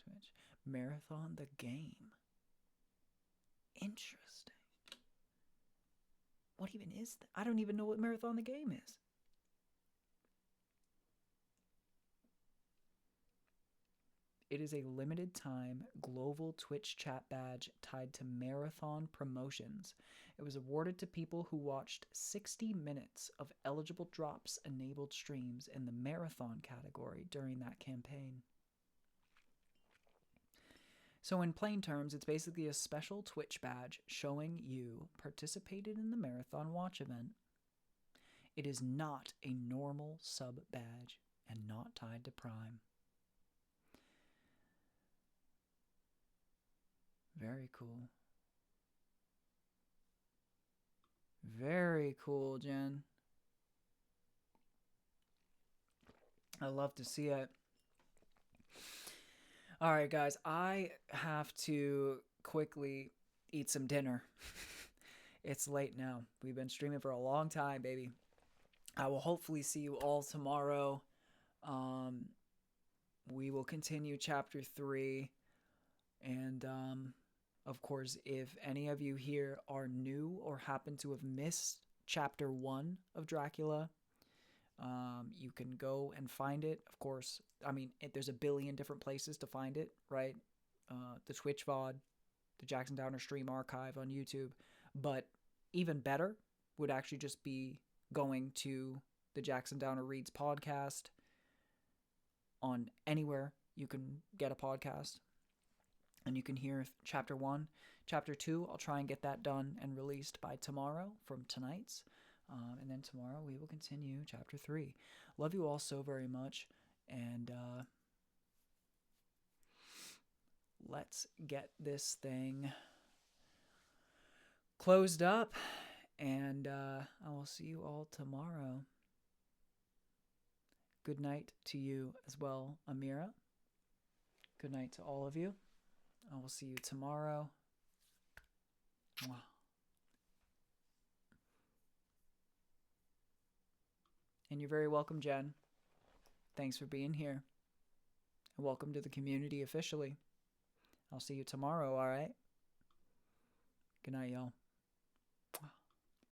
Twitch? Marathon the game. Interesting. What even is that? I don't even know what Marathon the game is. It is a limited time global Twitch chat badge tied to Marathon Promotions. It was awarded to people who watched 60 minutes of eligible drops enabled streams in the Marathon category during that campaign. So in plain terms, it's basically a special Twitch badge showing you participated in the Marathon watch event. It is not a normal sub badge and not tied to Prime. Very cool. Very cool, Jen. I love to see it. All right, guys, I have to quickly eat some dinner. It's late now. We've been streaming for a long time, baby. I will hopefully see you all tomorrow. We will continue chapter 3. And, of course, if any of you here are new or happen to have missed chapter 1 of Dracula, you can go and find it. Of course, I mean, there's a billion different places to find it, right? The Twitch VOD, the Jackson Downer stream archive on YouTube. But even better would actually just be going to the Jackson Downer Reads podcast on anywhere you can get a podcast. and you can hear chapter 1. Chapter 2, I'll try and get that done and released by tomorrow from tonight's. And then tomorrow we will continue chapter 3. Love you all so very much. And let's get this thing closed up. And I will see you all tomorrow. Good night to you as well, Amira. Good night to all of you. I will see you tomorrow. Mwah. And you're very welcome, Jen. Thanks for being here. And welcome to the community officially. I'll see you tomorrow, all right? Good night, y'all.